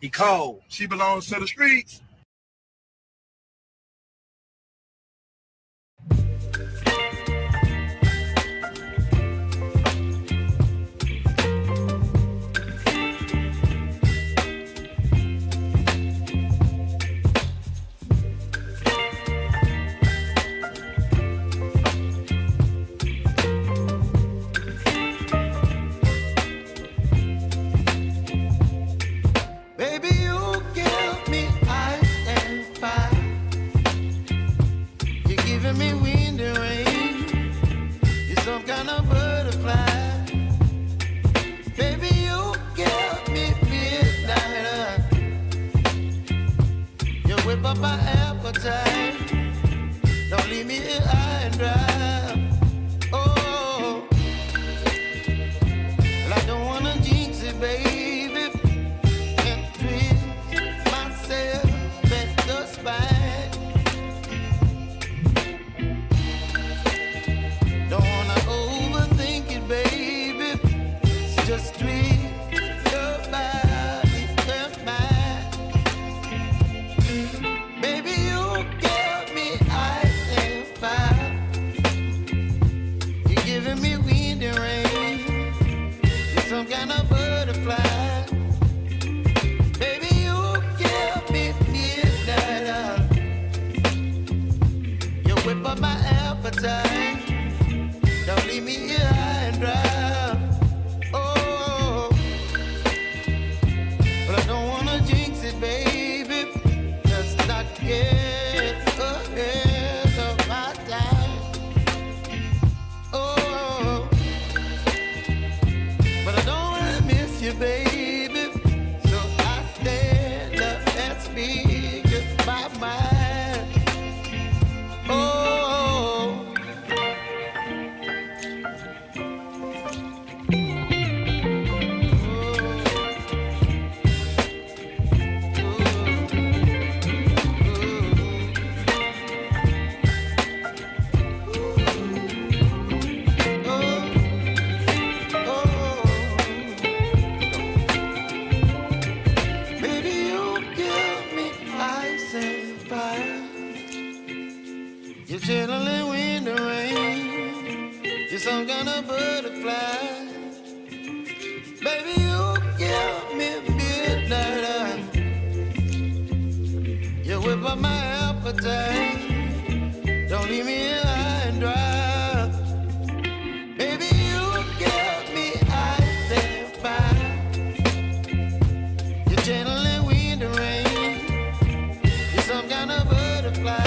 He cold. She belongs to the streets. Just treat your body, your mind. get ahead of my time. Oh, but I don't wanna miss you, baby. So I stand up and speak my mind. Oh. You're channeling wind and rain. You're some kind of butterfly. Baby, you give me midnight. You whip up my appetite. Don't leave me here high and dry. Baby, you give me ice and fire. You're channeling wind and rain. You're some kind of butterfly.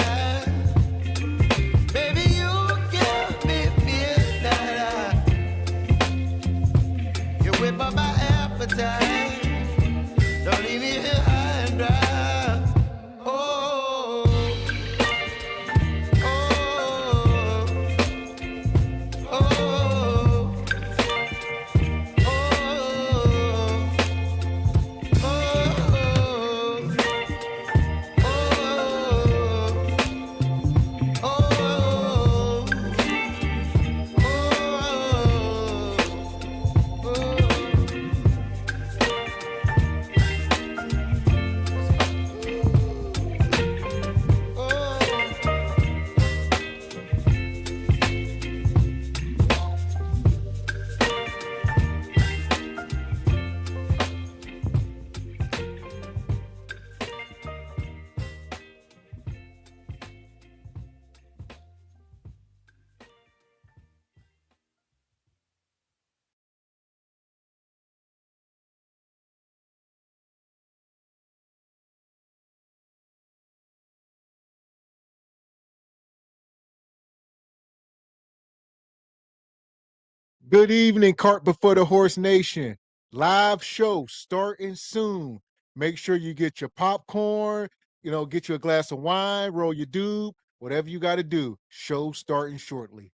Whip up my appetite. Don't leave me here high and dry. Oh, oh, oh, Good evening, Cart Before the Horse Nation. Live show starting soon. Make sure you get your popcorn, get you a glass of wine, roll your doob, whatever you got to do. Show starting shortly.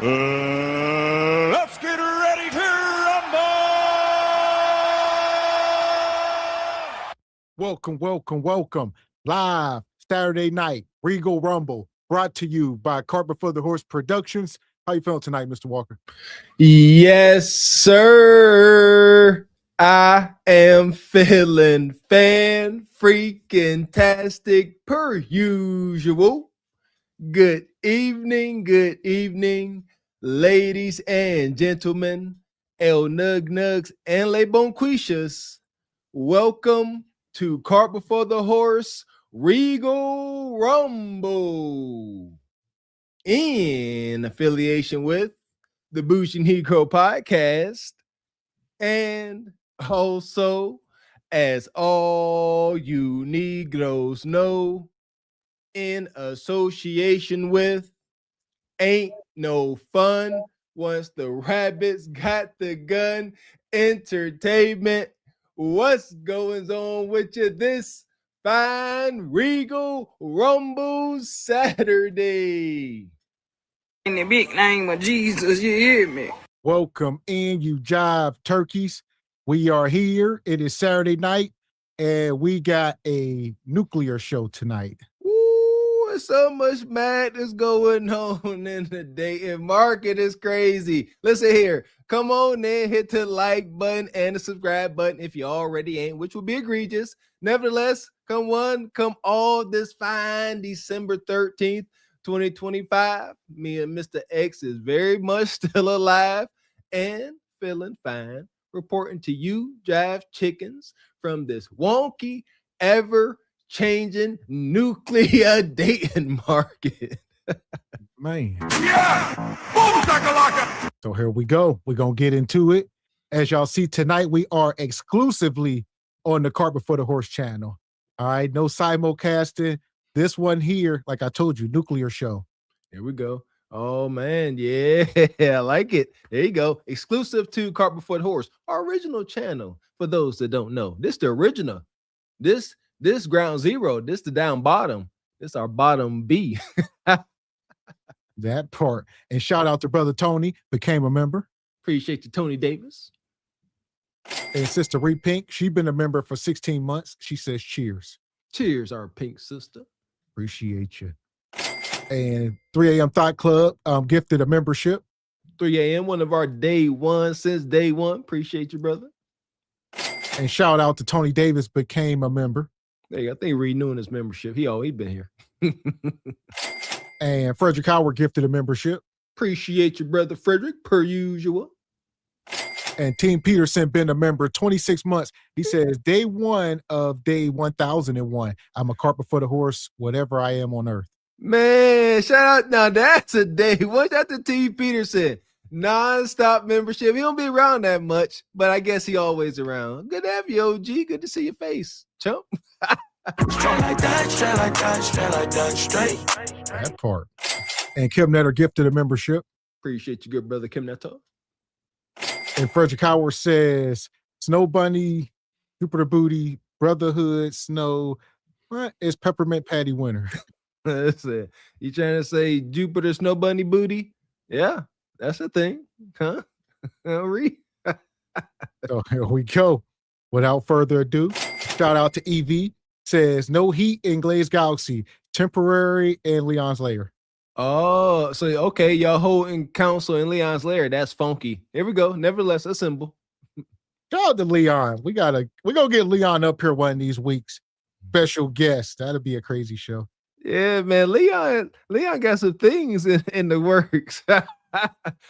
Let's get ready to rumble! Welcome. Live Saturday night, Regal Rumble, brought to you by Cart Before the Horse Productions. How you feeling tonight, Mr. Walker? Yes, sir. I am feeling freaking-tastic per usual. Good evening, ladies and gentlemen, El Nug Nugs and Le Bonquishas. Welcome to Cart Before the Horse Regal Rumble, in affiliation with the Bougie Negro Podcast, and also, as all you Negroes know, in association with Ain't No Fun Once the Rabbits Got the Gun Entertainment. What's going on with you this fine Regal Rumble Saturday? In the big name of Jesus, you hear me? Welcome in, you jive turkeys. We are here. It is Saturday night, and we got a nuclear show tonight. Ooh, With so much madness going on in the dating market is crazy. Listen here. Come on in, hit the like button and the subscribe button if you already ain't, which would be egregious. Nevertheless, come one, come all this fine December 13th, 2025. Me and Mr. X is very much still alive and feeling fine. Reporting to you, Jive Chickens, from this wonky, ever-changing nuclear dating market. Man. Yeah! Boom, shakalaka! So here we go. We're going to get into it. As y'all see tonight, we are exclusively on the Cart Before the Horse channel. All right, no simulcasting. This one here, like I told you, nuclear show. Here we go. Oh, man. Yeah, I like it. There you go. Exclusive to Cart Before the Horse, our original channel. For those that don't know, this the original. This ground zero. This the down bottom. This our bottom B. That part. And shout out to brother Tony, became a member. Appreciate you, Tony Davis. And sister Ree Pink, she's been a member for 16 months. She says cheers. Cheers, our pink sister. Appreciate you. And 3 a.m. Thought Club gifted a membership. 3 a.m. one of our day one since day one. Appreciate you, brother. And shout out to Tony Davis, became a member. There you go. I think renewing his membership. He always been here. And Frederick Howard gifted a membership. Appreciate you, brother Frederick, per usual. And Team Peterson been a member 26 months. He says day one of day 1001. I'm a cart before the horse, whatever I am on earth. Man, shout out. Now that's a day. What's that to Team Peterson? Non-stop membership. He don't be around that much, but I guess he always around. Good to have you, OG. Good to see your face, chump. Straight like that, straight like that, straight like that, straight. That part. And Kim Netter gifted a membership. Appreciate you, good brother Kim Neto. And Frederick Howard says, Snow Bunny, Jupiter Booty, Brotherhood, Snow. What is Peppermint Patty winner? Listen, you trying to say Jupiter Snow Bunny Booty? Yeah, that's a thing. Huh? So here we go. Without further ado, shout out to EV. Says no heat in Glazed Galaxy, temporary in Leon's lair. Oh, so okay, y'all holding council in Leon's lair. That's funky. Here we go. Nevertheless, a symbol. Shout out to Leon. We're gonna get Leon up here one of these weeks. Special guest. That'll be a crazy show. Yeah, man. Leon got some things in the works. Yeah,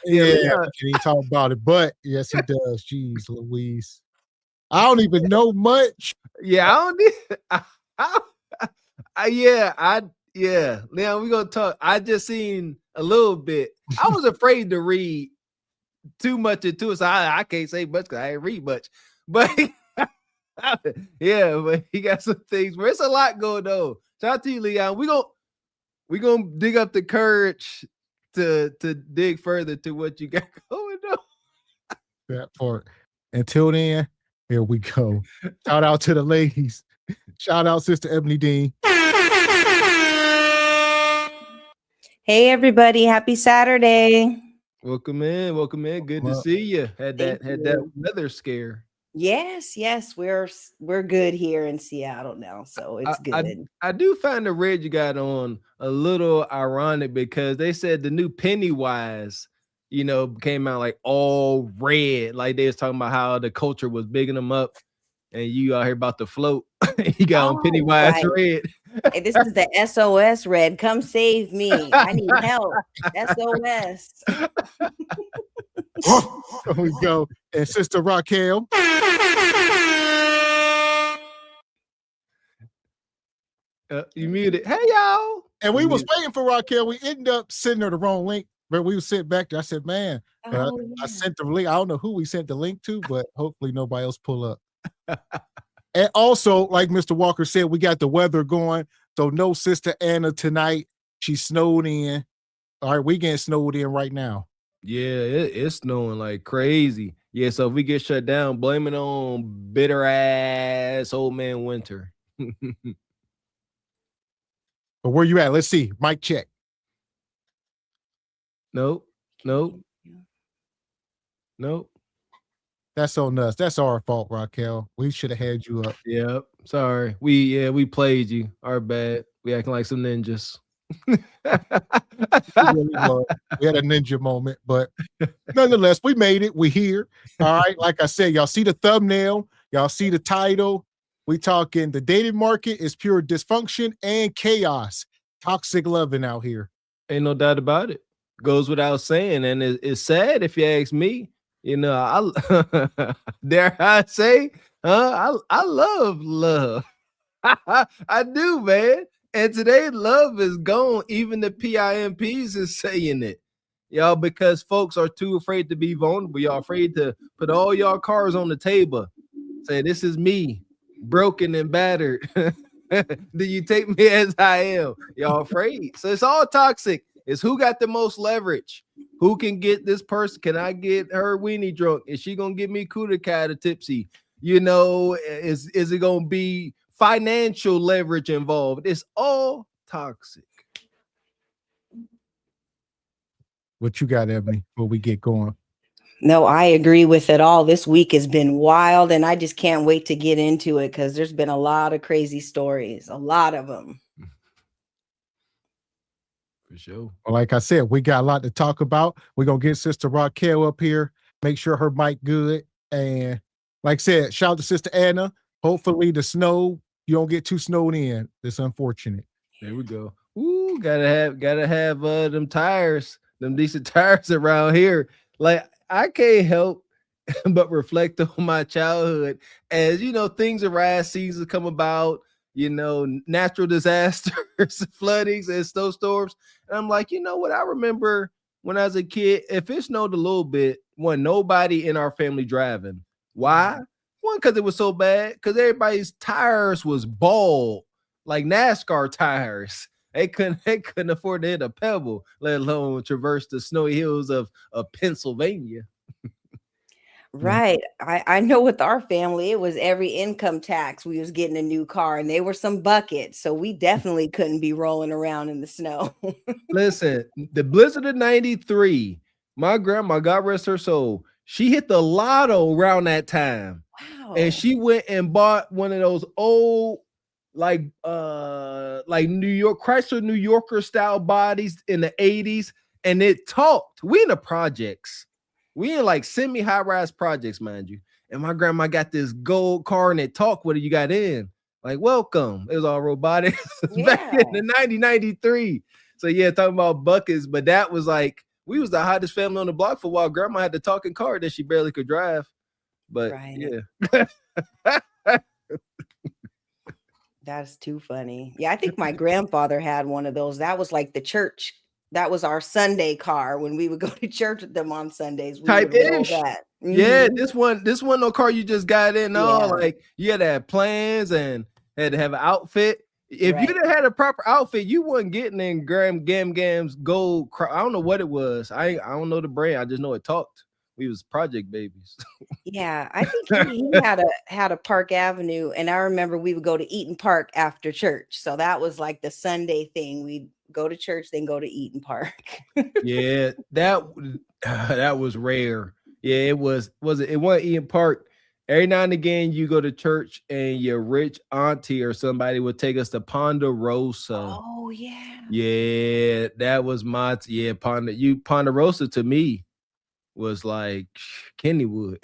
Leon. can he talk about it? But yes, he does. Jeez, Louise. I don't even know much. Yeah, Leon, we're gonna talk. I just seen a little bit. I was afraid to read too much into it, so I can't say much because I ain't read much. But yeah, but he got some things where it's a lot going on. Shout out to you, Leon. We gonna dig up the courage to dig further to what you got going on. That part. Until then, here we go. Shout out to the ladies. Shout out Sister Ebony Dean. Hey everybody, happy Saturday. Welcome in. Good to see you. Had that weather scare. Yes, we're good here in Seattle now, so it's good. I do find the red you got on a little ironic because they said the new Pennywise, came out like all red, like they was talking about how the culture was bigging them up, and you out here about to float. You got on Pennywise right. Red. Hey, this is the SOS red. Come save me. I need help. SOS. There we go. And Sister Raquel. You muted. Hey, y'all. And we was waiting for Raquel. We ended up sending her the wrong link, but we was sitting back there. I said, man, I sent the link. I don't know who we sent the link to, but hopefully nobody else pull up. And also, like Mr. Walker said, we got the weather going. So no Sister Anna tonight. She's snowed in. All right, we getting snowed in right now. Yeah, it's snowing like crazy. Yeah, so if we get shut down, blame it on bitter ass old man winter. But where you at? Let's see. Mic check. Nope. That's on us. That's our fault, Raquel. We should have had you up. Yep. Sorry. We played you. Our bad. We acting like some ninjas. It really was. We had a ninja moment, but nonetheless, we made it. We're here. All right. Like I said, y'all see the thumbnail. Y'all see the title. We talking the dating market is pure dysfunction and chaos. Toxic loving out here. Ain't no doubt about it. Goes without saying, and it's sad if you ask me. You know, I dare I say, I love love. I do, man. And today, love is gone. Even the PIMPs is saying it, y'all, because folks are too afraid to be vulnerable. Y'all afraid to put all y'all cards on the table. Say, this is me, broken and battered. Do you take me as I am? Y'all afraid. So it's all toxic. It's who got the most leverage. Who can get this person? Can I get her weenie drunk? Is she gonna get me Kudakai or tipsy? You know, is it gonna be financial leverage involved? It's all toxic. What you got, Ebony, before we get going? No, I agree with it all. This week has been wild, and I just can't wait to get into it because there's been a lot of crazy stories, a lot of them. For sure. Well, like I said, we got a lot to talk about. We're going to get Sister Raquel up here, make sure her mic good. And like I said, shout out to Sister Anna. Hopefully the snow, you don't get too snowed in. It's unfortunate. There we go. Ooh, gotta have them tires, them decent tires around here. Like, I can't help but reflect on my childhood as, you know, things arise, seasons come about, you know, natural disasters, floodings and snowstorms. And I'm like, you know what? I remember when I was a kid, if it snowed a little bit, wasn't nobody in our family driving. Why? One, because it was so bad, because everybody's tires was bald, like NASCAR tires. They couldn't afford to hit a pebble, let alone traverse the snowy hills of Pennsylvania. Right. I know with our family, it was every income tax we was getting a new car, and they were some buckets. So we definitely couldn't be rolling around in the snow. Listen, the blizzard of 93, my grandma, God rest her soul, she hit the lotto around that time. Wow. And she went and bought one of those old, like New York, Chrysler New Yorker style bodies in the 80s. And it talked. We in the projects. We in like semi-high rise projects, mind you. And my grandma got this gold car and it talked. What do you got in? Like, welcome. It was all robotic. Back in the 1993. So yeah, talking about buckets, but that was like, we was the hottest family on the block for a while. Grandma had the talking car that she barely could drive. But yeah. That's too funny. Yeah, I think my grandfather had one of those. That was like the church. That was our Sunday car when we would go to church with them on Sundays. Type-ish. Mm-hmm. Yeah, this one no car you just got in. No, like you had to have plans and had to have an outfit. If you didn't have a proper outfit, you wasn't getting in Gam's gold. I don't know what it was. I don't know the brand. I just know it talked. We was project babies. Yeah, I think he had a Park Avenue, and I remember we would go to Eaton Park after church. So that was like the Sunday thing. We'd go to church, then go to Eaton Park. Yeah, that was rare. Yeah, it wasn't Eaton Park. Every now and again, you go to church and your rich auntie or somebody would take us to Ponderosa. Oh yeah. Yeah, that was Ponderosa to me was like Kennywood.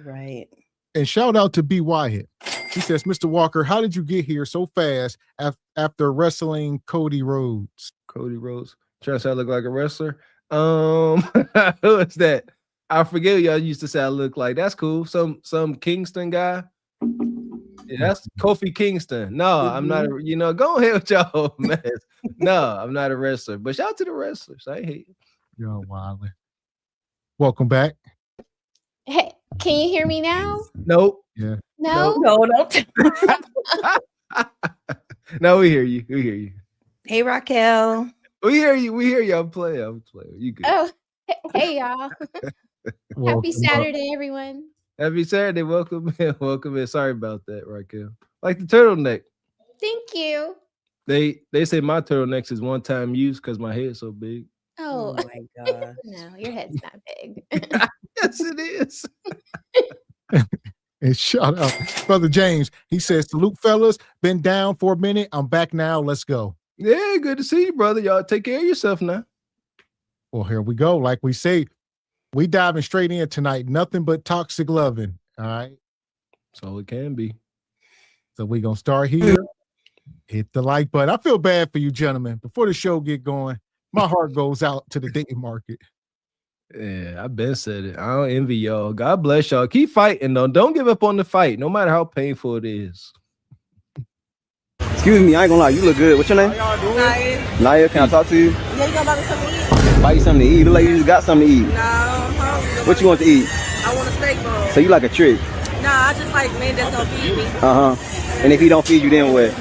Right. And shout out to B. Wyatt. He says, Mr. Walker, how did you get here so fast after wrestling Cody Rhodes? Cody Rhodes. Trying to say I look like a wrestler. Who is that? I forget what y'all used to say I look like. That's cool. Some Kingston guy. Yeah, that's Kofi Kingston. No, I'm not. Go ahead with y'all mess. No, I'm not a wrestler. But shout out to the wrestlers. I hate it. Yo, Wiley. Welcome back. Hey, can you hear me now? Nope. Yeah. No. No. No, we hear you. We hear you. Hey, Raquel. We hear you. We hear you. I'm playing. You good? Oh, hey y'all. Happy Saturday, everyone. Happy Saturday. Welcome in. Welcome in. Sorry about that, Raquel. Like the turtleneck. Thank you. They say my turtlenecks is one-time use because my head's so big. Oh my God. No, your head's not big. Yes, it is. And shout out, Brother James. He says, salute, fellas. Been down for a minute. I'm back now. Let's go. Yeah, good to see you, brother. Y'all take care of yourself now. Well, here we go. Like we say, we diving straight in tonight. Nothing but toxic loving. All right. So it can be. So we're going to start here. Hit the like button. I feel bad for you, gentlemen. Before the show get going, my heart goes out to the dating market. Yeah, I been said it. I don't envy y'all. God bless y'all. Keep fighting, though. Don't give up on the fight, no matter how painful it is. Excuse me, I ain't gonna lie. You look good. What's your name? Naya. Naya, can I talk to you? Yeah, you gonna buy me something to eat? Buy you something to eat. You look like you just got something to eat. No, I'm hungry. What you want to eat? I want a steak bowl. So you like a trick? Nah, I just like men that's gonna feed me. And if he don't feed you, then what?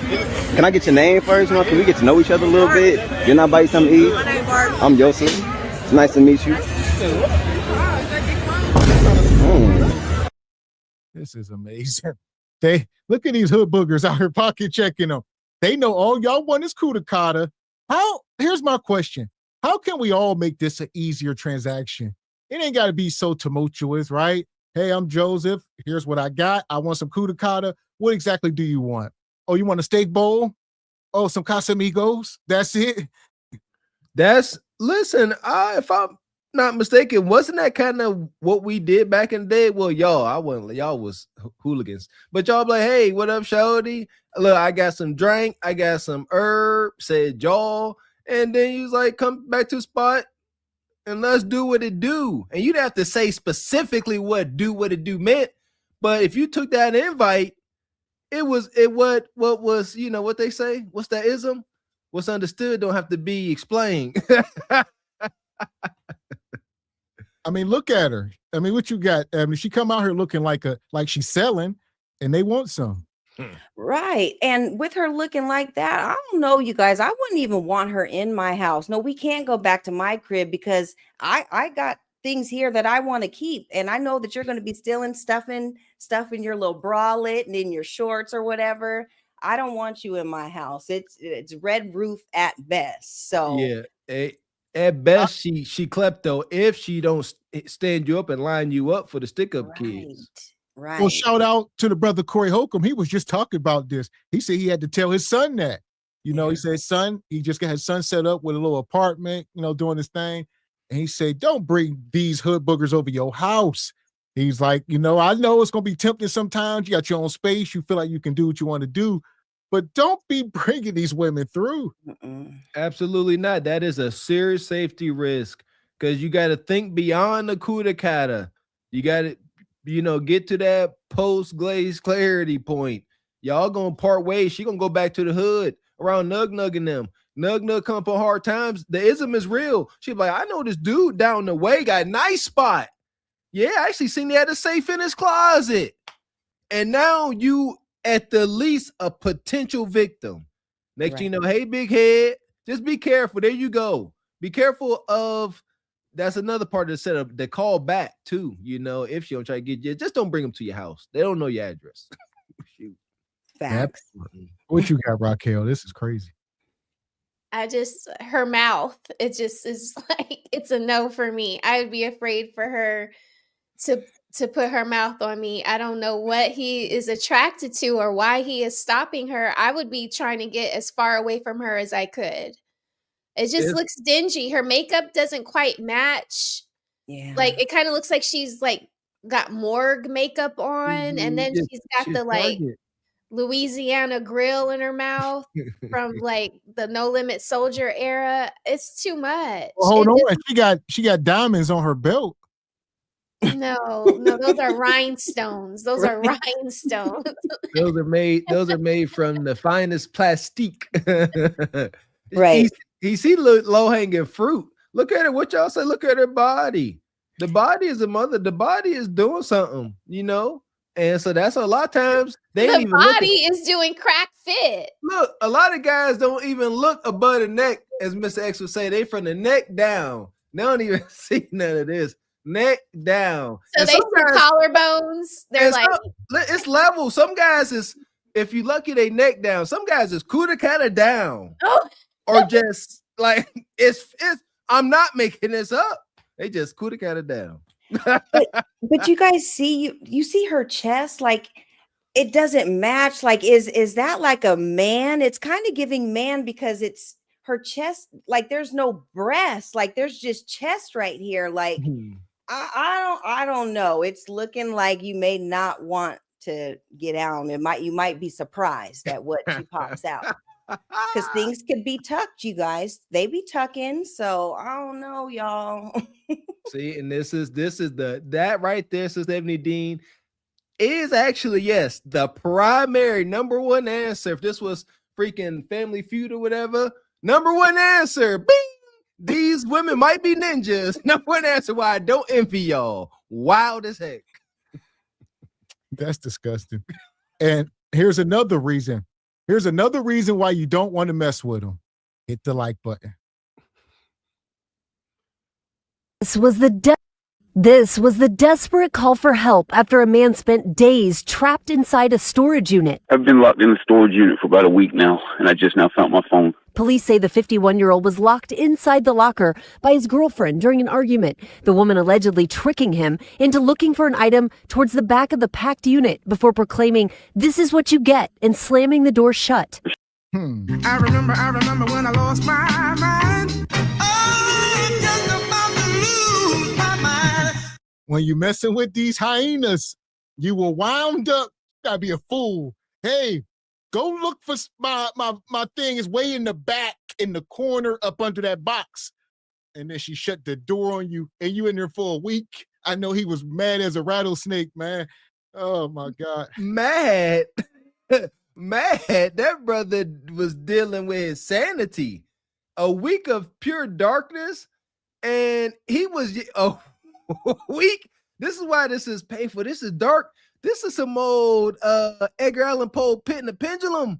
Can I get your name first? Can we get to know each other a little bit? You're not buy you something to eat? My name's Barbie. I'm Joseph. It's nice to meet you. This is amazing. They look at these hood boogers out here pocket checking them. They know all y'all want is Kudakata. Here's my question. How can we all make this an easier transaction? It ain't got to be so tumultuous, right? Hey, I'm Joseph. Here's what I got. I want some Kudakata. What exactly do you want? Oh, you want a steak bowl? Oh, some Casamigos? That's it? Listen, if I'm not mistaken, wasn't that kind of what we did back in the day? Well, y'all was hooligans, but y'all be like, hey, what up, shawty? Look, I got some drink, I got some herb, said y'all, and then you was like, come back to the spot and let's do what it do. And you'd have to say specifically what it do meant. But if you took that invite, what was, you know what they say? What's that ism? What's understood don't have to be explained. I mean, look at her. I mean, what you got? I mean, she come out here looking like she's selling, and they want some. Right. And with her looking like that, I don't know, you guys. I wouldn't even want her in my house. No, we can't go back to my crib because I got things here that I want to keep. And I know that you're going to be stealing stuff in your little bralette and in your shorts or whatever. I don't want you in my house. It's red roof at best. So yeah, at best she klepto if she don't stand you up and line you up for the stick up kids. Right. Well, shout out to the brother Corey Holcomb. He was just talking about this. He said he had to tell his son that. He said, he just got his son set up with a little apartment, doing his thing. And he said, don't bring these hood boogers over your house. He's like, I know it's going to be tempting sometimes. You got your own space. You feel like you can do what you want to do. But don't be bringing these women through. Absolutely not. That is a serious safety risk because you got to think beyond the Kudakata. You got to, get to that post-glaze clarity point. Y'all going to part ways. She going to go back to the hood around Nug and them. Nug come up on hard times. The ism is real. She's like, I know this dude down the way got a nice spot. Yeah, I actually seen he had a safe in his closet. And now you at the least a potential victim. Next you know, hey, big head, just be careful. There you go. Be careful of, that's another part of the setup, the call back too. If she don't try to get you, just don't bring them to your house. They don't know your address. Shoot. Facts. What you got, Raquel? This is crazy. Her mouth, it just is like, it's a no for me. I would be afraid for her to put her mouth on me. I don't know what he is attracted to or why he is stopping her. I would be trying to get as far away from her as I could. It just looks dingy. Her makeup doesn't quite match. Yeah. Like it kind of looks like she's like got morgue makeup on and then she's got the like Louisiana grill in her mouth from like the No Limit Soldier era. It's too much. Well, hold on. She got diamonds on her belt. No, those are rhinestones. Those are rhinestones. Those are made from the finest plastique. Right. He see low hanging fruit. Look at her. What y'all say? Look at her body. The body is a mother. The body is doing something, And so that's a lot of times the body is doing crack fit. Look, a lot of guys don't even look above the neck, as Mr. X would say. They from the neck down. They don't even see none of this. Neck down. So they see collarbones. They're like, it's level. Some guys is, if you lucky, they neck down. Some guys is Kudakata down. Oh. Or just like it's I'm not making this up. They just Kudakata down. But you guys see, you see her chest, like it doesn't match. Like, is that like a man? It's kind of giving man because it's her chest, like there's no breast, like there's just chest right here. Like I don't know. It's looking like you may not want to get out. You might be surprised at what she pops out. Because things could be tucked, you guys. They be tucking. So I don't know, y'all. See, and this is that right there, Sister Ebony Dean, is actually, yes, the primary number one answer. If this was freaking Family Feud or whatever, number one answer. Bing! These women might be ninjas. Number one answer why I don't envy y'all. Wild as heck. That's disgusting. And here's another reason. Here's another reason why you don't want to mess with them. Hit the like button. This was the desperate call for help after a man spent days trapped inside a storage unit. I've been locked in a storage unit for about a week now, and I just now found my phone. Police say the 51-year-old was locked inside the locker by his girlfriend during an argument, the woman allegedly tricking him into looking for an item towards the back of the packed unit before proclaiming, "This is what you get," and slamming the door shut. I remember when I lost my mind. Oh, I'm just about to lose my mind. When you messing with these hyenas, you will wound up. Gotta be a fool. Hey, go look for my thing is way in the back, in the corner, up under that box. And then she shut the door on you, and you in there for a week. I know he was mad as a rattlesnake, man. Oh my God. Mad. That brother was dealing with his sanity. A week of pure darkness, and he was a week. This is why this is painful. This is dark. This is some old Edgar Allan Poe Pit and the Pendulum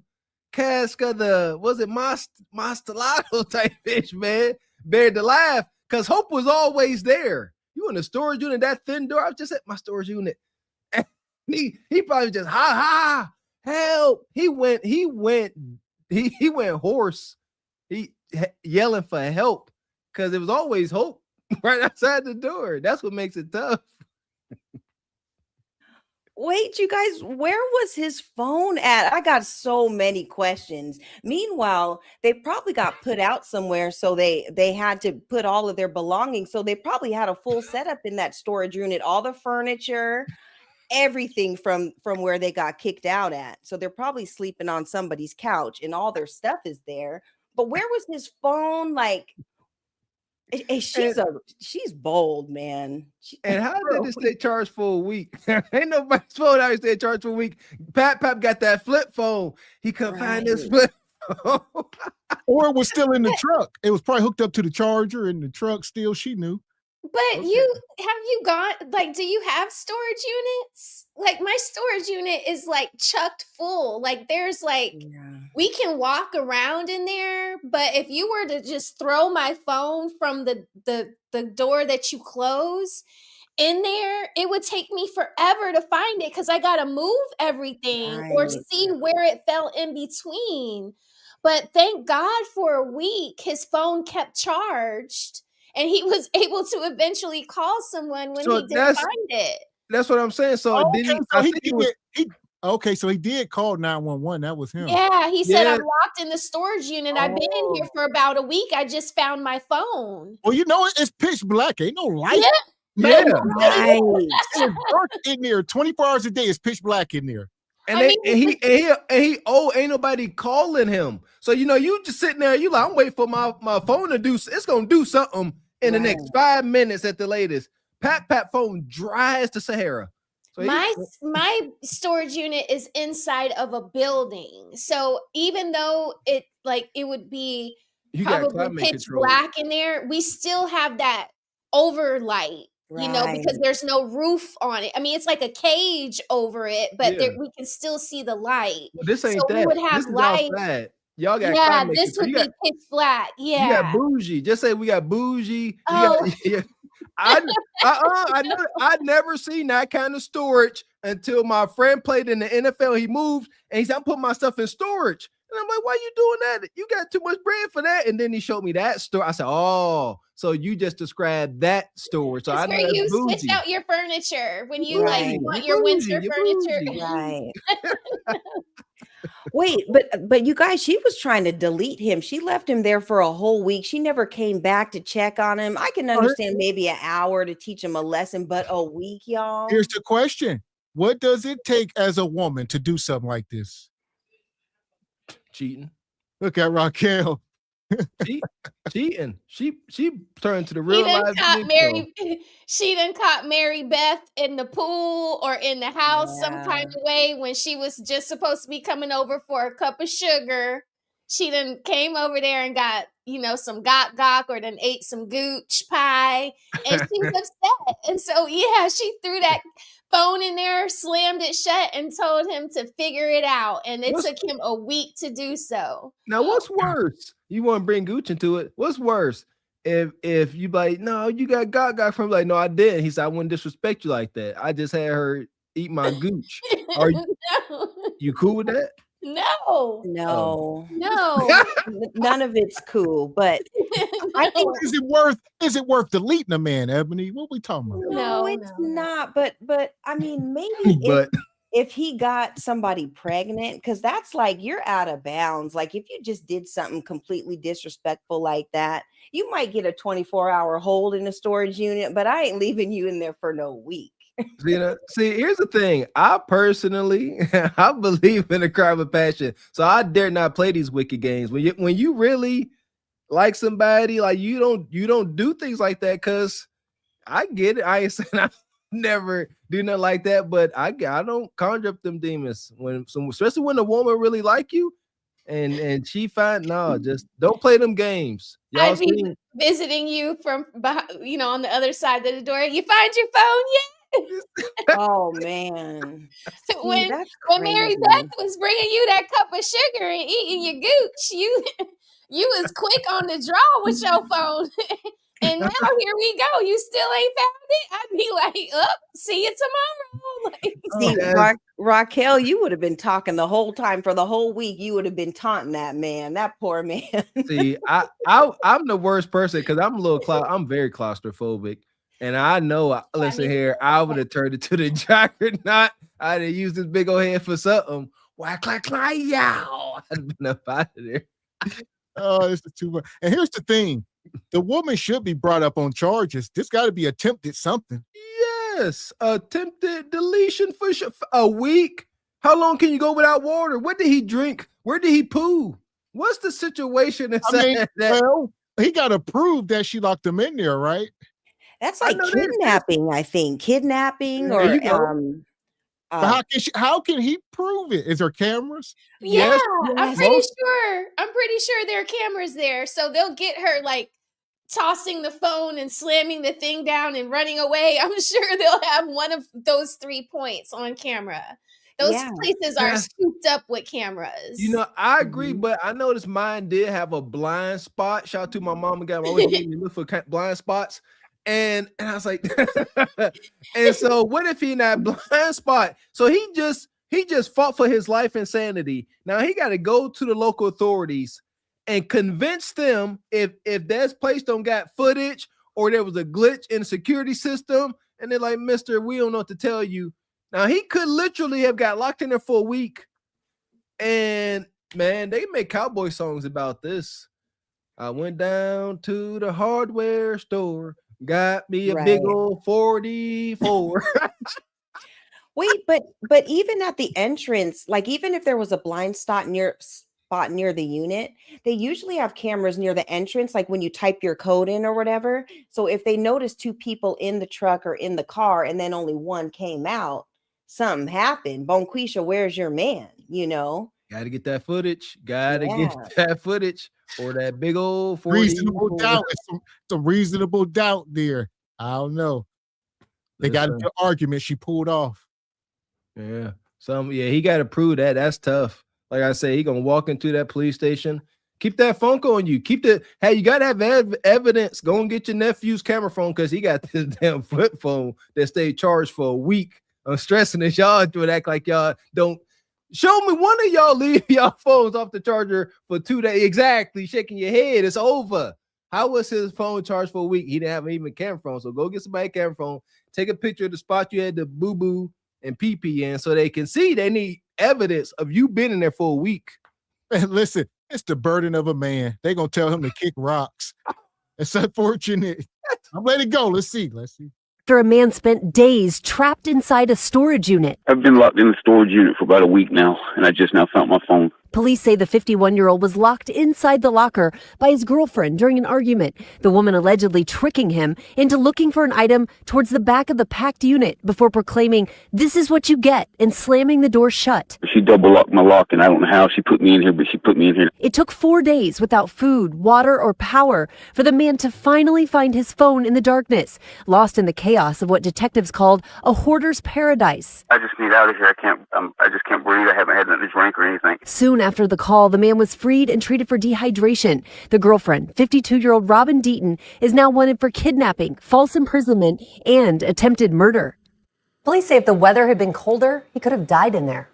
cask of the, was it Mastelato type fish, man? Buried alive, because hope was always there. You in the storage unit, that thin door. I was just at my storage unit. And he probably just ha help. He went hoarse. He yelling for help because there was always hope right outside the door. That's what makes it tough. Wait, you guys, where was his phone at? I got so many questions. Meanwhile, they probably got put out somewhere, so they had to put all of their belongings. So they probably had a full setup in that storage unit, all the furniture, everything from where they got kicked out at. So they're probably sleeping on somebody's couch, and all their stuff is there. But where was his phone? Like, she's bold, man. And how did it stay charged for a week? Ain't nobody's phone out here stay charged for a week. Pap got that flip phone. He couldn't find his flip phone. Or it was still in the truck. It was probably hooked up to the charger in the truck still. She knew. But do you have storage units? Like, my storage unit is like chucked full. Like, there's we can walk around in there, but if you were to just throw my phone from the door that you close in there, it would take me forever to find it because I gotta move everything or see where it fell in between. But thank God for a week, his phone kept charged. And he was able to eventually call someone when he did find it. That's what I'm saying. So so he did call 911. That was him. Yeah, he said, I'm locked in the storage unit. I've been in here for about a week. I just found my phone. Well, you know, it's pitch black. Ain't no light. Yeah. It's dark in there 24 hours a day. It's pitch black in there. And ain't nobody calling him. So, you know, you just sitting there, you like, I'm waiting for my phone to do, it's going to do something in the next 5 minutes at the latest. Pat phone dry as the Sahara. So my storage unit is inside of a building. So even though it would be probably pitch black in there, we still have that overlight. You know, because there's no roof on it. I mean, it's like a cage over it, but we can still see the light. Well, this ain't so that. We would have this is light. Outside. Y'all got this would be pitch black. Yeah, you got bougie. Just say we got bougie. I never seen that kind of storage until my friend played in the NFL. He moved and he said, I'm putting my stuff in storage. And I'm I'm like, why you doing that? You got too much bread for that. And then he showed me that story. I said, oh, so you just described that story. So It's I know where that's you bougie. switch out your furniture when you Right. like want You're your bougie, winter you're furniture. bougie. Right. Wait, but you guys, she was trying to delete him. She left him there for a whole week. She never came back to check on him. I can understand maybe an hour to teach him a lesson, but a week, y'all. Here's the question. What does it take as a woman to do something like this? Cheating. Look at Raquel. Cheating. She turned to the She real done life. caught Negro. she done caught Mary Beth in the pool or in the house some kind Yeah. of way when she was just supposed to be coming over for a cup of sugar. She done came over there and got, some gok or done ate some gooch pie, and she was upset. And so, yeah, she threw that phone in there, slammed it shut, and told him to figure it out. And it took him a week to do so. Now, what's worse? You want to bring Gooch into it? What's worse? If you be like, no, you got gok from, like, no, I didn't. He said, I wouldn't disrespect you like that. I just had her eat my gooch. Are you, No. you cool with that? No. No. No. None of it's cool, but I think Is it worth deleting a man, Ebony? What we talking about? no, it's not. But I mean, maybe But if he got somebody pregnant, because that's like you're out of bounds. Like if you just did something completely disrespectful like that, you might get a 24-hour hold in a storage unit, but I ain't leaving you in there for no week. see, here's the thing. I personally, I believe in a crime of passion, so I dare not play these wicked games. When you really like somebody, like you don't do things like that. Cause I get it. I ain't saying I never do nothing like that, but I don't conjure up them demons especially when a woman really like you, and she just don't play them games. Y'all I'd be visiting you from behind, on the other side of the door. You find your phone yet? Oh man. when that's Mary crazy. Beth was bringing you that cup of sugar and eating your gooch, you was quick on the draw with your phone. And now here we go. You still ain't found it. I'd be like, see you tomorrow. See, Raquel, you would have been talking the whole time for the whole week. You would have been taunting that man, that poor man. See, I'm the worst person because I'm very claustrophobic. And I know, listen here, I would have turned it to the juggernaut. I'd have used this big old head for something. Whack, clack, clack, yow. I'd have been up out of there. Oh, this is too much. And here's the thing. The woman should be brought up on charges. This got to be attempted something. Yes, attempted deletion for sure. A week? How long can you go without water? What did he drink? Where did he poo? What's the situation inside that? Well, he got to prove that she locked him in there, right? That's like kidnapping, I think. Kidnapping or but how can he prove it? Is there cameras? Yeah, Yes. I'm pretty sure there are cameras there. So they'll get her like tossing the phone and slamming the thing down and running away. I'm sure they'll have one of those 3 points on camera. Those places are scooped up with cameras. I agree, but I noticed mine did have a blind spot. Shout out to my mom and dad. Always made me look for blind spots. And I was like, and so what if he in that blind spot? So he just fought for his life and sanity. Now he got to go to the local authorities and convince them if that place don't got footage or there was a glitch in the security system, and they're like, Mister, we don't know what to tell you. Now he could literally have got locked in there for a week. And man, they make cowboy songs about this. I went down to the hardware store. Got me a big old 44. Wait, but even at the entrance, like even if there was a blind spot near the unit, they usually have cameras near the entrance, like when you type your code in or whatever. So if they notice 2 people in the truck or in the car and then only one came out, something happened. Bonquisha, where's your man? Gotta get that footage. Get that footage. Or that big old 40. Reasonable doubt. It's a reasonable doubt there. I don't know. They got an argument she pulled off. Yeah. He got to prove that. That's tough. Like I say, he gonna walk into that police station. Keep that funk on you. You gotta have evidence. Go and get your nephew's camera phone because he got this damn flip phone that stayed charged for a week. I'm stressing this. Y'all would act like y'all don't Show me one of y'all leave y'all phones off the charger for 2 days. Exactly. Shaking your head. It's over. How was his phone charged for a week? He didn't have even a camera phone. So go get somebody a camera phone. Take a picture of the spot you had the boo-boo and pee-pee in so they can see. They need evidence of you being in there for a week. Man, listen, it's the burden of a man. They're going to tell him to kick rocks. It's unfortunate. I'm letting it go. Let's see. After a man spent days trapped inside a storage unit. I've been locked in the storage unit for about a week now, and I just now found my phone. Police say the 51-year-old was locked inside the locker by his girlfriend during an argument. The woman allegedly tricking him into looking for an item towards the back of the packed unit before proclaiming, "This is what you get," and slamming the door shut. She double locked my lock, and I don't know how she put me in here, but she put me in here. It took 4 days without food, water, or power for the man to finally find his phone in the darkness, lost in the chaos of what detectives called a hoarder's paradise. I just need out of here. I just can't breathe. I haven't had nothing to drink or anything. Soon after the call, the man was freed and treated for dehydration. The girlfriend, 52-year-old Robin Deaton, is now wanted for kidnapping, false imprisonment, and attempted murder. Police say if the weather had been colder, he could have died in there.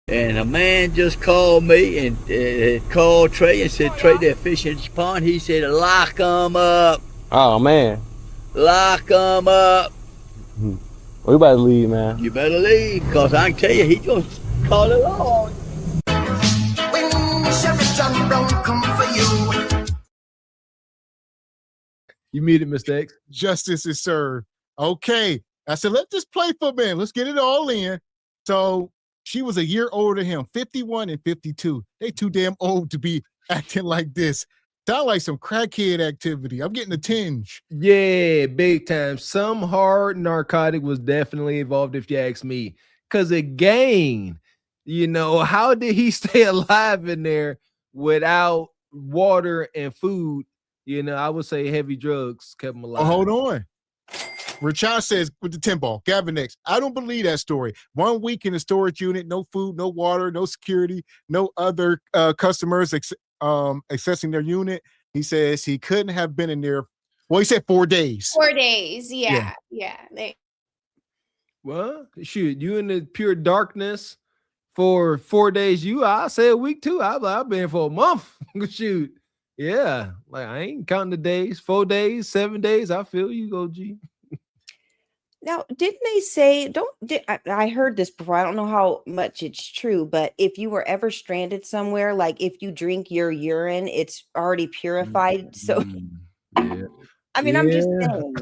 And a man just called me and called Trey and said, "Trey, they're fishing in the pond." He said, "Lock them up." Oh, man. Lock them up. We about to leave, man. You better leave, because I can tell you, he just called it on. When Sheriff John Brown come for you. You muted, Mr. X. Justice is served. Okay. I said, let this play for a minute. Let's get it all in. So she was a year older than him, 51 and 52. They too damn old to be acting like this. Sound like some crackhead activity. I'm getting a tinge. Yeah, big time. Some hard narcotic was definitely involved, if you ask me. Because again, how did he stay alive in there without water and food? I would say heavy drugs kept him alive. Oh, hold on. Rashad says with the 10 ball, Gavin X, I don't believe that story. 1 week in the storage unit, no food, no water, no security, no other customers accessing their unit. He says he couldn't have been in there. Well, he said 4 days. 4 days. Yeah. Well, shoot, you in the pure darkness for 4 days. I say a week too. I've been for a month. Shoot. Yeah. Like I ain't counting the days. 4 days, 7 days. I feel you go, G. Now, didn't they say, I heard this before, I don't know how much it's true, but if you were ever stranded somewhere, like if you drink your urine, it's already purified. So, yeah. I mean, I'm just saying,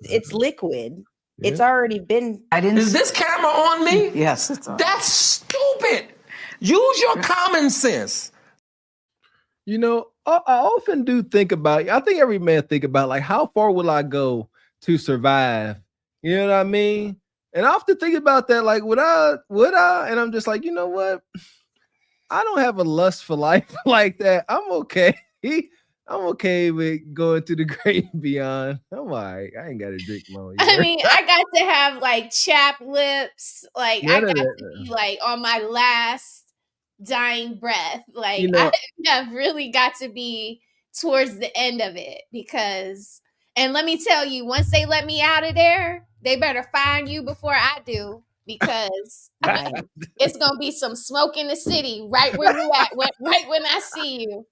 it's liquid. Yeah. It's already been. Is this camera on me? Yes, it's on. That's stupid. Use your common sense. I often do think about, I think every man think about, like, how far will I go to survive? You know what I mean? And I often think about that, like, would I? And I'm just like, you know what? I don't have a lust for life like that. I'm okay. I'm okay with going to the great and beyond. I'm all right. I ain't got to drink more. I mean, I got to have like chapped lips. Like I got to be like on my last dying breath. Like I have really got to be towards the end of it because, and let me tell you, once they let me out of there, they better find you before I do because it's going to be some smoke in the city right where you at, right when I see you.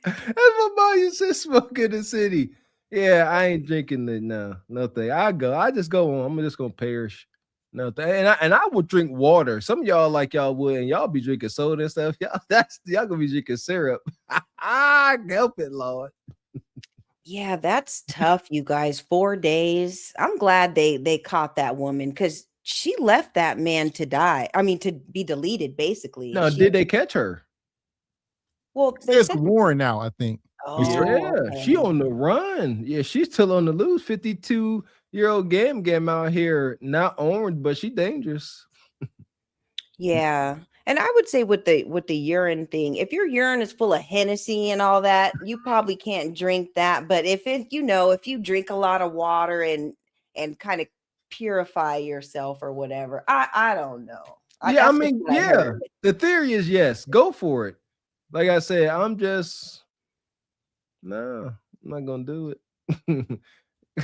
That's my mom used to smoke in the city. Yeah, I ain't drinking it. No thing. I just go on. I'm just gonna perish. No thing. And I would drink water. Some of y'all like y'all would, and y'all be drinking soda and stuff. Y'all gonna be drinking syrup. Help it, Lord. Yeah, that's tough, you guys. 4 days. I'm glad they caught that woman because she left that man to die. I mean, to be deleted, basically. No, did they catch her? Well, there's a warrant now, I think. Yeah, she on the run. Yeah, she's still on the loose. 52-year-old Gam out here, not orange, but she dangerous. Yeah, and I would say with the urine thing, if your urine is full of Hennessy and all that, you probably can't drink that. But if you drink a lot of water and kind of purify yourself or whatever, I don't know. The theory is yes, go for it. Like I said, I'm not gonna do it.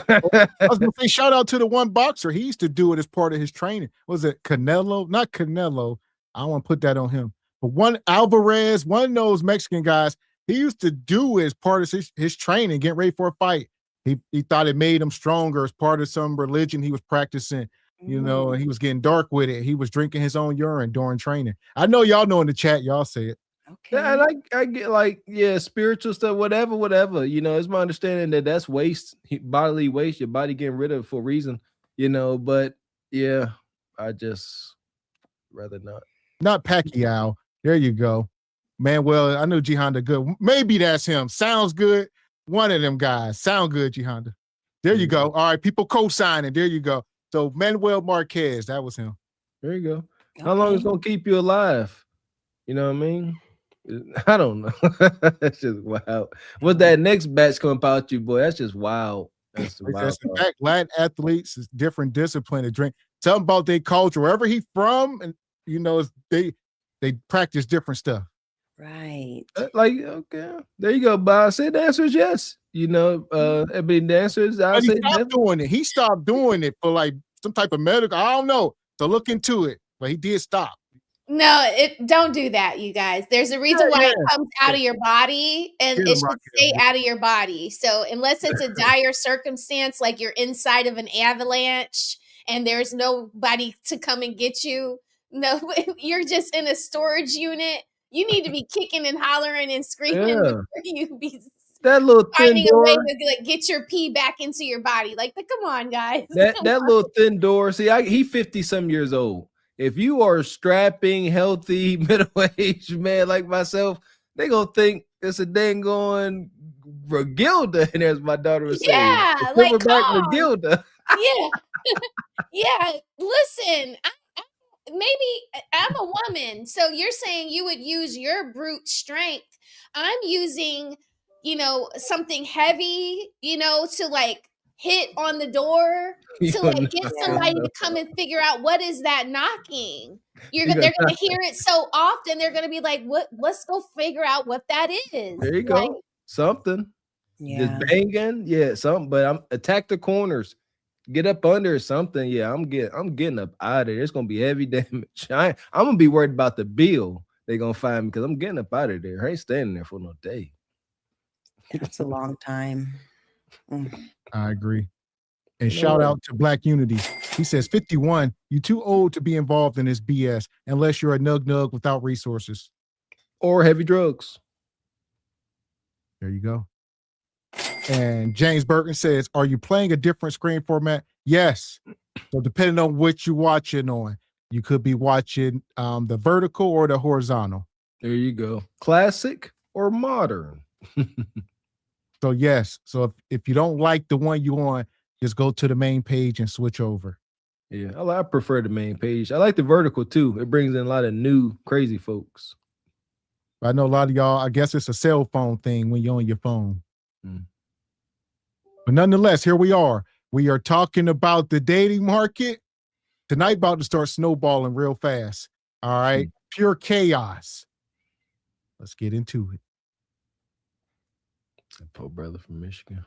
I was gonna say shout out to the one boxer. He used to do it as part of his training. Was it Canelo? Not Canelo. I don't want to put that on him. But one Alvarez, one of those Mexican guys, he used to do as part of his training, getting ready for a fight. He thought it made him stronger as part of some religion he was practicing, you know, and he was getting dark with it. He was drinking his own urine during training. I know y'all know in the chat, y'all say it. Okay. Yeah, I get like, yeah, spiritual stuff, whatever. You know, it's my understanding that that's waste, bodily waste, your body getting rid of it for a reason, you know, but yeah, I just rather not. Not Pacquiao. There you go. Man, well, I know G Honda good. Maybe that's him. Sounds good. One of them guys. Sound good, G Honda. There you go. All right, people co-signing. There you go. So Manuel Marquez, that was him. There you go. How long is it gonna keep you alive? You know what I mean? I don't know. That's just wild. What's that next batch coming out you, boy? That's just wild. That's wild. Fact, Latin athletes is different discipline to drink. Something about their culture, wherever he from, and you know, they practice different stuff. Right. Like, okay, there you go, Bob. I said the answer is yes. You know, I mean, the answer is I say stopped doing it. He stopped doing it for like some type of medical. I don't know. So look into it. But he did stop. No, don't do that, you guys. There's a reason why it comes out of your body, and it should stay out of your body. So unless it's a dire circumstance, like you're inside of an avalanche and there's nobody to come and get you, no, you're just in a storage unit. You need to be kicking and hollering and screaming before you be that little finding thin door. a way to like get your pee back into your body. Like, come on, guys. That little thin door. See, he 50-some years old. If you are strapping, healthy, middle-aged man like myself, they gonna think it's a dang going Regilda. And as my daughter was saying, like Regilda. Yeah, yeah. Listen, maybe I'm a woman, so you're saying you would use your brute strength. I'm using, you know, something heavy, you know, to like hit on the door to like get somebody to come and figure out what is that knocking. They're gonna hear it so often, they're gonna be like, let's go figure out what that is. There you go. Something. Just banging. Yeah, something. But I'm attack the corners. Get up under something. Yeah, I'm getting up out of there. It's gonna be heavy damage. I'm gonna be worried about the bill they're gonna find me because I'm getting up out of there. I ain't standing there for no day. That's a long time. I agree. And shout out to Black Unity. He says, 51, you too old to be involved in this BS unless you're a nug without resources. Or heavy drugs. There you go. And James Burton says, are you playing a different screen format? Yes. So depending on what you're watching on, you could be watching the vertical or the horizontal. There you go. Classic or modern. So yes. So if you don't like the one you on, just go to the main page and switch over. Yeah, I prefer the main page. I like the vertical too. It brings in a lot of new crazy folks. I know a lot of y'all, I guess it's a cell phone thing when you're on your phone. But nonetheless, here we are. We are talking about the dating market. Tonight about to start snowballing real fast. All right. Pure chaos. Let's get into it. Poor brother from Michigan.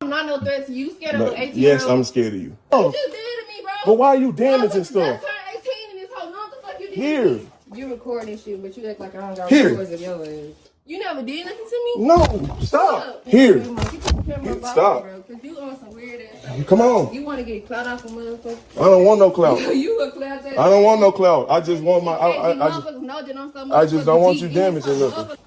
I'm not no threat to you. Scared of 18. Yes, I'm scared of you. What you did to me, bro? But why are you damaging stuff? I turned 18 in this whole month. The fuck you did Here. to me? You recording this shit, but you act like I don't got recordings of your ass. You never did nothing to me? No, stop. Here. Stop. Bro, cause you on some weird ass stuff. Come on. You want to get clout off a motherfucker? I don't want no clout. You a clout ass. I don't want no clout. I just want my. I just don't want you damaging nothing.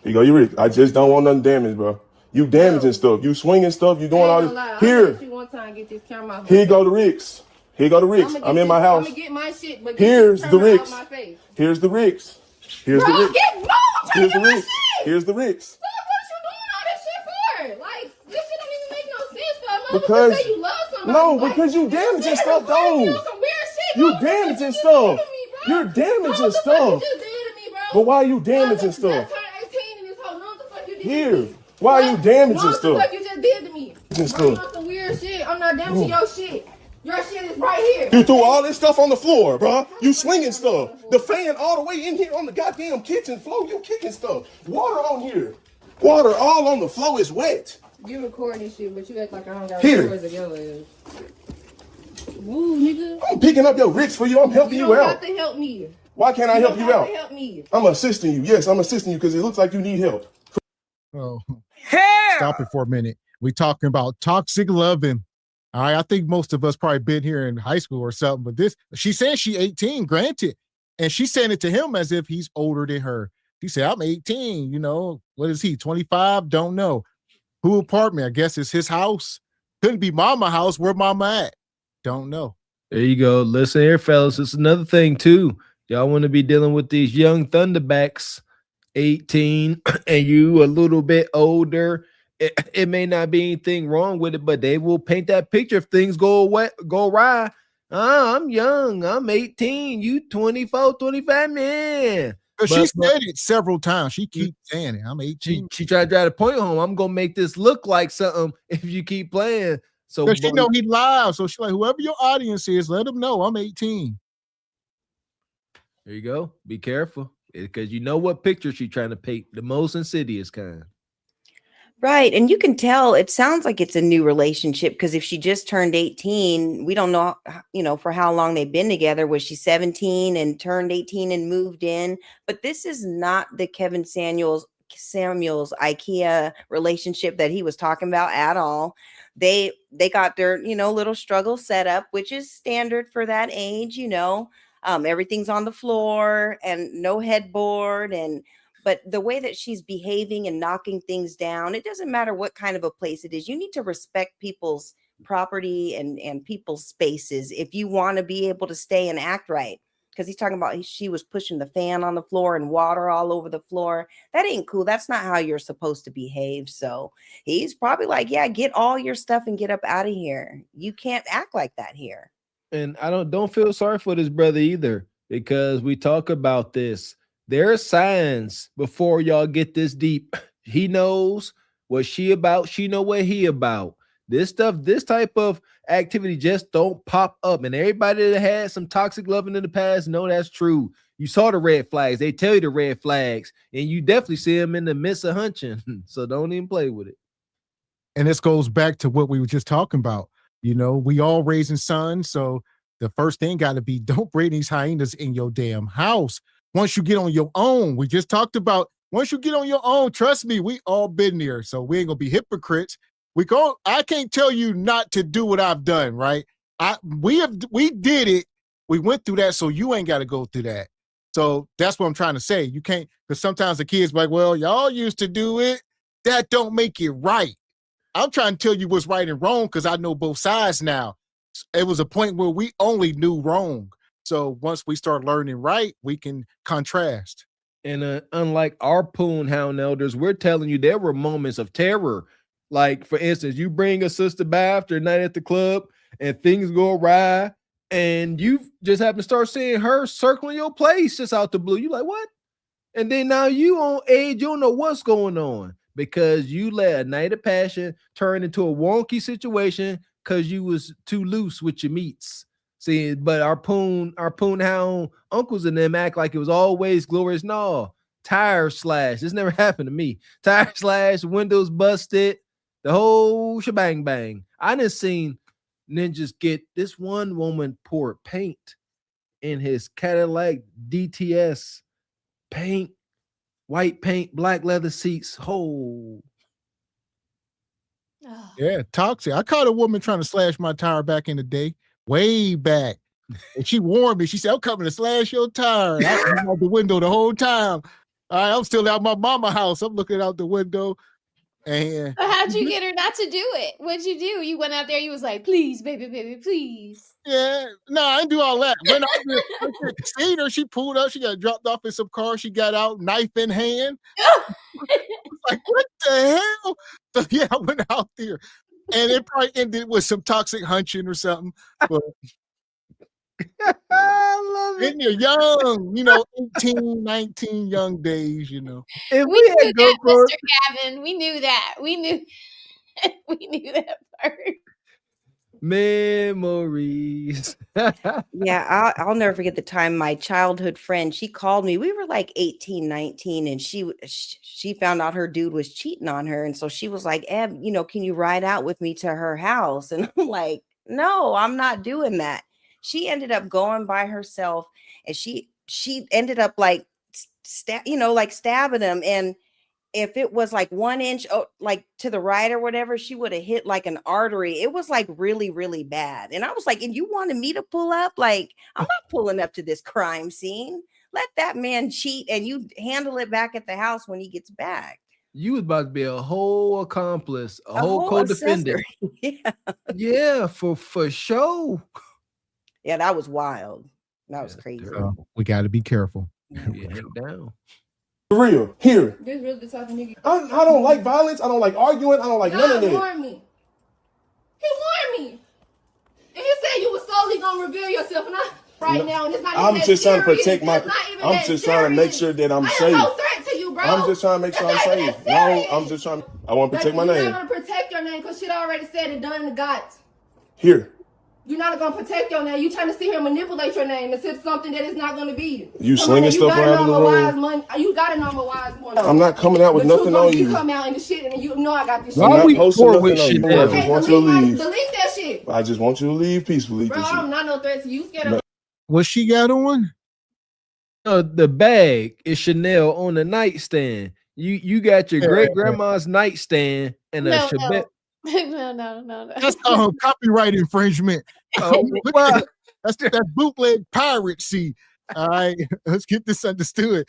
Here you go, you Rick. I just don't want nothing damaged, bro. You damaging stuff. You swinging stuff. You doing all this. Here. Here you go the Ricks. Here you go the Ricks. I'm in my house. I'm gonna get my shit, but here's the Ricks. Here's the Ricks. Here's the Ricks. Here's the Ricks. Here's the Ricks. What you doing all this shit for? Like, this shit don't even make no sense, bro. Because say you love somebody. No, because you damaging stuff, though. You damaging stuff. You're damaging stuff. But why are you damaging stuff? Here. Why are you damaging stuff? What you just did to me? You some weird shit. I'm not damaging your shit. Your shit is right here. You threw all this stuff on the floor, bro. You slinging stuff. The fan all the way in here on the goddamn kitchen floor. You kicking stuff. Water on here. Water all on the floor is wet. You recording this shit, but you act like I don't got Here. recordings of your ass. Move, nigga. I'm picking up your ricks for you. I'm helping you out. You don't have to help me. Why can't I help you out? Help me. I'm assisting you. Yes, I'm assisting you because it looks like you need help. Oh, stop it for a minute. We talking about toxic loving. All right, I think most of us probably been here in high school or something, but this, she said she 18, granted, and she's saying it to him as if he's older than her. He said, I'm 18, you know, what is he, 25? Don't know. Who apartment? I guess it's his house. Couldn't be mama house. Where mama at? Don't know. There you go. Listen here, fellas. It's another thing, too. Y'all want to be dealing with these young Thunderbacks, 18, and you a little bit older. It may not be anything wrong with it, but they will paint that picture if things go awry. I'm young. I'm 18. You 24, 25, man. But she said it several times. She keeps saying it. I'm 18. She tried to drive the point home. I'm going to make this look like something if you keep playing. So she know he live. So she's like, whoever your audience is, let them know I'm 18. There you go. Be careful. Because you know what picture she's trying to paint, the most insidious kind. Right. And you can tell it sounds like it's a new relationship because if she just turned 18, we don't know, you know, for how long they've been together. Was she 17 and turned 18 and moved in? But this is not the Kevin Samuels IKEA relationship that he was talking about at all. They got their, you know, little struggle set up, which is standard for that age, you know. Everything's on the floor and no headboard but the way that she's behaving and knocking things down, it doesn't matter what kind of a place it is. You need to respect people's property and people's spaces if you want to be able to stay and act right. Because he's talking about she was pushing the fan on the floor and water all over the floor. That ain't cool. That's not how you're supposed to behave. So he's probably like, yeah, get all your stuff and get up out of here. You can't act like that here. And I don't feel sorry for this brother either, because we talk about this. There are signs before y'all get this deep. He knows what she about. She know what he about. This stuff, this type of activity just don't pop up. And everybody that had some toxic loving in the past know that's true. You saw the red flags. They tell you the red flags. And you definitely see them in the midst of hunching. So don't even play with it. And this goes back to what we were just talking about. You know, we all raising sons. So the first thing got to be, don't bring these hyenas in your damn house. Once you get on your own, we just talked about, once you get on your own, trust me, we all been there. So we ain't gonna be hypocrites. I can't tell you not to do what I've done, right? We did it. We went through that, so you ain't got to go through that. So that's what I'm trying to say. You can't, because sometimes the kids like, well, y'all used to do it. That don't make it right. I'm trying to tell you what's right and wrong because I know both sides now. It was a point where we only knew wrong. So once we start learning right, we can contrast. And unlike our Poon Hound elders, we're telling you there were moments of terror. Like, for instance, you bring a sister by after a night at the club and things go awry and you just happen to start seeing her circling your place just out the blue. You like, what? And then now you on age, you don't know what's going on because you let a night of passion turn into a wonky situation because you was too loose with your meats. See, but our Poon Hound uncles and them act like it was always glorious. No, tire slash. This never happened to me. Tire slash, windows busted, the whole shebang bang. I done seen ninjas get this one woman pour paint in his Cadillac DTS. Paint, white paint, black leather seats. Oh. Yeah, toxic. I caught a woman trying to slash my tire back in the day. Way back. And she warned me. She said, I'm coming to slash your tire. And I was out the window the whole time. I'm still out my mama house. I'm looking out the window. And how'd you get her not to do it? What'd you do? You went out there, you was like, please, baby, please. Yeah, no, I didn't do all that. When I seen her, she pulled up, she got dropped off in some car, she got out, knife in hand. Like, what the hell? So yeah, I went out there. And it probably ended with some toxic hunching or something. But I love it. when you're young, 18, 19 young days, We knew that, Mr. Gavin. We knew that. We knew that part. Memories. Yeah, I'll never forget the time my childhood friend, she called me. We were like 18, 19, and she found out her dude was cheating on her. And so she was like, Eb, can you ride out with me to her house? And I'm like, no, I'm not doing that. She ended up going by herself, and she ended up like stabbing him. And if it was like 1 inch, like to the right or whatever, she would have hit like an artery. It was like really, really bad. And I was like, and you wanted me to pull up? Like, I'm not pulling up to this crime scene. Let that man cheat and you handle it back at the house when he gets back. You was about to be a whole accomplice, a whole co-defendant. Yeah, for sure. Yeah, that was wild. That was crazy. We got to be careful. Down. For real, here. This really the type of nigga. I don't like violence. I don't like arguing. I don't like none of He that. warned me. He warned me. And he said you were slowly gonna reveal yourself, and now, and it's not even I'm that just trying to serious. protect my. I'm just trying to make sure that I'm safe. I have no threat to you, bro. I'm just trying to make sure I'm safe. No, I'm just trying. I want to protect my name. You're not gonna protect your name because shit already said and done and got. Here. You're not gonna protect your name. You trying to sit here and manipulate your name into something that is not gonna be. You slinging stuff around the room. You gotta know I'm a wise one. I'm not coming out with nothing on you. You come out in the shit and you know I got this shit. I'm not posting nothing on you. I just want you to leave. Delete that shit. I just want you to leave peacefully. Bro, I'm not no threat to you. Scared of. What she got on? The bag is Chanel on the nightstand. You got your great grandma's nightstand and a Chevette. No. That's copyright infringement. That's bootleg piracy. All right, let's get this understood.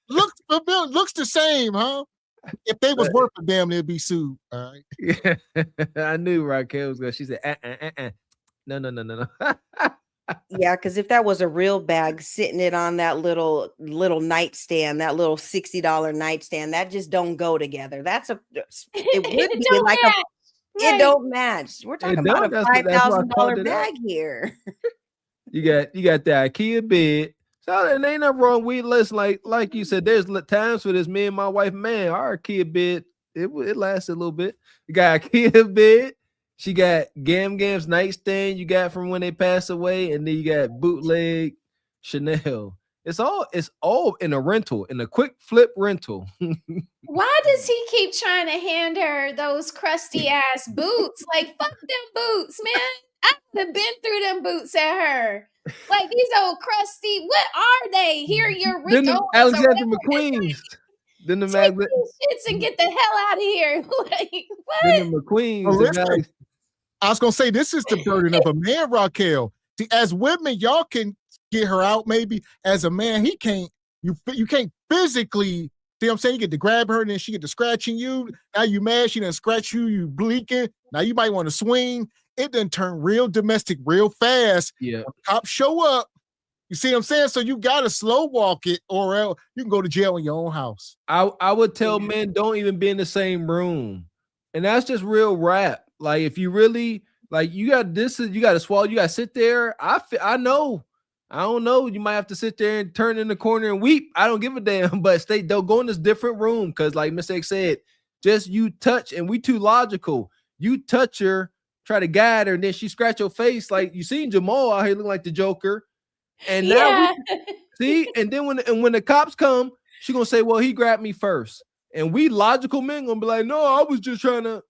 Looks the same, huh? If they was worth a damn, they'd be sued. All right. Yeah, I knew Raquel was going. She said, No. Yeah, because if that was a real bag, sitting it on that little nightstand, that little $60 nightstand, that just don't go together. It would be like it don't match. We're talking about a $5,000 bag here. You got the IKEA bed. So there ain't nothing wrong with less like you said. There's times for this. Me and my wife, man, our IKEA bed it lasted a little bit. You got IKEA bed. She got Gam's nightstand you got from when they passed away, and then you got bootleg Chanel. It's all in a rental, in a quick flip rental. Why does he keep trying to hand her those crusty ass boots? Like, fuck them boots, man. I would have been through them boots at her. Like, these old crusty, what are they? Here are your Rick Alexander McQueen's. Then the take these shits and get the hell out of here. Like, what? Then the McQueen's. I was gonna say this is the burden of a man, Raquel. See, as women, y'all can get her out. Maybe as a man, he can't. You can't physically. See what I'm saying? You get to grab her, and then she get to scratching you. Now you mad? She done scratch you. You bleaking. Now you might want to swing. It done turn real domestic real fast. Yeah. Cops show up. You see what I'm saying? So you gotta slow walk it, or else you can go to jail in your own house. I would tell men don't even be in the same room, and that's just real rap. Like, if you really like, you got to swallow. You got to sit there. I know. I don't know. You might have to sit there and turn in the corner and weep. I don't give a damn. But don't go in this different room because, like Mr. X said, just you touch, and we too logical. You touch her, try to guide her, and then she scratch your face. Like, you seen Jamal out here looking like the Joker, and now see. And then when the cops come, she gonna say, "Well, he grabbed me first," and we logical men gonna be like, "No, I was just trying to."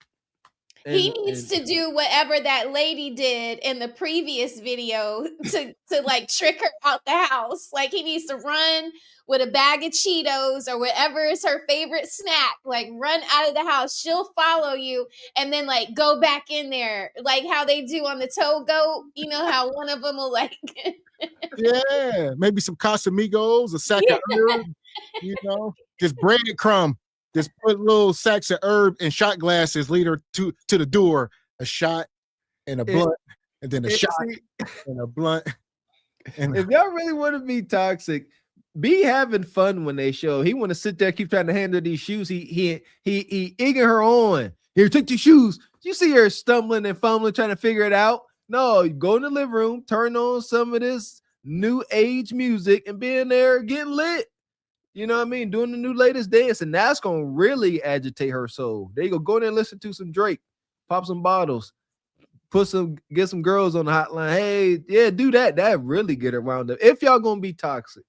He needs to do whatever that lady did in the previous video to like trick her out the house. Like, he needs to run with a bag of Cheetos or whatever is her favorite snack. Like, run out of the house. She'll follow you and then like go back in there. Like how they do on the Toe Goat. You know how one of them will like... Yeah, maybe some Casamigos, a sack of herb, just breadcrumb. Just put little sacks of herb and shot glasses, lead her to the door, a shot and a blunt, and then a shot and a blunt. And if y'all really want to be toxic, be having fun when they show. He want to sit there, keep trying to hand her these shoes. He egging her on. Here, take your shoes. You see her stumbling and fumbling, trying to figure it out. No, you go in the living room, turn on some of this new age music, and be in there getting lit. You know what I mean? Doing the new latest dance, and that's gonna really agitate her soul. There you go. Go in there and listen to some Drake, pop some bottles, get some girls on the hotline. Hey, yeah, do that. That really get her wound up. If y'all gonna be toxic.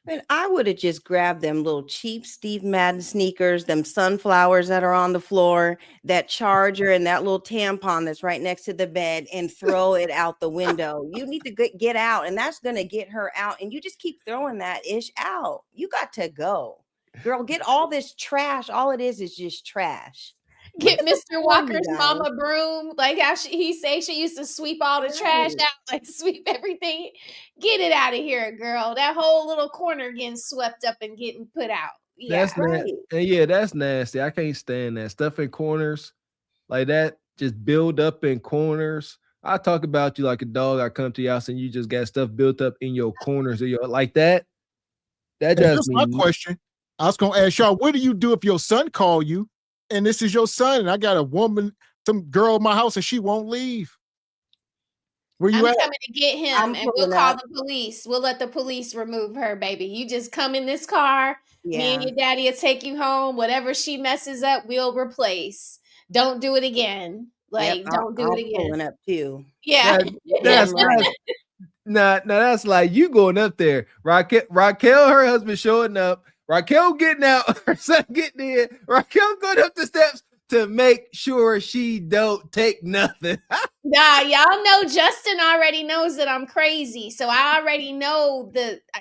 And I would have just grabbed them little cheap Steve Madden sneakers, them sunflowers that are on the floor, that charger, and that little tampon that's right next to the bed, and throw it out the window. You need to get out, and that's going to get her out. And you just keep throwing that ish out. You got to go. Girl, get all this trash. All it is just trash. Get Mr. Walker's mama broom, like how he used to sweep all the trash out, like sweep everything. Get it out of here, girl. That whole little corner getting swept up and getting put out. Yeah, that's that's nasty. I can't stand that stuff in corners like that. Just build up in corners. I talk about you like a dog. I come to your house and you just got stuff built up in your corners or your like that. That just my question. I was gonna ask y'all, what do you do if your son call you? And this is your son, and I got a woman, some girl in my house, and she won't leave. Where you I'm at? coming to get him, and we'll call the police. We'll let the police remove her, baby. You just come in this car. Yeah. Me and your daddy will take you home. Whatever she messes up, we'll replace. Don't do it again. Like, don't do it again. Pulling up too. Yeah. That's like you going up there. Raquel, her husband showing up. Raquel getting out, her son getting in, Raquel going up the steps to make sure she don't take nothing. Nah, y'all know Justin already knows that I'm crazy. So I already know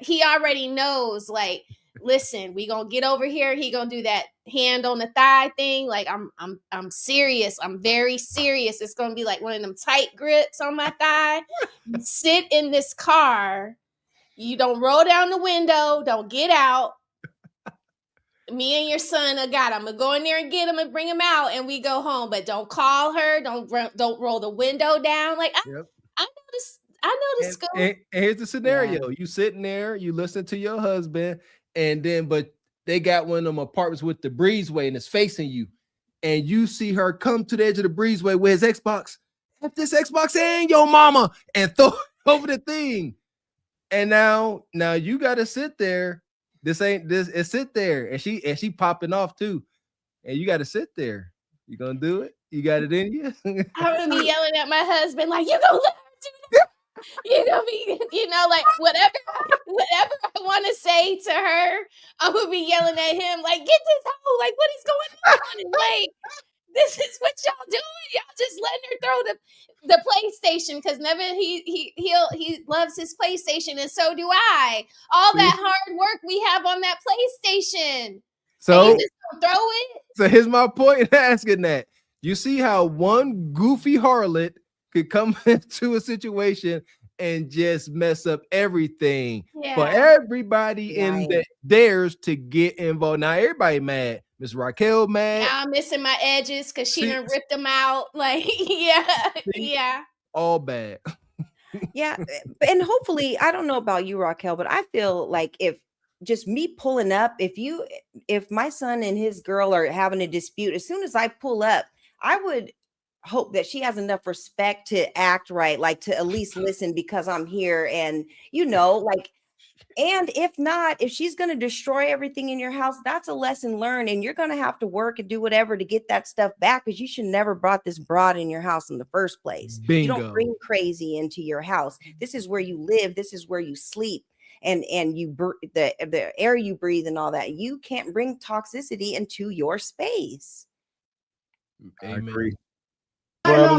he already knows, like, listen, we gonna get over here. He gonna do that hand on the thigh thing. Like, I'm serious. I'm very serious. It's gonna be like one of them tight grips on my thigh. Sit in this car. You don't roll down the window. Don't get out. Me and your son, I'm gonna go in there and get him and bring him out, and we go home. But don't call her. Don't roll the window down. Like I know this. I know the school. And here's the scenario: you sitting there, you listen to your husband, and then but they got one of them apartments with the breezeway, and it's facing you, and you see her come to the edge of the breezeway with his Xbox. Have this Xbox and your mama, and throw it over the thing. And now you got to sit there. It's sit there, and she popping off too, and you got to sit there. You gonna do it? You got it in you? I'm gonna be yelling at my husband like, "You gonna let her do that?" You gonna be, like whatever I want to say to her, I'm gonna be yelling at him like, "Get this hoe! Like, what is going on? Like, this is what y'all doing? Y'all just letting her throw the PlayStation because never he loves his PlayStation, and so do I. All that hard work we have on that PlayStation. So you just don't throw it. So here's my point in asking that. You see how one goofy harlot could come into a situation and just mess up everything for everybody in theirs to get involved. Now everybody mad. Miss Raquel mad. Now I'm missing my edges because she done ripped them out. Like, yeah. All bad. Yeah. And hopefully, I don't know about you, Raquel, but I feel like if just me pulling up, if my son and his girl are having a dispute, as soon as I pull up, I would hope that she has enough respect to act right, like to at least listen because I'm here. And, and if not, if she's going to destroy everything in your house, that's a lesson learned. And you're going to have to work and do whatever to get that stuff back because you should never brought this broad in your house in the first place. Bingo. You don't bring crazy into your house. This is where you live. This is where you sleep. And the air you breathe and all that. You can't bring toxicity into your space. I agree. You got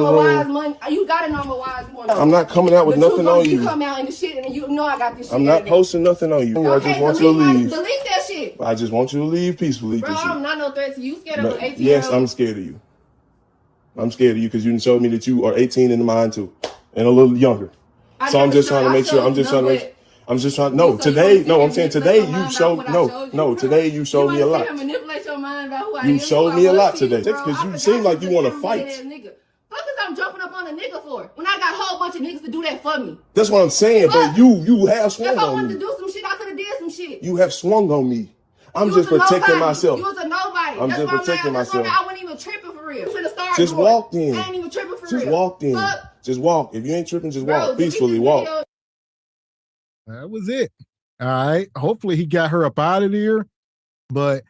a normal wise one. I'm not coming out with nothing on you. You come out in the shit and you know I got this shit. I'm not posting nothing on you. Okay, I just want you to leave. Delete that shit. I just want you to leave peacefully. Bro, I'm not no threat to you. Scared of an 18-year-old? Yes, I'm scared of you. I'm scared of you because you showed me that you are 18 in the mind too, and a little younger. So I'm just trying to make sure. I'm just trying. No, today. No, I'm saying today you showed. No, today you showed me a lot. You showed me a lot today because you seem like you want to fight. Fuck is I'm jumping up on a nigga for when I got a whole bunch of niggas to do that for me. That's what I'm saying, but you have swung on me. If I wanted to do some shit, I could have did some shit. You have swung on me. I'm just protecting myself. You was a nobody. I'm just protecting myself. I wasn't even tripping for real. Just walked in. I ain't even tripping for real. Just walked in. Just walk. If you ain't tripping, just walk. Peacefully walk. That was it. All right. Hopefully he got her up out of there. But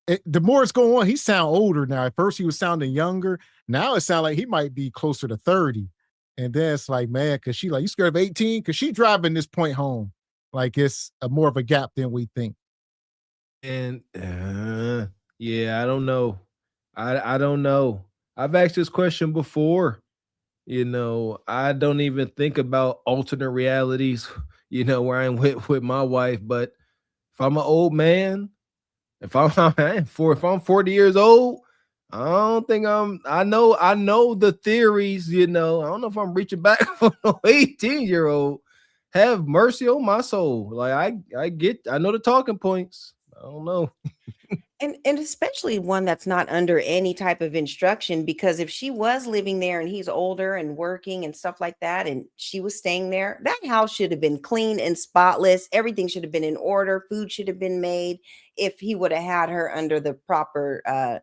the more it's going on, he sound older now. At first he was sounding younger. Now it sounds like he might be closer to 30. And then it's like, man, because she like, you scared of 18? Because she driving this point home. Like it's more of a gap than we think. And yeah, I don't know. I don't know. I've asked this question before. You know, I don't even think about alternate realities, you know, where I'm with my wife. But if I'm an old man, if I'm 40 years old, I don't think I know the theories, you know. I don't know if I'm reaching back for an 18-year-old. Have mercy on my soul. Like I know the talking points. I don't know. And especially one that's not under any type of instruction, because if she was living there and he's older and working and stuff like that, and she was staying there, that house should have been clean and spotless. Everything should have been in order. Food should have been made if he would have had her under the proper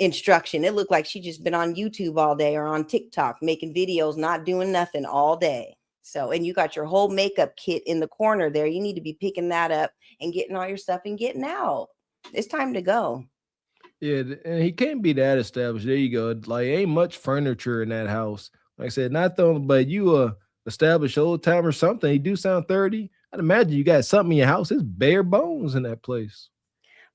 instruction. It looked like she just been on YouTube all day or on TikTok making videos, not doing nothing all day. So, and you got your whole makeup kit in the corner there. You need to be picking that up and getting all your stuff and getting out. It's time to go. Yeah, and he can't be that established. There you go. Like, ain't much furniture in that house. Like I said, not throwing, but you established old time or something. He do sound 30. I'd imagine you got something in your house. It's bare bones in that place.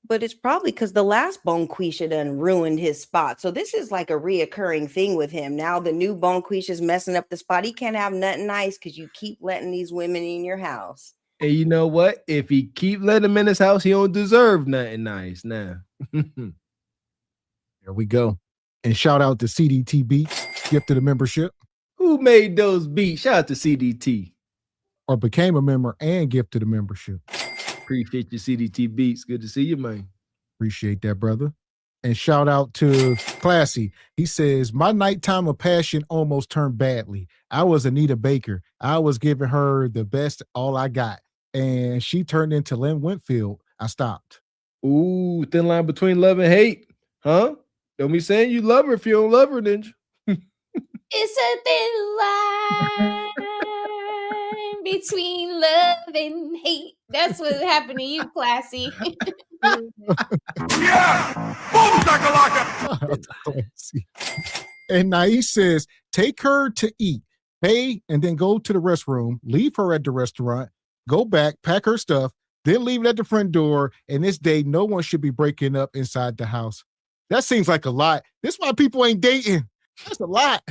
But it's probably because the last Bonquisha done ruined his spot. So this is like a reoccurring thing with him. Now the new Bonquisha's messing up the spot. He can't have nothing nice because you keep letting these women in your house. And you know what? If he keep letting him in his house, he don't deserve nothing nice now. There we go. And shout out to CDT Beats, gift of the membership. Who made those beats? Shout out to CDT. Or became a member and gifted the membership. Appreciate your CDT Beats. Good to see you, man. Appreciate that, brother. And shout out to Classy. He says, my nighttime of passion almost turned badly. I was Anita Baker. I was giving her the best, all I got. And she turned into Lynn Whitfield. I stopped. Ooh, thin line between love and hate. Huh? Don't be saying you love her if you don't love her, ninja. It's a thin line between love and hate. That's what happened to you, Classy. Yeah! Boom, shakalaka! And Naish says, take her to eat, pay, and then go to the restroom, leave her at the restaurant, go back, pack her stuff, then leave it at the front door. And this day, no one should be breaking up inside the house. That seems like a lot. This is why people ain't dating. That's a lot.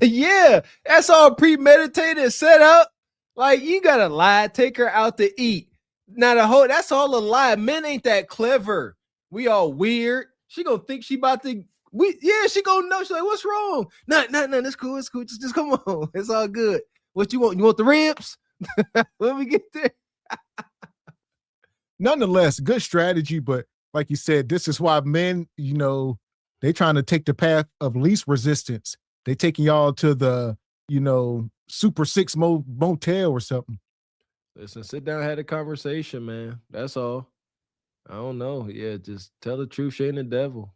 Yeah, that's all premeditated, set up. Like, you gotta lie, take her out to eat. Now that's all a lie. Men ain't that clever. We all weird. She gonna think she about to. She gonna know. She's like, what's wrong? No, that's cool. It's cool. Just come on. It's all good. What you want? You want the ribs? When we get there. Nonetheless, good strategy, but like you said, this is why men, you know, they trying to take the path of least resistance. They taking y'all to the, you know, Super 6 motel or something. Listen, sit down, have a conversation, man. That's all. I don't know. Yeah, just tell the truth, shame the devil.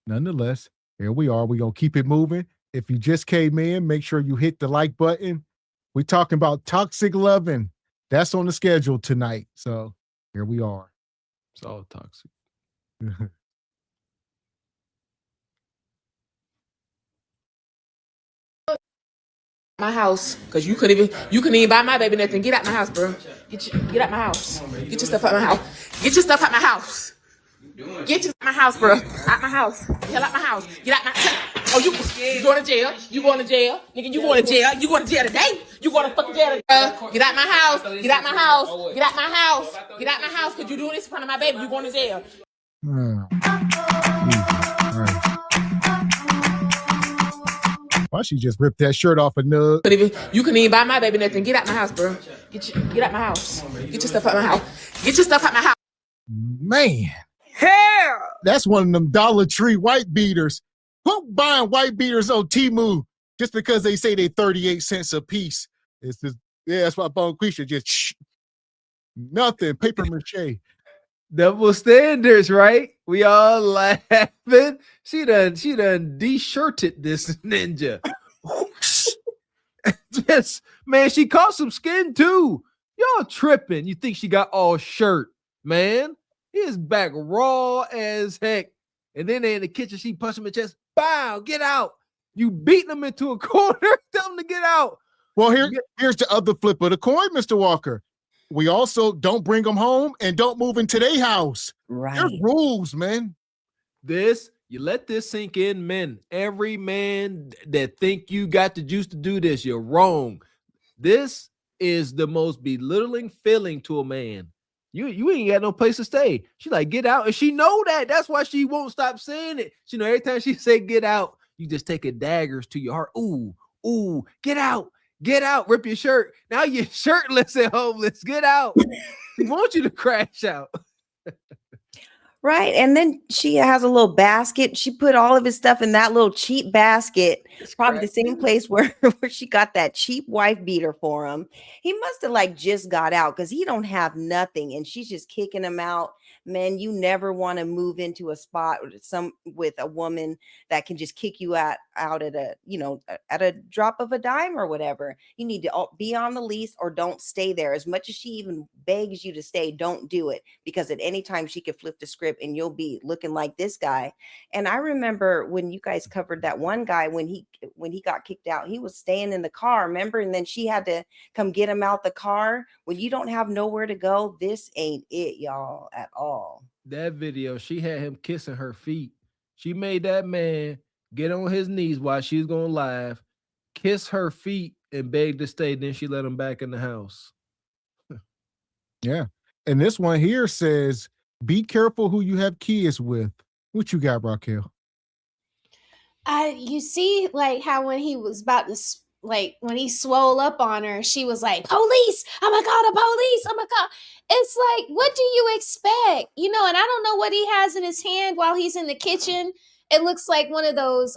Nonetheless, here we are. We're going to keep it moving. If you just came in, make sure you hit the like button. We're talking about toxic loving. That's on the schedule tonight. So here we are. It's all toxic. My house, because you couldn't even buy my baby nothing. Get out my house, bro. Get out my house. Get your stuff out my house. Get your stuff out my house. Get your my house, bro. Out my house. Hell out my house. Get out my. Oh, you going to jail? You going to jail, nigga? You going to jail? You going to jail today? You going to fucking jail today? Get out my house. Get out my house. Get out my house. Get out my house, because you doing this in front of my baby. You going to jail? Why she just ripped that shirt off a nug? You couldn't even buy my baby nothing. Get out my house, bro. Get out my house. Get your stuff out my house. Get your stuff out my house. Man. Hell! That's one of them Dollar Tree white beaters. Who buying white beaters on Temu just because they say they 38 cents a piece? It's just, yeah, that's why Bonquisha just nothing, paper mache. Double standards, right? We all laughing. She done de-shirted this ninja. Yes, man, she caught some skin too. Y'all tripping. You think she got all shirt. man. His back raw as heck. And then they in the kitchen, she punched him in the chest. Bow, get out. You beat him into a corner, tell him to get out. Well, here's the other flip of the coin, Mr. Walker. We also don't bring them home and don't move into their house. Right. There's rules, man. You let this sink in, men. Every man that think you got the juice to do this, you're wrong. This is the most belittling feeling to a man. You ain't got no place to stay. She like, get out. And she know that. That's why she won't stop saying it. She know every time she say get out, you just taking daggers to your heart. Ooh, get out. Get out. Rip your shirt. Now you're shirtless and homeless. Get out. She wants you to crash out. Right. And then she has a little basket. She put all of his stuff in that little cheap basket. It's probably the same place where she got that cheap wife beater for him. He must have like just got out because he don't have nothing. And she's just kicking him out. Man, you never want to move into a spot with a woman that can just kick you out at a drop of a dime or whatever. You need to be on the lease or don't stay there. As much as she even begs you to stay, don't do it, because at any time she could flip the script and you'll be looking like this guy. And I remember when you guys covered that one guy, when he got kicked out, he was staying in the car, remember? And then she had to come get him out the car. When you don't have nowhere to go, this ain't it, y'all, at all. That video, she had him kissing her feet. She made that man get on his knees while she was going live, kiss her feet, and beg to stay. Then she let him back in the house. Yeah. And this one here says, be careful who you have kids with. What you got, Raquel? You see, like how when he was about to, like when he swole up on her, she was like, police, oh my God, a police, oh my God. It's like, what do you expect? And I don't know what he has in his hand while he's in the kitchen. It looks like one of those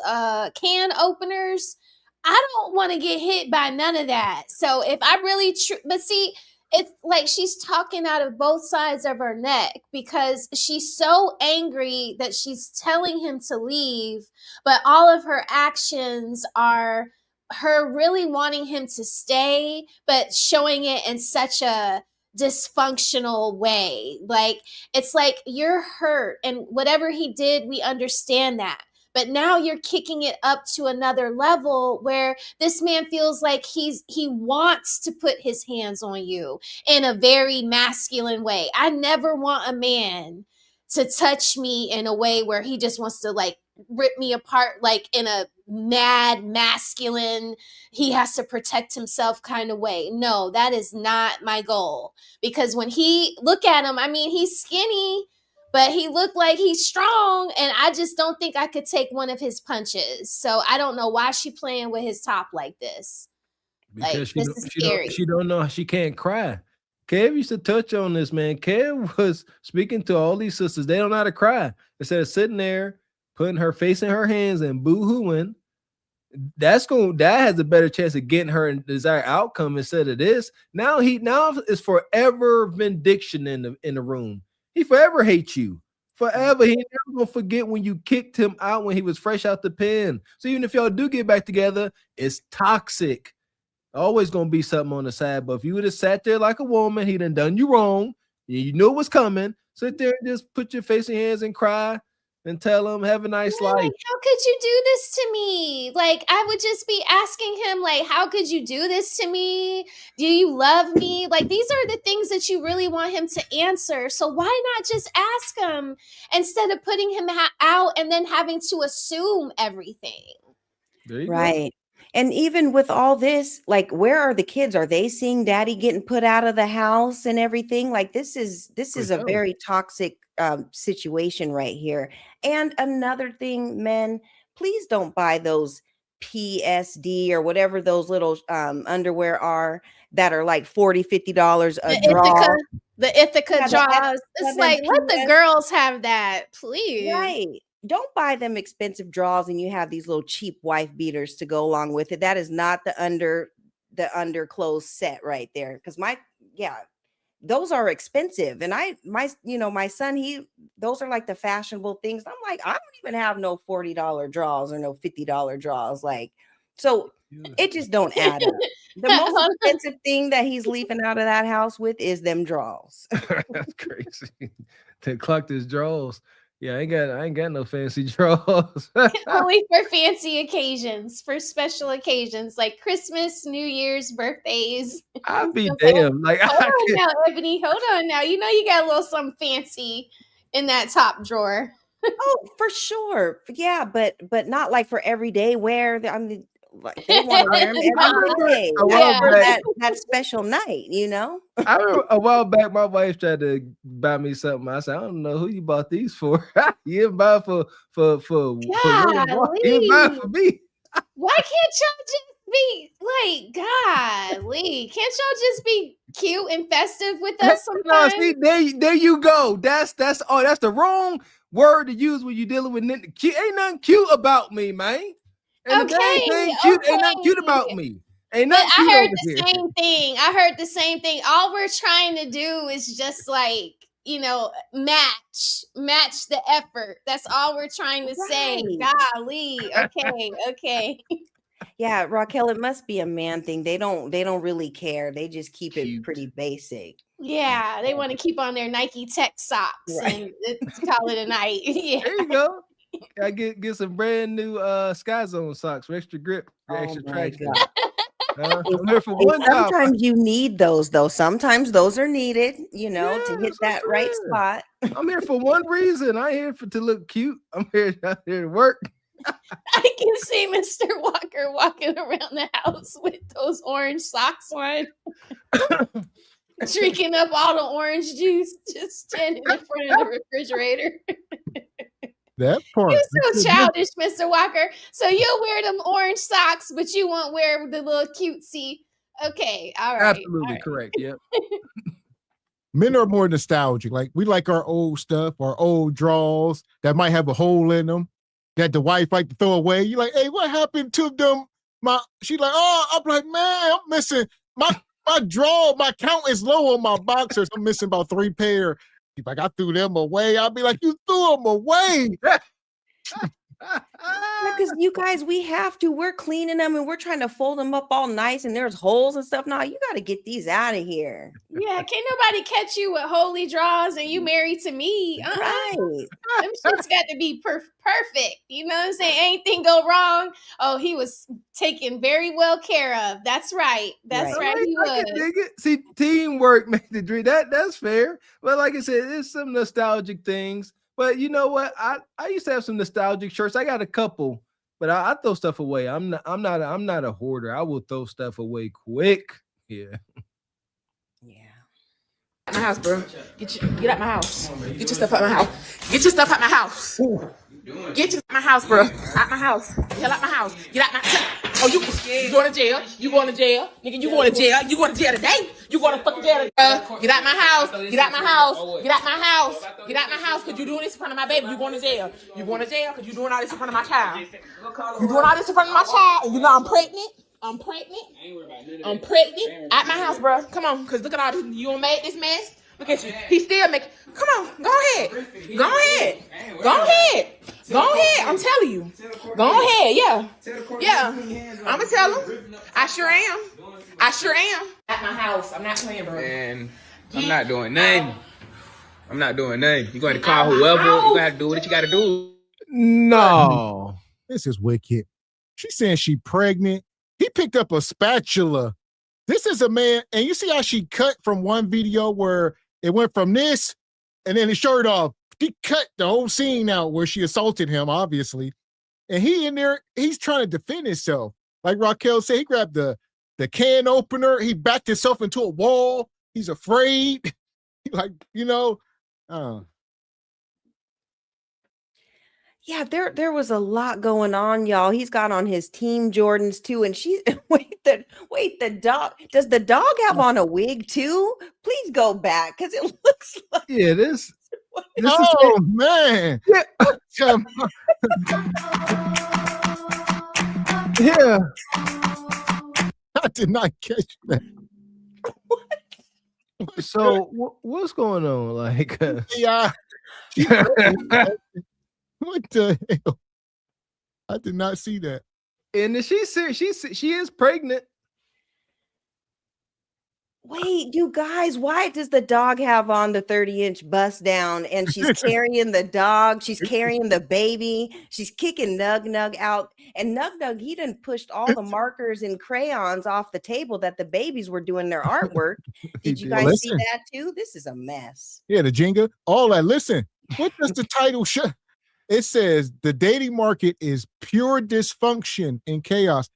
can openers. I don't want to get hit by none of that. So if I really, but see, it's like she's talking out of both sides of her neck because she's so angry that she's telling him to leave, but all of her actions are her really wanting him to stay, but showing it in such a dysfunctional way. Like, it's like you're hurt and whatever he did, we understand that. But now you're kicking it up to another level where this man feels like he wants to put his hands on you in a very masculine way. I never want a man to touch me in a way where he just wants to like rip me apart, like in a mad masculine, he has to protect himself kind of way. No, that is not my goal. Because when look at him, I mean, he's skinny, but he looked like he's strong, and I just don't think I could take one of his punches. So I don't know why she playing with his top like this. Because she don't know she can't cry. Kev used to touch on this, man. Kev was speaking to all these sisters. They don't know how to cry. Instead of sitting there, putting her face in her hands and boo-hooing, that has a better chance of getting her a desired outcome instead of this. Now is forever vindication in the room. He forever hates you. Forever. He never gonna forget when you kicked him out when he was fresh out the pen. So even if y'all do get back together, it's toxic. Always gonna be something on the side. But if you would have sat there like a woman, he done you wrong. You knew it was coming. Sit there and just put your face in your hands and cry and tell him, have a nice life. Like, how could you do this to me? Like, I would just be asking him, like, how could you do this to me? Do you love me? Like, these are the things that you really want him to answer. So why not just ask him instead of putting him out and then having to assume everything? Right. And even with all this, like, where are the kids? Are they seeing daddy getting put out of the house and everything? Like, this is a very toxic situation right here. And another thing, men, please don't buy those PSD or whatever those little underwear are that are like $40-$50 a draw. The Ithaca draws. It's like, let the girls have that, please. Right. Don't buy them expensive draws and you have these little cheap wife beaters to go along with it. That is not the underclothes set right there. Because those are expensive. And my son, those are like the fashionable things. I'm like, I don't even have no $40 draws or no $50 draws. Like, so it just don't add up. The most expensive thing that he's leaving out of that house with is them draws. That's crazy. To clock his draws. Yeah, I ain't got no fancy draws. Only for fancy occasions, for special occasions like Christmas, New Year's, birthdays. I'd be damn. Like, hold on now, Ebony. Hold on now. You know you got a little something fancy in that top drawer. Oh, for sure. Yeah, but not like for everyday wear. I mean, like they want to wear them every day for that special night, you know. I remember a while back, my wife tried to buy me something. I said, I don't know who you bought these for. You didn't buy for you didn't buy for me. Why can't y'all just be like, golly? Can't y'all just be cute and festive with us sometimes? No, see, there you go. That's the wrong word to use when you're dealing with cute. Ain't nothing cute about me, man. And ain't nothing cute about me. Ain't nothing cute I heard over the here. same thing. I heard the same thing. All we're trying to do is just like, you know, match the effort. That's all we're trying to say. Golly. Okay. Yeah, Raquel, it must be a man thing. They don't really care. They just keep it pretty basic. Yeah, they want to keep on their Nike Tech socks and call it a night. Yeah. There you go. I get some brand new Sky Zone socks for extra grip, for extra traction. I'm here for one Sometimes you need those though. Sometimes those are needed, you know, to hit that right spot. I'm here for one reason. I'm here to look cute. I'm here to work. I can see Mr. Walker walking around the house with those orange socks on, drinking up all the orange juice, just standing in front of the refrigerator. That part. You're so childish, Mr. Walker. So you'll wear them orange socks, but you won't wear the little cutesy. Okay, all right. Absolutely correct. Yep. Men are more nostalgic. Like we like our old stuff, our old draws that might have a hole in them that the wife like to throw away. You're like, hey, what happened to them? She's like, oh, I'm like, man, I'm missing my draw. My count is low on my boxers. I'm missing about 3 pair. She's like, I threw them away. I'll be like, you threw them away. Because you guys, we're cleaning them and we're trying to fold them up all nice and there's holes and stuff. Now you got to get these out of here. Yeah, can't nobody catch you with holy draws and you married to me. Right. Them shit's got to be perfect. You know what I'm saying? Anything go wrong? Oh, he was taken very well care of. That's right. That's right. He was. I can dig it. See, teamwork made the dream. That's fair. But like I said, there's some nostalgic things. But you know what? I used to have some nostalgic shirts. I got a couple, but I throw stuff away. I'm not a hoarder. I will throw stuff away quick. Yeah. My house, bro. Get out my house. Get your stuff out my house. Get your stuff out my house. Get your my house, bro. Out my house. Hell out my house. Get out my. Oh, you going to jail? You going to jail, nigga? You going to jail? You going to jail today? You going to fucking jail today? Get out my house. Get out my house. Get out my house. Get out my house. Cause you doing this in front of my baby. You going to jail? You going to jail? Cause you doing all this in front of my child. You doing all this in front of my child? And you know I'm pregnant. I'm pregnant. At my house, bro. Come on, cause look at all this. You done made this mess. Look at you. He still making. Come on, go ahead. Go ahead. Go ahead. Go ahead. I'm telling you. Go ahead. Yeah. I'ma tell him. I sure am. At my house. I'm not playing, bro. And I'm not doing nothing. You're going to call whoever. You're going to have to do what you got to do. No. This is wicked. She's saying she pregnant. He picked up a spatula. This is a man, and you see how she cut from one video where it went from this and then his shirt off. She cut the whole scene out where she assaulted him, obviously. And he in there, he's trying to defend himself. Like Raquel said, he grabbed the can opener. He backed himself into a wall. He's afraid. Like, you know. Yeah, there was a lot going on, y'all. He's got on his Team Jordans too, and she's wait, the dog. Does the dog have on a wig too? Please go back because it looks like this. Oh man! Yeah, I did not catch that. So what's going on? Like, yeah. What the hell? I did not see that. And she is pregnant. Wait, you guys, why does the dog have on the 30-inch bust down and she's carrying the dog? She's carrying the baby. She's kicking Nug Nug out. And Nug Nug, he done pushed all the markers and crayons off the table that the babies were doing their artwork. Did you guys see that too? This is a mess. Yeah, the Jenga. All that. Listen, what does the title show? It says the dating market is pure dysfunction and chaos.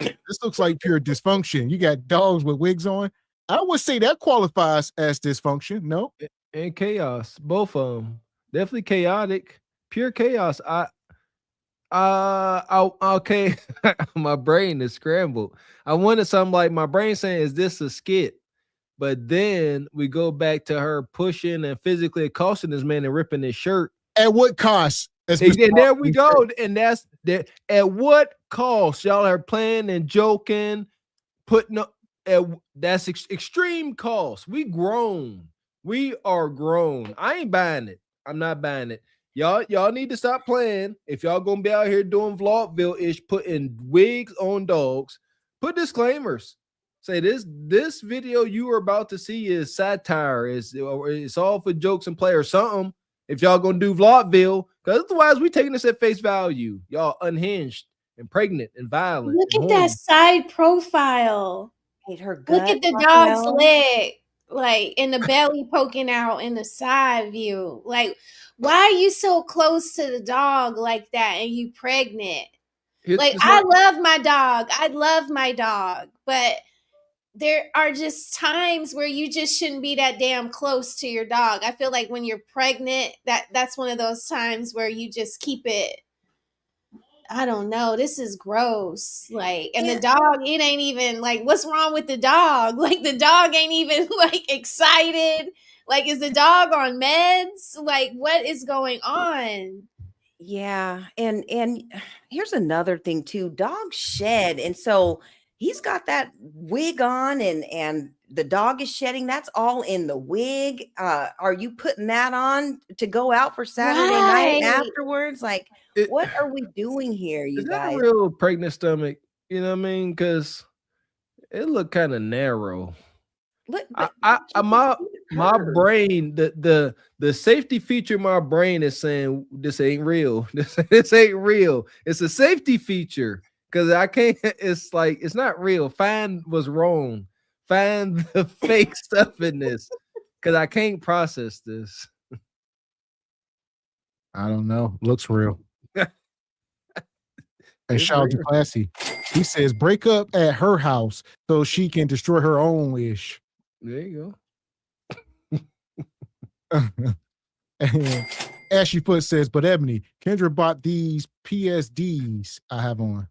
This looks like pure dysfunction. You got dogs with wigs on. I would say that qualifies as dysfunction. No, and chaos, both of them definitely chaotic, pure chaos. Okay, my brain is scrambled. I wanted something like my brain saying, "Is this a skit?" But then we go back to her pushing and physically accosting this man and ripping his shirt. At what cost? And there we go. And that's that. At what cost? Y'all are playing and joking, putting up. That's extreme cost. We grown. We are grown. I ain't buying it. I'm not buying it. Y'all need to stop playing. If y'all gonna be out here doing Vlogville-ish, putting wigs on dogs, put disclaimers. Say this video you are about to see is satire. It's all for jokes and play or something. If y'all gonna do Vlogville, because otherwise we taking this at face value. Y'all unhinged and pregnant and violent. Look at that side profile. Her Look at the dog's leg, like, and the belly poking out in the side view. Like, why are you so close to the dog like that and you pregnant? I love my dog. I love my dog. But there are just times where you just shouldn't be that damn close to your dog. I feel like when you're pregnant, that's one of those times where you just keep it. I don't know. This is gross. Like, and the dog, it ain't even like, what's wrong with the dog? Like, the dog ain't even like excited. Like, is the dog on meds? Like, what is going on? Yeah. And here's another thing too. Dogs shed. And so he's got that wig on and the dog is shedding. That's all in the wig. Are you putting that on to go out for Saturday night afterwards? Like, what are we doing here, you guys? Is that a real pregnant stomach? You know what I mean? Because it looked kind of narrow. Look, my brain, the safety feature, my brain is saying this ain't real. This ain't real. It's a safety feature because I can't. It's like it's not real. Find what's wrong. Find the fake stuff in this because I can't process this. I don't know. Looks real. And shout out to Classy. He says, break up at her house so she can destroy her own wish. There you go. And Ashley Foot says, but Ebony, Kendra bought these PSDs I have on.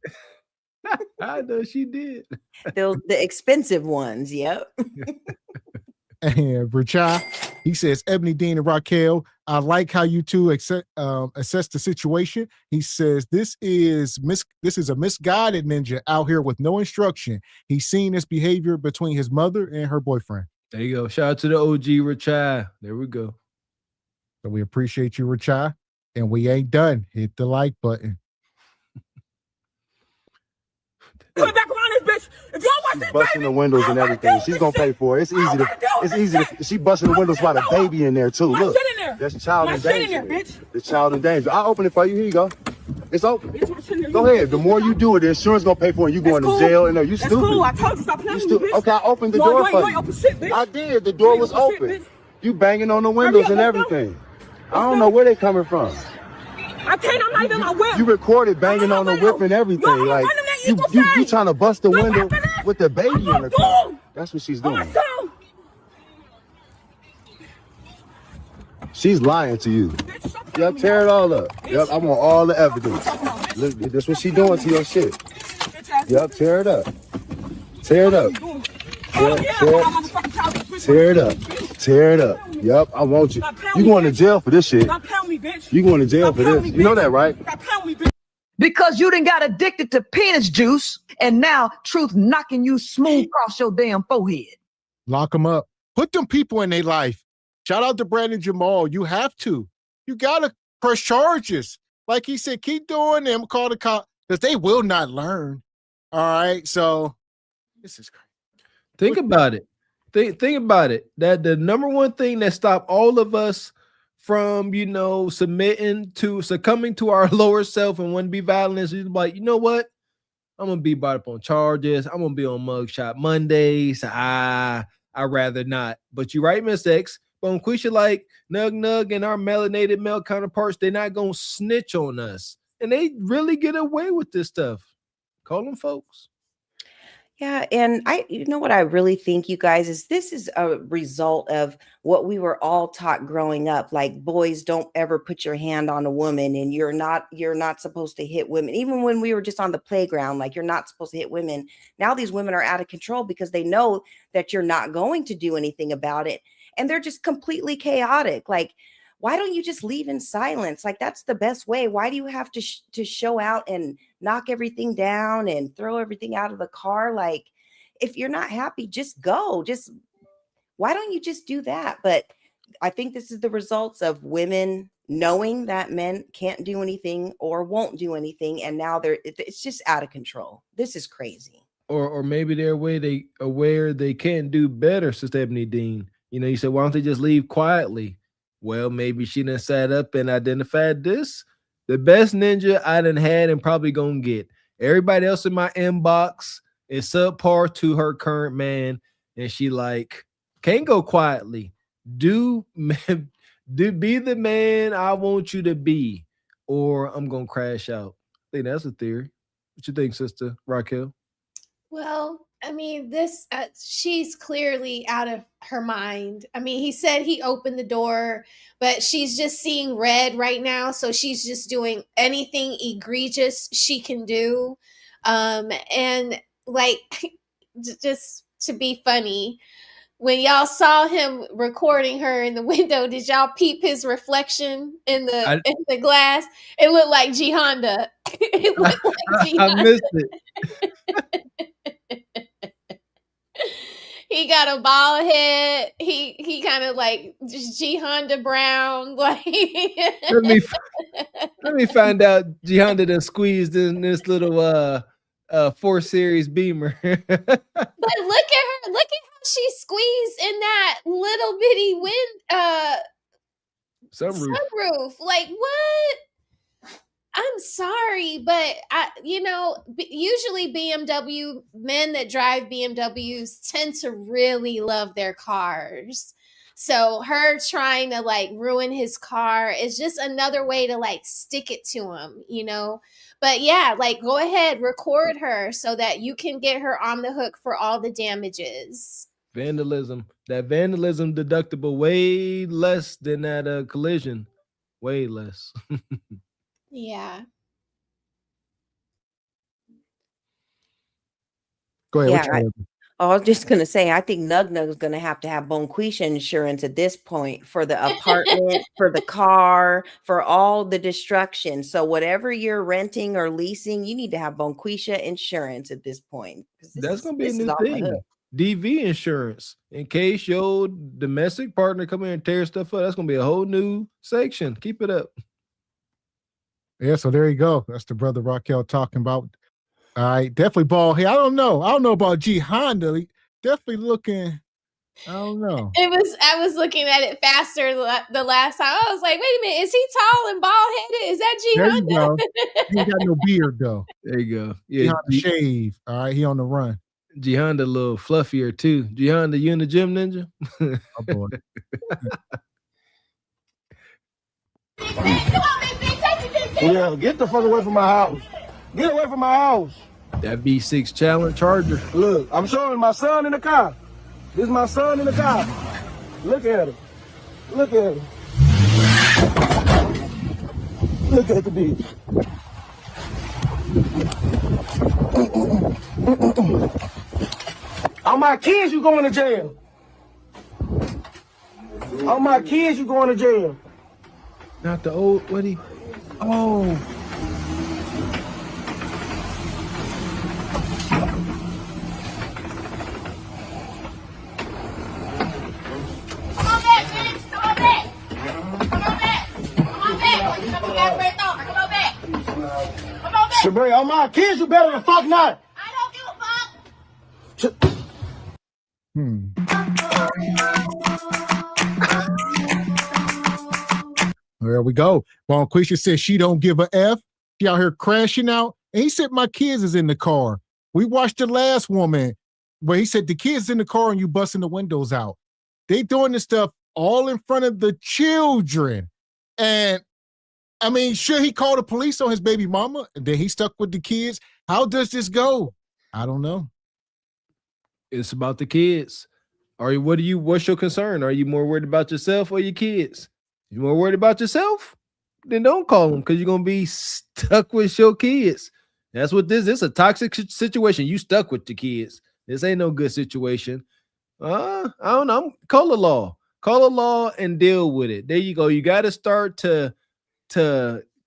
I know she did. The expensive ones, yep. And Richard, he says, Ebony, Dean, and Raquel, I like how you two assess the situation. He says, this is a misguided ninja out here with no instruction. He's seen this behavior between his mother and her boyfriend. There you go. Shout out to the OG Richard. There we go. So we appreciate you, Richard. And we ain't done. Hit the like button. Put it back around this bitch. If y'all watch this busting the windows and everything. She's gonna pay for it. It's easy to she busting the windows while the baby in there too. Look. That's child in danger. The child in danger. I'll open it for you. Here you go. It's open. Go ahead. The more you do it, the insurance gonna pay for it. You going to jail and you stupid. Cool. I told you stop playing with me, bitch. Okay, I opened the door for you. I did. The door was open. You banging on the windows and everything. I don't know where they coming from. I can't. I'm not even my whip. You recorded banging on the whip and everything. Like you trying to bust the window with the baby in the car. That's what she's doing. She's lying to you. Yep, tear it all up. Yep, I want all the evidence. Look, that's what she's doing to your shit. Yep, tear it up. Tear it up. Tear it up. Tear it up. Yep, I want you. You going to jail for this shit. You going to jail for this. You know that, right? Because you done got addicted to penis juice and now truth knocking you smooth across your damn forehead. Lock them up. Put them people in their life. Shout out to Brandon Jamal. You have to. You got to press charges. Like he said, keep doing them. Call the cop because they will not learn. All right. So this is crazy. Think about it. Think about it. That the number one thing that stopped all of us from, succumbing to our lower self and want to be violent is like, you know what? I'm gonna be brought up on charges. I'm gonna be on mugshot Mondays. I'd rather not. But you're right, Miss X. But Quisha, like Nug and our melanated male counterparts, they're not gonna snitch on us, and they really get away with this stuff. Call them folks. Yeah, and what I really think, you guys, is this is a result of what we were all taught growing up. Like, boys, don't ever put your hand on a woman, and you're not supposed to hit women. Even when we were just on the playground, like, you're not supposed to hit women. Now these women are out of control because they know that you're not going to do anything about it, and they're just completely chaotic. Like, why don't you just leave in silence? Like, that's the best way. Why do you have to show out and knock everything down and throw everything out of the car? Like, if you're not happy, just go. Why don't you just do that? But I think this is the results of women knowing that men can't do anything or won't do anything. And now it's just out of control. This is crazy. Or maybe they're aware they can't do better, Sister Ebony Dean. You said, why don't they just leave quietly? Well, maybe she done sat up and identified this. The best ninja I done had and probably gonna get. Everybody else in my inbox is subpar to her current man. And she like, can't go quietly. Be the man I want you to be, or I'm gonna crash out. I think that's a theory. What you think, Sister Raquel? Well, I mean, she's clearly out of her mind. I mean, he said he opened the door, but she's just seeing red right now. So she's just doing anything egregious she can do. And like, just to be funny, when y'all saw him recording her in the window, did y'all peep his reflection in the glass? It looked like G Honda. It looked like G Honda. I missed it. He got a bald head. He kind of like G Honda Brown. Like let me find out G Honda that squeezed in this little 4 Series Beamer. But look at her. Look at how she squeezed in that little bitty sunroof. Like, what? I'm sorry, but usually BMW men that drive BMWs tend to really love their cars. So her trying to like ruin his car is just another way to like stick it to him, But yeah, like go ahead, record her so that you can get her on the hook for all the damages. Vandalism. That vandalism deductible way less than that collision. Way less. Yeah. Go ahead. Yeah, I was just going to say, I think Nug is going to have Bonquisha insurance at this point for the apartment, for the car, for all the destruction. So whatever you're renting or leasing, you need to have Bonquisha insurance at this point. That's going to be a new thing. DV insurance. In case your domestic partner come in and tear stuff up, that's going to be a whole new section. Keep it up. Yeah, so there you go. That's the brother Raquel talking about. All right, definitely bald head. I don't know about G Honda. Definitely looking. I don't know. I was looking at it faster the last time. I was like, wait a minute, is he tall and bald headed? Is that G Honda? There you go. He ain't got no beard though. There you go. Yeah, G Honda shave. All right, he on the run. G Honda a little fluffier too. G Honda, you in the gym, ninja? Oh boy. Yeah, get the fuck away from my house. Get away from my house. That V6 Challenge Charger. Look, I'm showing my son in the car. This is my son in the car. Look at him. Look at him. Look at the bitch. On my kids, you going to jail. On my kids, you going to jail. Not the old, what he? Oh. Come on back, bitch. Come on back. Come on back. Come on back. Come on back. Come on back. Come on back. Shabri, on my kids, you better than fuck not. I don't give a fuck. There we go. Bonquisha says she don't give a F. She out here crashing out. And he said my kids is in the car. We watched the last woman where he said the kids in the car and you busting the windows out. They doing this stuff all in front of the children. And I mean, should he call the police on his baby mama? And then he stuck with the kids. How does this go? I don't know. It's about the kids. What's your concern? Are you more worried about yourself or your kids? You more worried about yourself? Then don't call them because you're going to be stuck with your kids. That's what this is. A toxic situation. You stuck with the kids. This ain't no good situation. I don't know. Call the law. Call the law and deal with it. There you go. You got to start to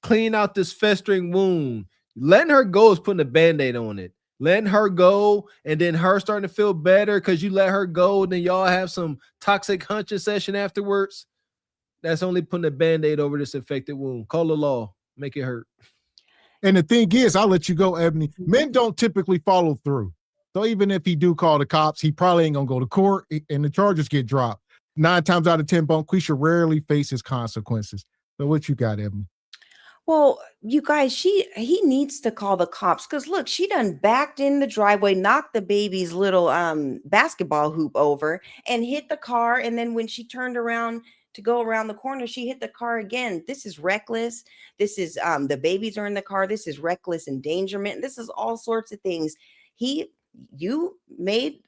clean out this festering wound. Letting her go is putting a Band-Aid on it. Letting her go and then her starting to feel better because you let her go. And then y'all have some toxic hunching session afterwards. That's only putting a Band-Aid over this infected wound. Call the law. Make it hurt. And the thing is, I'll let you go, Ebony. Men don't typically follow through. So even if he do call the cops, he probably ain't going to go to court and the charges get dropped. 9 times out of 10, Bonquisha rarely faces consequences. So what you got, Ebony? Well, you guys, he needs to call the cops because look, she done backed in the driveway, knocked the baby's little basketball hoop over and hit the car. And then when she turned around to go around the corner, she hit the car again. This is reckless. This is the babies are in the car. This is reckless endangerment. This is all sorts of things. You made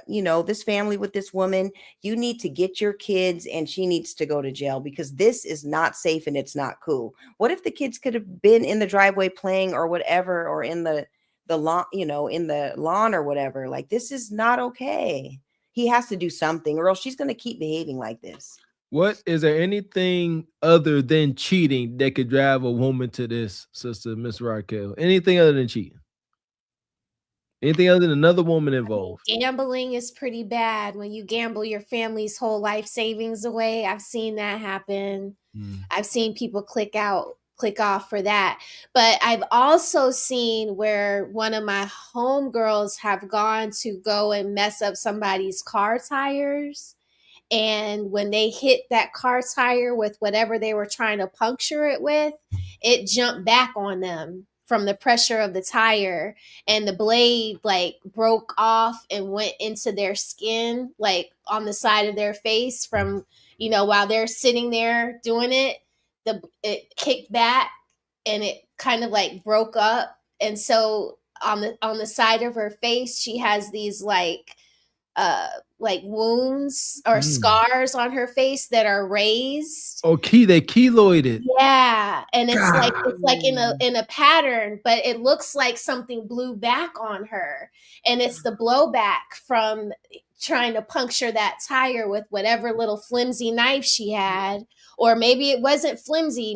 this family with this woman. You need to get your kids and she needs to go to jail because this is not safe and it's not cool. What if the kids could have been in the driveway playing or whatever, or in the lawn, in the lawn or whatever? Like, this is not okay. He has to do something or else she's going to keep behaving like this. What is there anything other than cheating that could drive a woman to this, Sister Miss Raquel? Anything other than cheating? Anything other than another woman involved? Gambling is pretty bad when you gamble your family's whole life savings away. I've seen that happen. I've seen people click off for that. But I've also seen where one of my homegirls have gone to go and mess up somebody's car tires. And when they hit that car tire with whatever they were trying to puncture it with, it jumped back on them from the pressure of the tire, and the blade broke off and went into their skin, on the side of their face from, while they're sitting there doing it, it kicked back and it kind of broke up. And so on the side of her face, she has these wounds or scars on her face that are raised. Oh, they keloided. Yeah, and it's in a pattern, but it looks like something blew back on her, and it's the blowback from trying to puncture that tire with whatever little flimsy knife she had. Or maybe it wasn't flimsy,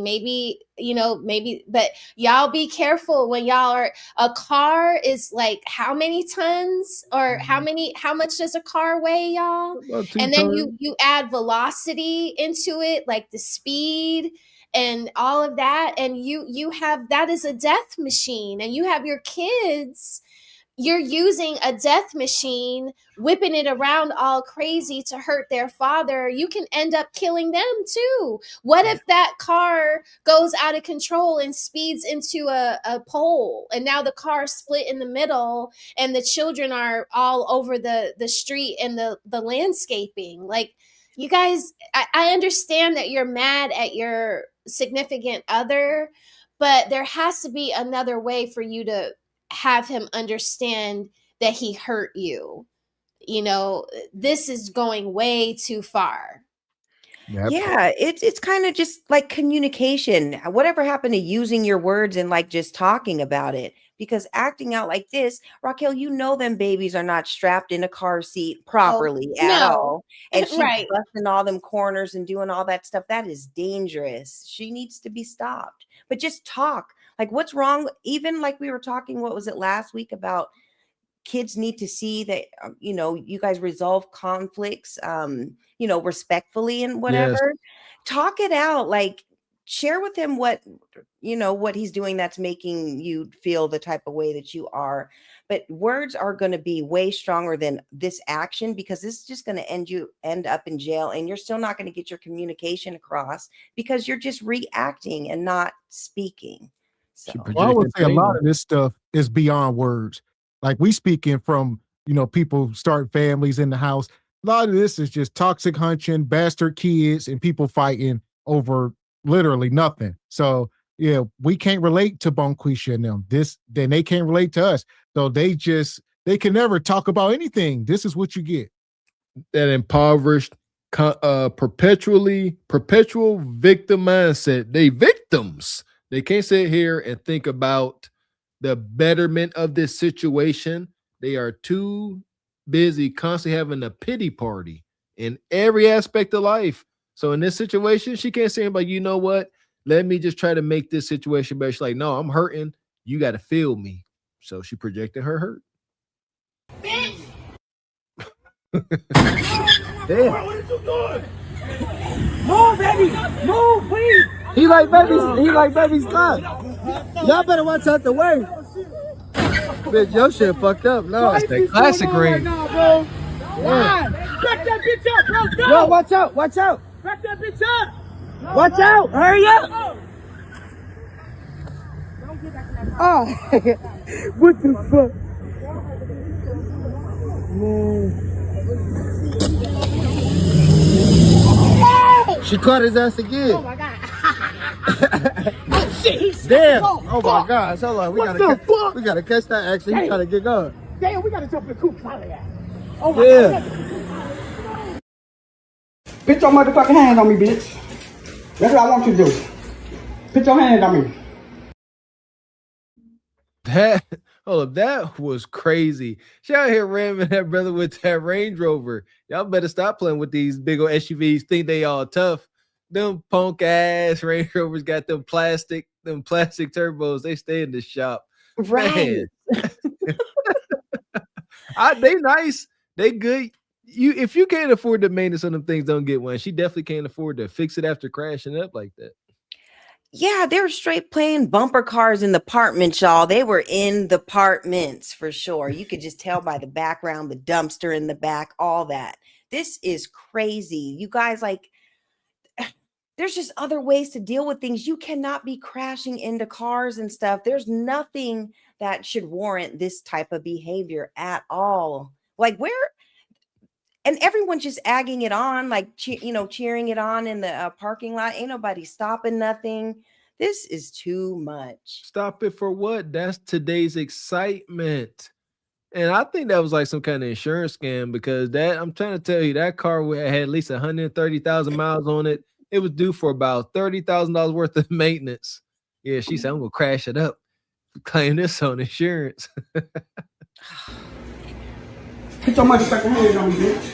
but y'all be careful when y'all are, a car is how many tons or how much does a car weigh, y'all? And then you add velocity into it, like the speed and all of that. And you have, that is a death machine, and you have your kids. You're using a death machine, whipping it around all crazy to hurt their father. You can end up killing them too. What if that car goes out of control and speeds into a pole, and now the car split in the middle and the children are all over the street and the landscaping? You guys, I understand that you're mad at your significant other, but there has to be another way for you to have him understand that he hurt you. This is going way too far. Yep. Yeah, it's kind of just like communication. Whatever happened to using your words and just talking about it? Because acting out like this, Raquel, them babies are not strapped in a car seat properly at all. And she's busting all them corners and doing all that stuff. That is dangerous. She needs to be stopped. But just talk. What's wrong? Even we were talking, what was it last week, about kids need to see that, you guys resolve conflicts, respectfully and whatever. Yes. Talk it out. Share with him what he's doing that's making you feel the type of way that you are. But words are going to be way stronger than this action, because this is just going to end up in jail, and you're still not going to get your communication across because you're just reacting and not speaking. So Well, I would say a lot of this stuff is beyond words. Like, we speaking from, people start families in the house. A lot of this is just toxic hunching, bastard kids, and people fighting over literally nothing. So yeah, we can't relate to Bonquisha and them. Then they can't relate to us. So they can never talk about anything. This is what you get. That impoverished, perpetual victim mindset. They victims. They can't sit here and think about the betterment of this situation. They are too busy constantly having a pity party in every aspect of life. So in this situation, she can't say, like, you know what? Let me just try to make this situation better. She's like, no, I'm hurting. You got to feel me. So she projected her hurt. Bitch! Damn. What are you doing? Move, baby! Move, please! He like baby stop. Y'all better watch out the way. Bitch, your shit fucked up. No, that's the classic ring. Right bro. Why? Back that bitch up, bro. Go. Yo, watch out. Back that bitch up. Watch out. Hurry up. Oh, what the fuck? Man. She caught his ass again. Oh my god. Oh shit. Damn. Oh my gosh. Hold on. We gotta catch that action. Damn. He trying to get going. Damn, we gotta jump in the coop. Oh my Yeah. god. Put your motherfucking hands on me, bitch. That's what I want you to do. Put your hands on me. That was crazy. She out here ramming that brother with that Range Rover. Y'all better stop playing with these big old SUVs. Think they all tough. Them punk ass Range Rovers got them plastic turbos. They stay in the shop. Right. They nice. They good. If you can't afford the maintenance on them things, don't get one. She definitely can't afford to fix it after crashing up like that. Yeah, they were straight playing bumper cars in the apartments, y'all. They were in the apartments for sure. You could just tell by the background, the dumpster in the back, all that. This is crazy. You guys, like, there's just other ways to deal with things. You cannot be crashing into cars and stuff. There's nothing that should warrant this type of behavior at all. Like, and everyone's just egging it on, like, cheering it on in the parking lot. Ain't nobody stopping nothing. This is too much. Stop it for what? That's today's excitement. And I think that was like some kind of insurance scam, because I'm trying to tell you, that car had at least 130,000 miles on it. It was due for about $30,000 worth of maintenance. Yeah, she said, I'm going to crash it up. Claim this on insurance. Put your motherfucking hands on me, bitch.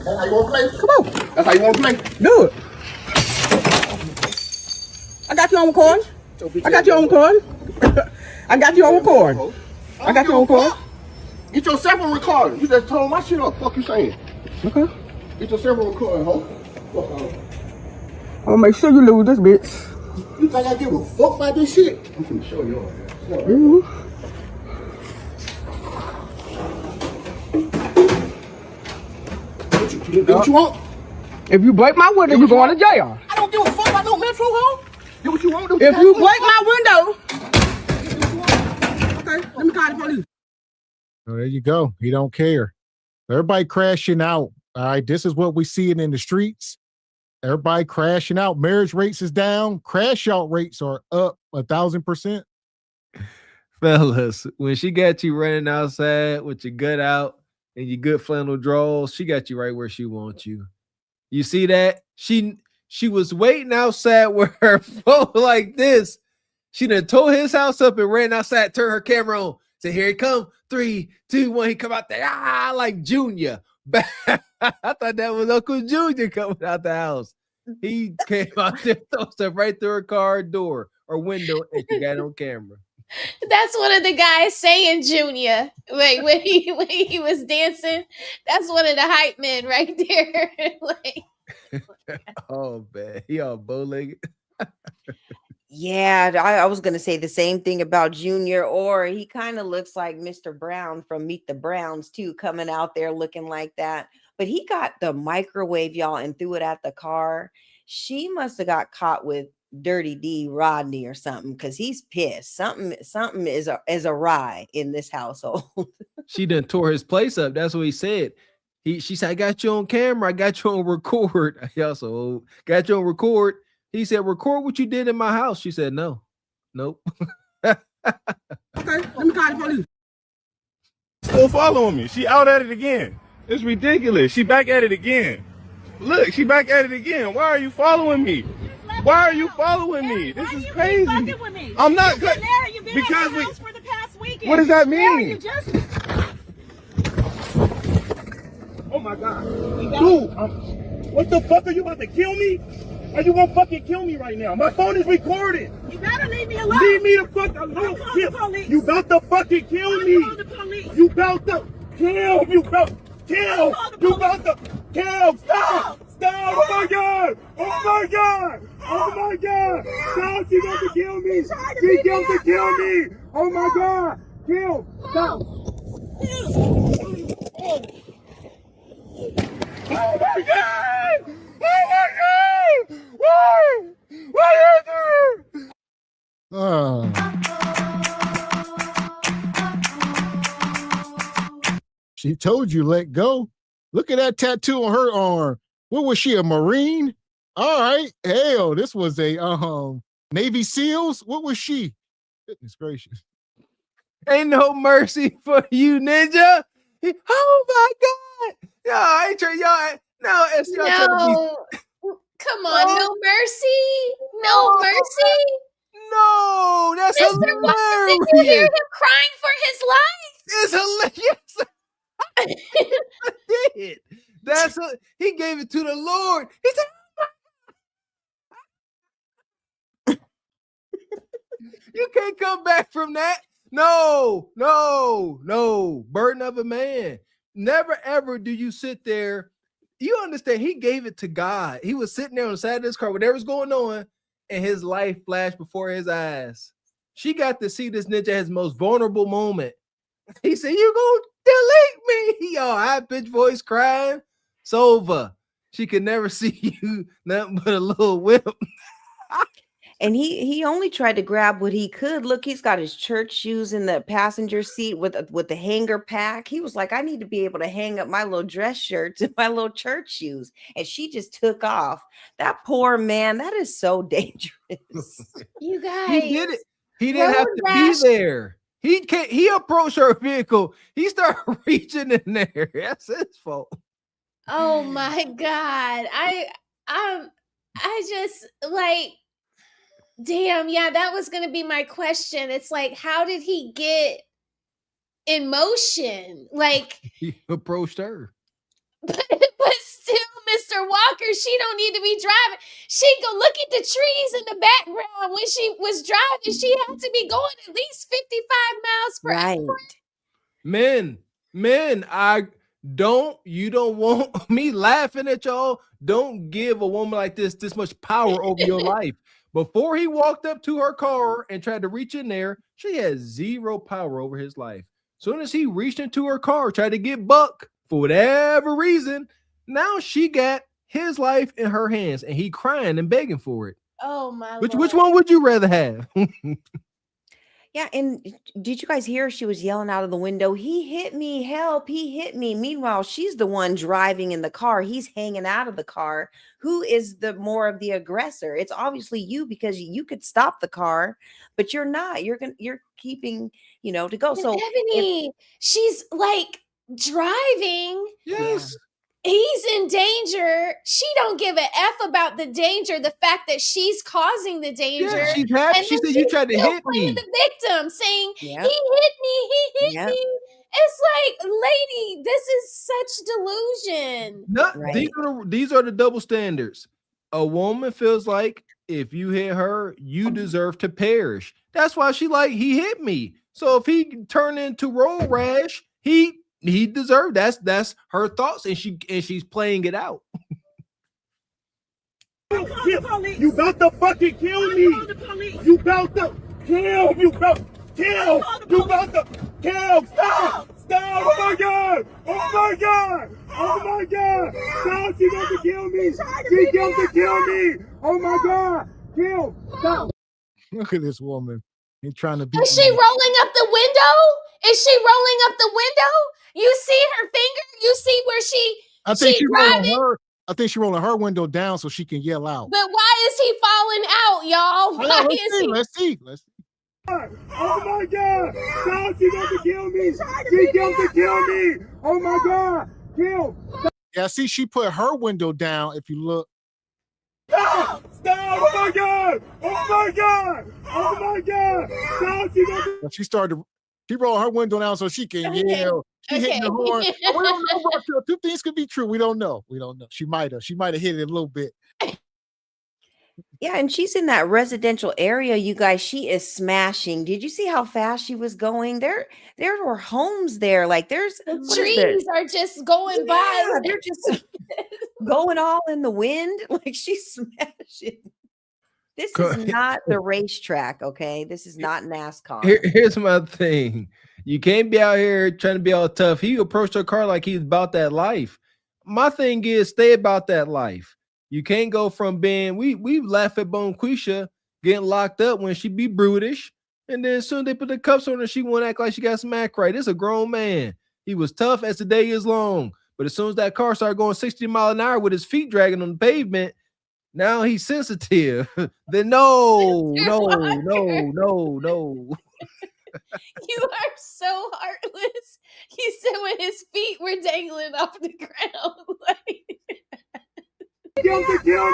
That's how you want to play? Come on. That's how you want to play? Do it. I got you on record. I got you on record. I got you on record. I got you on record. Get yourself on record. You just told my shit up. Fuck you saying? Okay. Get yourself on record, ho. Fuck on. I'm gonna make sure you lose this, bitch. You think I give a fuck about this shit? I'm gonna show you all that. What you want? If you break my window, you going to jail. I don't give a fuck about no metro, ho. Do what you want. If you break my window. Okay, let me call the police. Oh, there you go. He don't care. Everybody crashing out. All right, this is what we seeing in the streets. Everybody crashing out. Marriage rates is down. Crash out rates are up 1,000%. Fellas, when she got you running outside with your gut out and your good flannel drawers, she got you right where she wants you. You see that? She was waiting outside with her phone like this. She done tore his house up and ran outside, turned her camera on. Said, here he come. 3, 2, 1. He come out there. Like Junior. I thought that was Uncle Junior coming out the house. He came out there, throw stuff right through her car door or window, and she got it on camera. That's one of the guys saying Junior. Like when he was dancing, that's one of the hype men right there. Like Oh man, he all bow-legged. Yeah, I was gonna say the same thing about Junior, or he kind of looks like Mr. Brown from Meet the Browns too, coming out there looking like that. But he got the microwave, y'all, and threw it at the car. She must have got caught with Dirty D Rodney or something, because he's pissed. Something is awry in this household. She done tore his place up. That's what he said. She said, I got you on camera. I got you on record. He also got you on record. He said, record what you did in my house. She said, no. Nope. Okay, let me call the police. Still following me. She out at it again. It's ridiculous. She back at it again. Look, she back at it again. Why are you following me? Why are you following me? This is crazy. I'm not good. Because we. For the past weekend. What does that mean? Oh my God. Dude, what the fuck, are you about to kill me? Are you gonna fucking kill me right now? My phone is recorded. You better leave me alone. Leave me the fuck alone. You about to fucking kill me. You about to kill. You about to kill. Stop. Stop. Oh my God. Oh my God. Oh my God. Stop. She about to kill me. She about to kill me. Oh my God. Kill. Stop. Oh my God. Oh my God! Why? Why are you She told you let go. Look at that tattoo on her arm. What was she, a Marine? All right. Hell, this was a Navy SEALs. What was she? Goodness gracious. Ain't no mercy for you, Ninja. Oh my God. Y'all, I ain't trying, y'all. No, it's y'all trying to be. Come on, no mercy. No mercy. No, that's Mr. hilarious. Watson, did you hear him crying for his life? It's hilarious. Yes, I did. He gave it to the Lord. He said, you can't come back from that. No. Burden of a man. Never ever do you sit there. You understand, he gave it to God. He was sitting there on the side of this car, whatever's going on, and his life flashed before his eyes. She got to see this ninja at his most vulnerable moment. He said, you gonna delete me? Yo, high-pitched voice crying. It's over. She could never see you, nothing but a little whip. And he only tried to grab what he could. Look, he's got his church shoes in the passenger seat with the hanger pack. He was like, I need to be able to hang up my little dress shirts and my little church shoes. And she just took off. That poor man, that is so dangerous. You guys. He did it. He didn't have to be there. He approached her vehicle. He started reaching in there. That's his fault. Oh my God. I just like, damn, yeah, that was going to be my question. It's like, how did he get in motion? Like, he approached her. But still, Mr. Walker, she don't need to be driving. She go look at the trees in the background. When she was driving, she had to be going at least 55 miles per hour. Men, you don't want me laughing at y'all. Don't give a woman like this much power over your life. Before he walked up to her car and tried to reach in there, she had zero power over his life. Soon as he reached into her car, tried to get buck for whatever reason, now she got his life in her hands and he crying and begging for it. Oh my Which one would you rather have? Yeah, and did you guys hear she was yelling out of the window, he hit me, help, he hit me. Meanwhile, she's the one driving in the car. He's hanging out of the car. Who is the more of the aggressor? It's obviously you, because you could stop the car, but you're not. You're keeping, to go. So Ebony, she's like driving. Yes. He's in danger. She don't give a F about the danger, the fact that she's causing the danger. Yeah, she's happy. She said, you tried to hit me. The victim saying, he hit me. It's like, lady, this is such delusion. These are the double standards. A woman feels like if you hit her, you deserve to perish. That's why he hit me. So if he turned into road rash, he deserved. That's her thoughts, and she's playing it out. You about to fucking kill me. You about to kill. You about kill. You about to kill. Stop. Stop. Oh my God. Oh my God. Oh my God. Stop. She's about to kill me. She's about to kill me. Oh my God. Kill. Stop. Look at this woman. He's trying to be. Is she rolling up the window? Is she rolling up the window? You see her finger? You see where I think she's rolling driving? her. I think she's rolling her window down so she can yell out. But why is he falling out, y'all? Why is he? Let's see. Oh my God. Stop. She's about to kill me. She's about to kill me. Oh my God. Kill. Yeah, see, she put her window down. If you look. Stop! Stop! Oh my God! Oh my God! Oh my God! Stop! She rolled her window down so she can yell. She hitting the horn. We don't know about you. Two things could be true. We don't know. She might have hit it a little bit. Yeah, and she's in that residential area, you guys. She is smashing. Did you see how fast she was going? There were homes there. Like there's trees are just going by. They're just going all in the wind. Like she's smashing. This is not the racetrack, okay? This is not NASCAR. Here's my thing. You can't be out here trying to be all tough. He approached her car like he's about that life. My thing is stay about that life. You can't go from being, we laugh at Bonquisha getting locked up when she be brutish. And then as soon as they put the cuffs on her, she won't act like she got smacked right. It's a grown man. He was tough as the day is long. But as soon as that car started going 60 miles an hour with his feet dragging on the pavement, now he's sensitive. Then no. You are so heartless. He said when his feet were dangling off the ground. Kill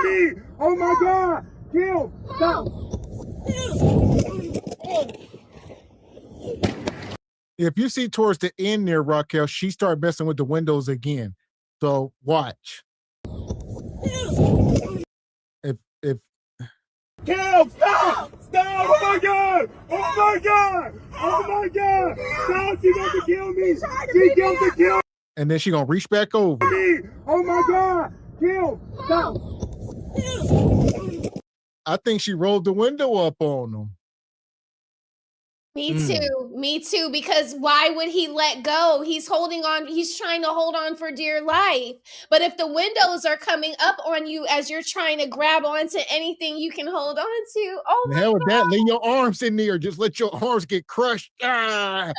me! Oh my God! Kill! Stop! If you see towards the end there, Raquel, she started messing with the windows again. So watch. If Kill! Stop! Stop! Oh my God! Oh my God! Oh my God! Stop! She's about to kill me! She's about to kill and then she gonna reach back over. me! Oh my God! Kill! Stop! I think she rolled the window up on him. Me too, because why would he let go? He's holding on, he's trying to hold on for dear life. But if the windows are coming up on you as you're trying to grab onto anything you can hold on to, oh The my hell with God. that? Lay your arms in there. Just let your arms get crushed. Ah.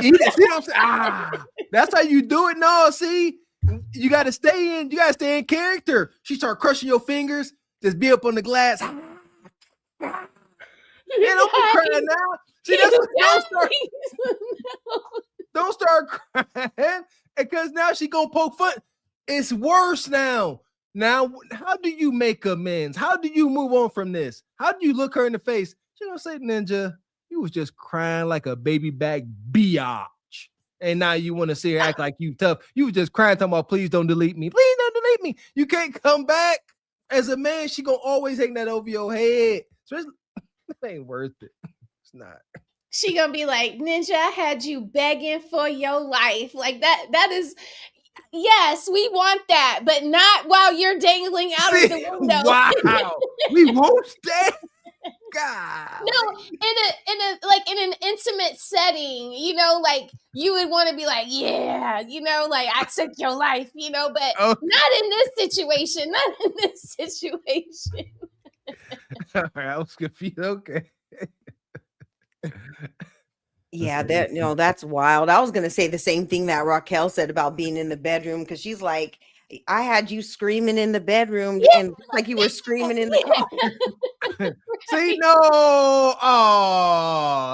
See what I'm saying? That's how you do it. No, see, you got to stay in. You got to stay in character. She start crushing your fingers. Just be up on the glass. Yeah, don't be crying now. See, don't start crying because now she gonna poke fun. It's worse now. Now, how do you make amends? How do you move on from this? How do you look her in the face? She gonna say, Ninja, you was just crying like a baby back biatch. And now you want to see her act like you tough. You was just crying, talking about, please don't delete me. Please don't delete me. You can't come back. As a man, she gonna always hang that over your head. So it ain't worth it. It's not. She gonna be like, Ninja, I had you begging for your life. Like that is, yes, we want that, but not while you're dangling out of the window. Wow. We want that. God. No, in an intimate setting, like you would want to be like, yeah, like I took your life, but not in this situation. Not in this situation. All right, I was confused. Okay. Yeah, that's wild. I was gonna say the same thing that Raquel said about being in the bedroom because she's like, I had you screaming in the bedroom and like you were screaming in the car. See, no,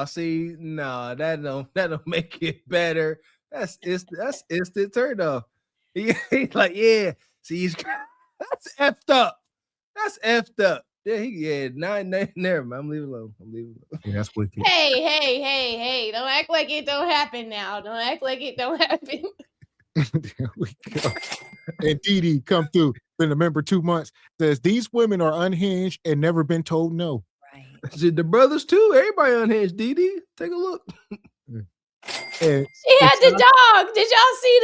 see, no, that don't make it better. That's instant turn off. He's like, yeah, see, that's effed up. That's effed up. Yeah, never mind. I'm leaving alone. Yeah, that's wicked. Hey, don't act like it don't happen now. Don't act like it don't happen. There we go. And Dee come through. Been a member 2 months. Says these women are unhinged and never been told no. Right. The brothers too. Everybody unhinged. Dee, take a look. And she had the dog. Did y'all see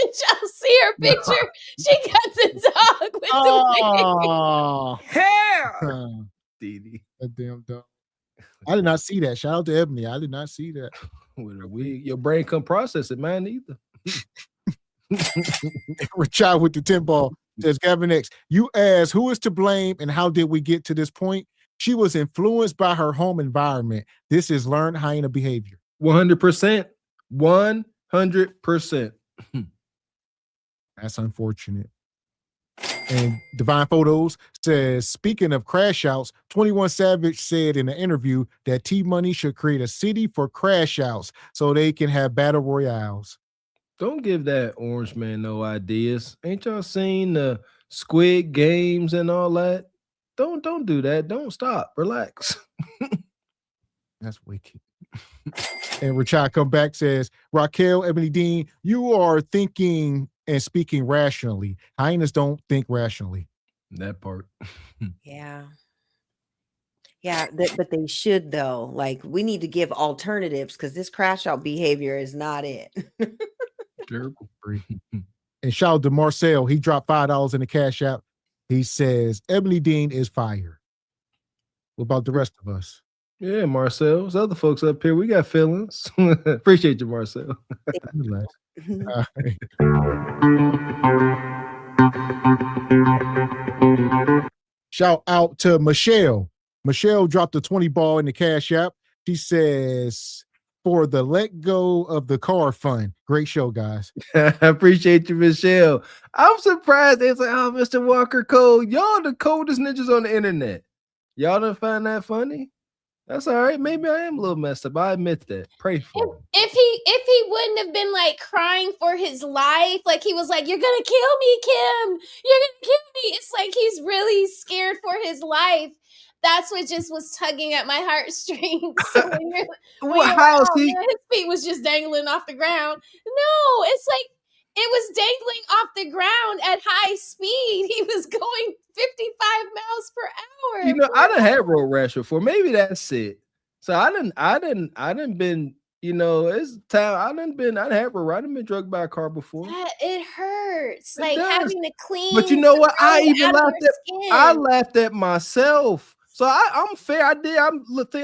Did y'all see her picture? She got the dog with Oh, Hair. Dee Dee. that damn dog. I did not see that. Shout out to Ebony. I did not see that. With a wig. Your brain can't process it, man, either. Richard with the 10 ball says, Gavin X, you asked who is to blame and how did we get to this point? She was influenced by her home environment. This is learned hyena behavior. 100%. 100%. That's unfortunate. And Divine Photos says, speaking of crash outs, 21 Savage said in an interview that T-Money should create a city for crash outs so they can have battle royales. Don't give that orange man no ideas. Ain't y'all seen the Squid Games and all that? Don't do that. Don't stop. Relax. That's wicked. And Richard come back says, Raquel, Ebony Dean, you are thinking and speaking rationally. Hyenas don't think rationally. That part. Yeah. Yeah, but they should though. Like we need to give alternatives because this crash out behavior is not it. Terrible. And shout out to Marcel. He dropped $5 in the cash app. He says, Ebony Dean is fire. What about the rest of us? Yeah, Marcel. There's other folks up here. We got feelings. Appreciate you, Marcel. Shout out to Michelle. Michelle dropped a 20 ball in the cash app. She says, for the let go of the car fund. Great show, guys. I appreciate you, Michelle. I'm surprised. It's like, oh, Mr. Walker Code. Y'all the coldest ninjas on the internet. Y'all don't find that funny? That's all right. Maybe I am a little messed up. I admit that. Pray for him. If he wouldn't have been like crying for his life, like he was like, "You're gonna kill me, Kim. You're gonna kill me." It's like he's really scared for his life. That's what just was tugging at my heartstrings. So his feet was just dangling off the ground. No, it's like it was dangling off the ground at high speed. He was going 55 miles per hour. You know, I done had road rash before. Maybe that's it. So I done been, you know, it's time. I done had road. I done been drugged by a car before. It hurts. It like does. having to clean. But you know what? I I laughed at myself. So I'm fair. I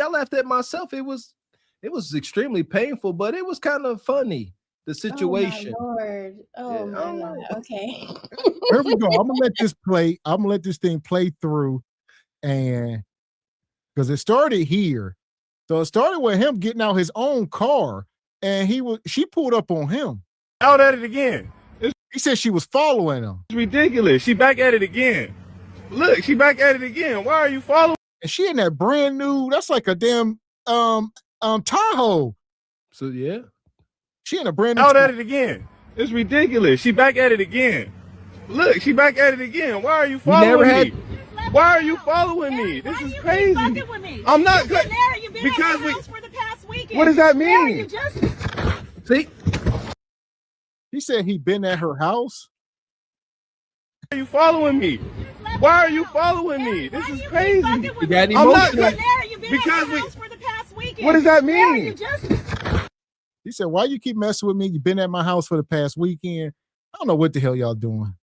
laughed at myself. It was extremely painful, but it was kind of funny. The situation. Oh my Lord. Oh Yeah. my Lord. Okay. Here we go. I'm gonna let this play. I'm gonna let this thing play through, and because it started here, so it started with him getting out his own car, and she pulled up on him. Out at it again. He said she was following him. It's ridiculous. She back at it again. Look, she back at it again. Why are you following? And she in that brand new. That's like a damn Tahoe. So yeah. She in a brand new. Out at it again. It's ridiculous. She back at it again. Look, she back at it again. Why are you following me? Why are you following me? This is crazy. I'm not good. Because for the past weekend. What does that mean? See? He said he been at her house. Why are you following me? Why are you following me? This is crazy. You got I'm not emotional. good. Because what does that mean? He said, why you keep messing with me? You've been at my house for the past weekend. I don't know what the hell y'all doing.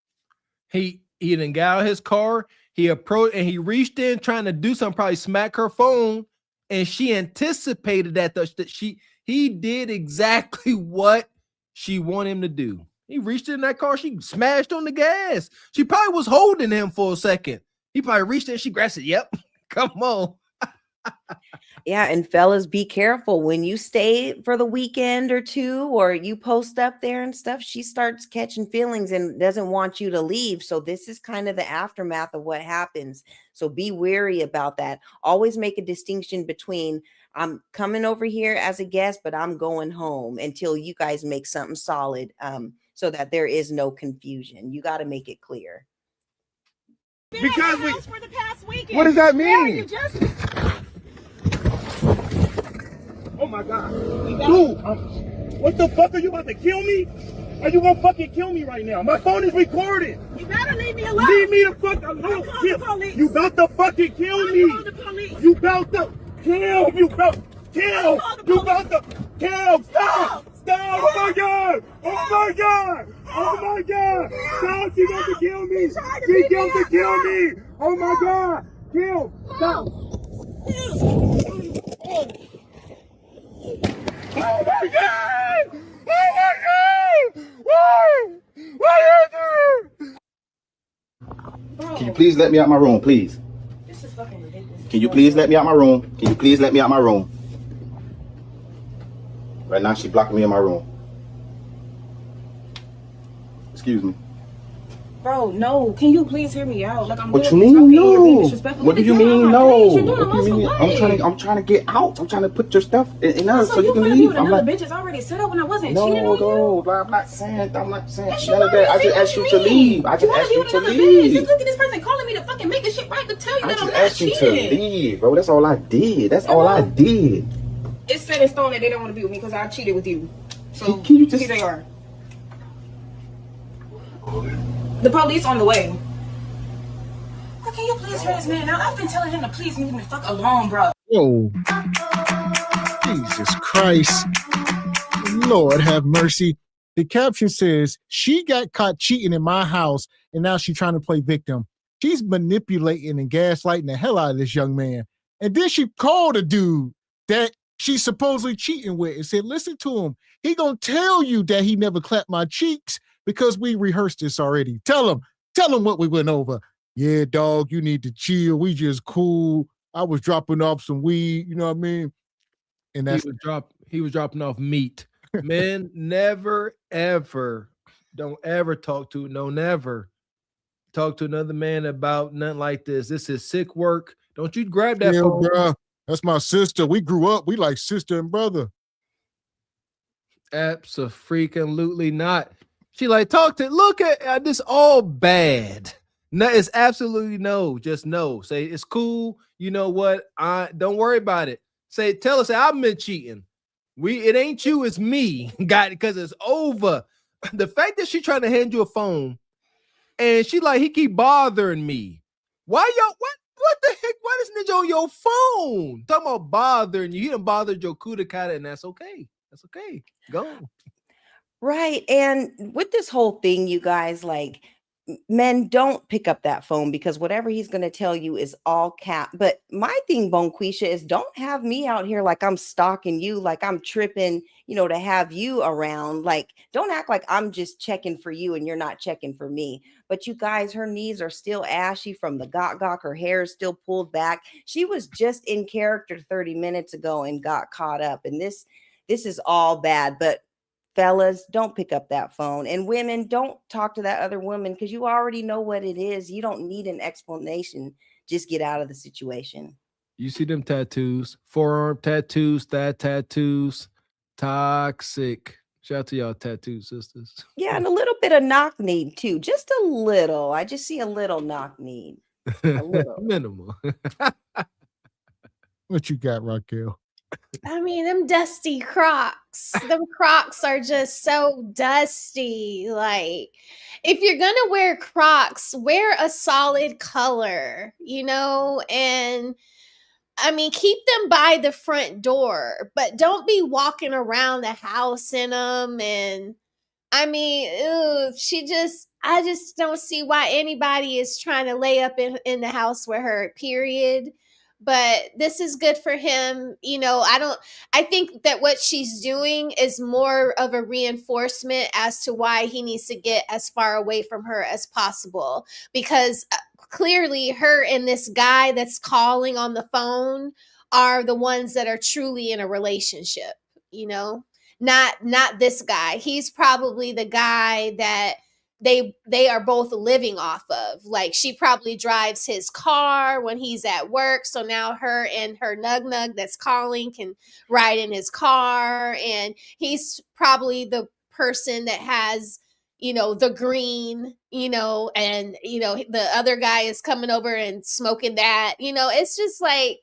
He done got out his car. He approached and he reached in trying to do something, probably smack her phone. And she anticipated that he did exactly what she wanted him to do. He reached in that car. She smashed on the gas. She probably was holding him for a second. He probably reached in. She grabbed it. Yep. Come on. Yeah, and fellas, be careful when you stay for the weekend or two, or you post up there and stuff. She starts catching feelings and doesn't want you to leave. So this is kind of the aftermath of what happens. So be wary about that. Always make a distinction between I'm coming over here as a guest, but I'm going home until you guys make something solid, so that there is no confusion. You got to make it clear. Because for the past weekend. What does that mean? Oh my God. Dude, what the fuck? Are you about to kill me? Are you gonna fucking kill me right now? My phone is recorded. You better leave me alone. Leave me the fuck alone. You about to fucking kill me. You about to kill. You about to kill. Stop. Stop! Oh my God! Oh my God! Oh my God! Stop! She wants to kill me! She wants to kill me! Oh my God! Kill! Stop! Oh my God! Oh my God! Why? Why you do? Can you please let me out my room, please? This is fucking ridiculous. Can you please let me out my room? Can you please let me out my room? Right now, she's blocking me in my room. Excuse me. Bro, no. Can you please hear me out? Like I'm. What you mean, no? What do you mean, no? What do you mean? I'm trying to get out. I'm trying to put your stuff in there so you can leave. I'm like, bitch is already set up when I wasn't cheating on you. No, I'm not saying none of that. I just asked you to leave. I just asked you to leave. Just look at this person calling me to fucking make this shit right to tell you that I'm not asked you to leave, bro. That's all I did. That's all I did. It's set in stone that they don't want to be with me because I cheated with you. So can you just? Here they are. The police on the way. Well, can you please hear this man now? I've been telling him to please leave me the fuck alone, bro. Whoa. Jesus Christ. Lord have mercy. The caption says, she got caught cheating in my house and now she's trying to play victim. She's manipulating and gaslighting the hell out of this young man. And then she called a dude that she's supposedly cheating with and said, listen to him. He gonna tell you that he never clapped my cheeks because we rehearsed this already. Tell him what we went over. Yeah, dog, you need to chill. We just cool. I was dropping off some weed, you know what I mean? And that's he was dropping off meat. Men, never, ever, don't ever talk to another man about nothing like this. This is sick work. Don't you grab that phone. Bro. That's my sister. We grew up. We like sister and brother. Abso-freaking-lutely not. She like, look at this all bad. No, it's absolutely no. Just no. Say it's cool. You know what? Don't worry about it. Tell us I've been cheating. It ain't you, it's me. Got it, because it's over. The fact that she trying to hand you a phone and she like, he keep bothering me. Why y'all what the heck? Why this nigga on your phone? Talking about bothering you. He done bothered your Kudakata, and that's okay. That's okay. Go. Right. And with this whole thing, you guys, like, men, don't pick up that phone because whatever he's going to tell you is all cap. But my thing, Bonquisha, is don't have me out here like I'm stalking you, like I'm tripping, to have you around. Like, don't act like I'm just checking for you and you're not checking for me. But you guys, her knees are still ashy from the gok. Her hair is still pulled back. She was just in character 30 minutes ago and got caught up. And this is all bad. But fellas, don't pick up that phone. And women, don't talk to that other woman because you already know what it is. You don't need an explanation. Just get out of the situation. You see them tattoos, forearm tattoos, thigh tattoos, toxic. Shout out to y'all tattoo sisters. Yeah, and a little bit of knock need too. Just a little. I just see a little knock need. A little. Minimal. What you got, Raquel? I mean, them dusty Crocs. Them Crocs are just so dusty. Like, if you're gonna wear Crocs, wear a solid color, and I mean, keep them by the front door, but don't be walking around the house in them. And I mean, I just don't see why anybody is trying to lay up in the house with her, period. But this is good for him. I think that what she's doing is more of a reinforcement as to why he needs to get as far away from her as possible, because clearly her and this guy that's calling on the phone are the ones that are truly in a relationship, not this guy. He's probably the guy that they are both living off of. Like, she probably drives his car when he's at work. So now her and her nug that's calling can ride in his car. And he's probably the person that has, the green, and, the other guy is coming over and smoking that, it's just like,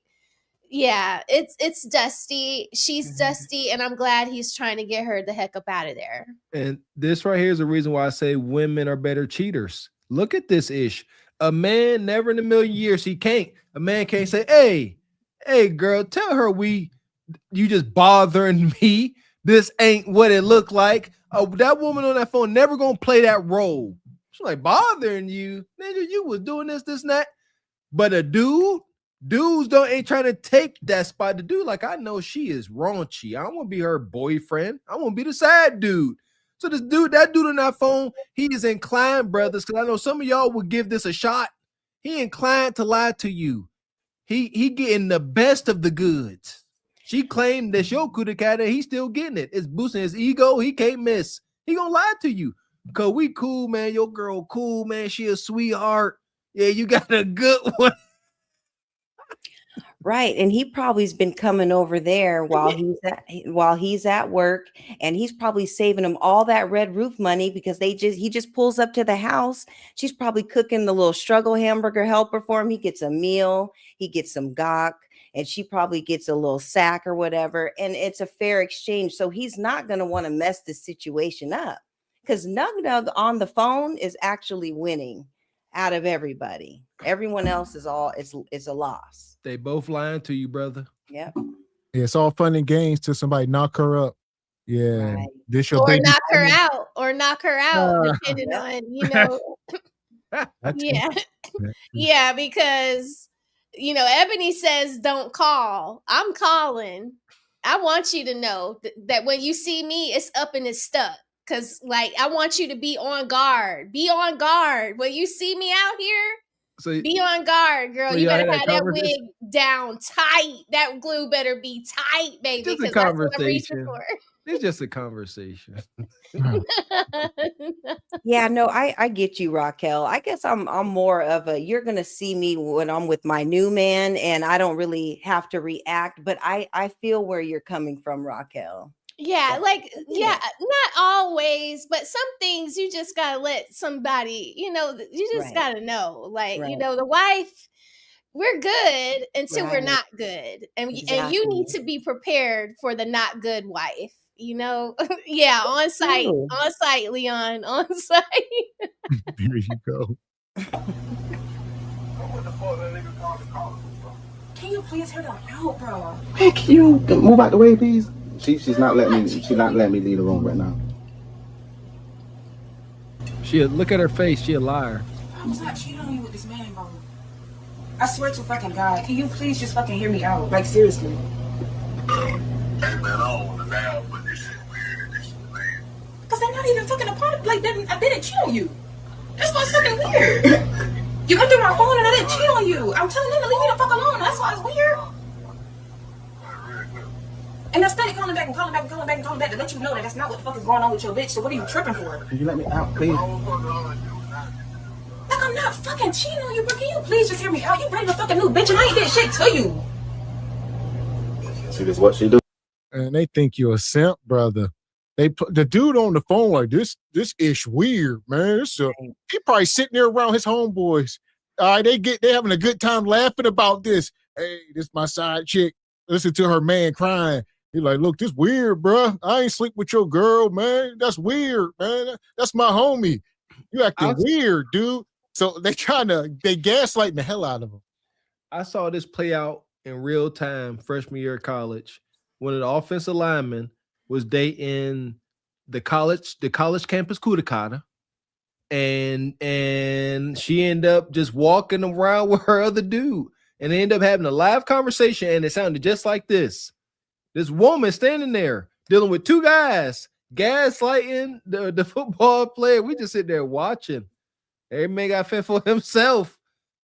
yeah, it's dusty. She's dusty, and I'm glad he's trying to get her the heck up out of there. And this right here is the reason why I say women are better cheaters. Look at this ish. A man, never in a million years, a man can't say, hey, girl, tell her you just bothering me. this ain't what it looked like. That woman on that phone never gonna play that role. She's like bothering you, nigga. You was doing this, and that. But a dudes ain't trying to take that spot. The dude, like, I know she is raunchy. I don't want to be her boyfriend. I want to be the sad dude. So that dude on that phone, he is inclined, brothers, because I know some of y'all would give this a shot. He inclined to lie to you. He getting the best of the goods. She claimed that your coup de cat, and he's still getting it. It's boosting his ego. He can't miss. He gonna lie to you. Cause we cool, man. Your girl cool, man. She a sweetheart. Yeah, you got a good one. Right. And he probably's been coming over there while he's at work, and he's probably saving him all that red roof money because he just pulls up to the house. She's probably cooking the little struggle hamburger helper for him. He gets a meal, he gets some gawk, and she probably gets a little sack or whatever. And it's a fair exchange. So he's not going to want to mess this situation up because Nug on the phone is actually winning out of everybody. Everyone else is it's a loss. They both lying to you, brother. Yep. Yeah, it's all fun and games till somebody knock her up. Yeah. Right. This your Or baby. knock her out, depending on, yeah. Yeah, because, Ebony says don't call. I'm calling. I want you to know that when you see me, it's up and it's stuck. Because, I want you to be on guard. Be on guard. When you see me out here, be on guard, girl. You better have that wig down tight. That glue better be tight, baby. Just a conversation. It's just a conversation. Yeah, no, I get you, Raquel. I guess I'm more of a, you're gonna see me when I'm with my new man, and I don't really have to react, but I feel where you're coming from, Raquel. Yeah, not always, but some things you just gotta let somebody, you just gotta know. The wife, we're good until we're not good. And you need to be prepared for the not good wife, Yeah, on site, Leon, on site. There you go. Can you please hear them out, bro? Hey, can you move out the way, please? She's not letting me leave the room right now. Look at her face. She a liar. I was not cheating on you with this man, bro. I swear to fucking God. Can you please just fucking hear me out? Seriously. Hey man, I don't want to laugh, but this is weird and this is man. Because they're not even fucking a part of, I didn't cheat on you. That's what's fucking weird. You went through my phone and I didn't cheat on you. I'm telling them to leave me the fuck alone. That's why it's weird. And I'm steady calling back to let you know that that's not what the fuck is going on with your bitch. So what are you tripping for? Can you let me out, please? I'm not fucking cheating on you, bro. Can you please just hear me out? You bring a fucking new bitch and I ain't did shit to you. See, this is what she do. And they think you're a simp, brother. They put the dude on the phone like this ish weird, man. He probably sitting there around his homeboys. They having a good time laughing about this. Hey, this my side chick. Listen to her man crying. He like, look, this weird, bro. I ain't sleep with your girl, man. That's weird, man. That's my homie. You acting weird, dude. So they gaslighting the hell out of him. I saw this play out in real time freshman year of college when an offensive lineman was dating the college campus Kudakata, and she ended up just walking around with her other dude, and they ended up having a live conversation, and it sounded just like this. This woman standing there dealing with two guys gaslighting the football player. We just sit there watching. Every man got fed for himself,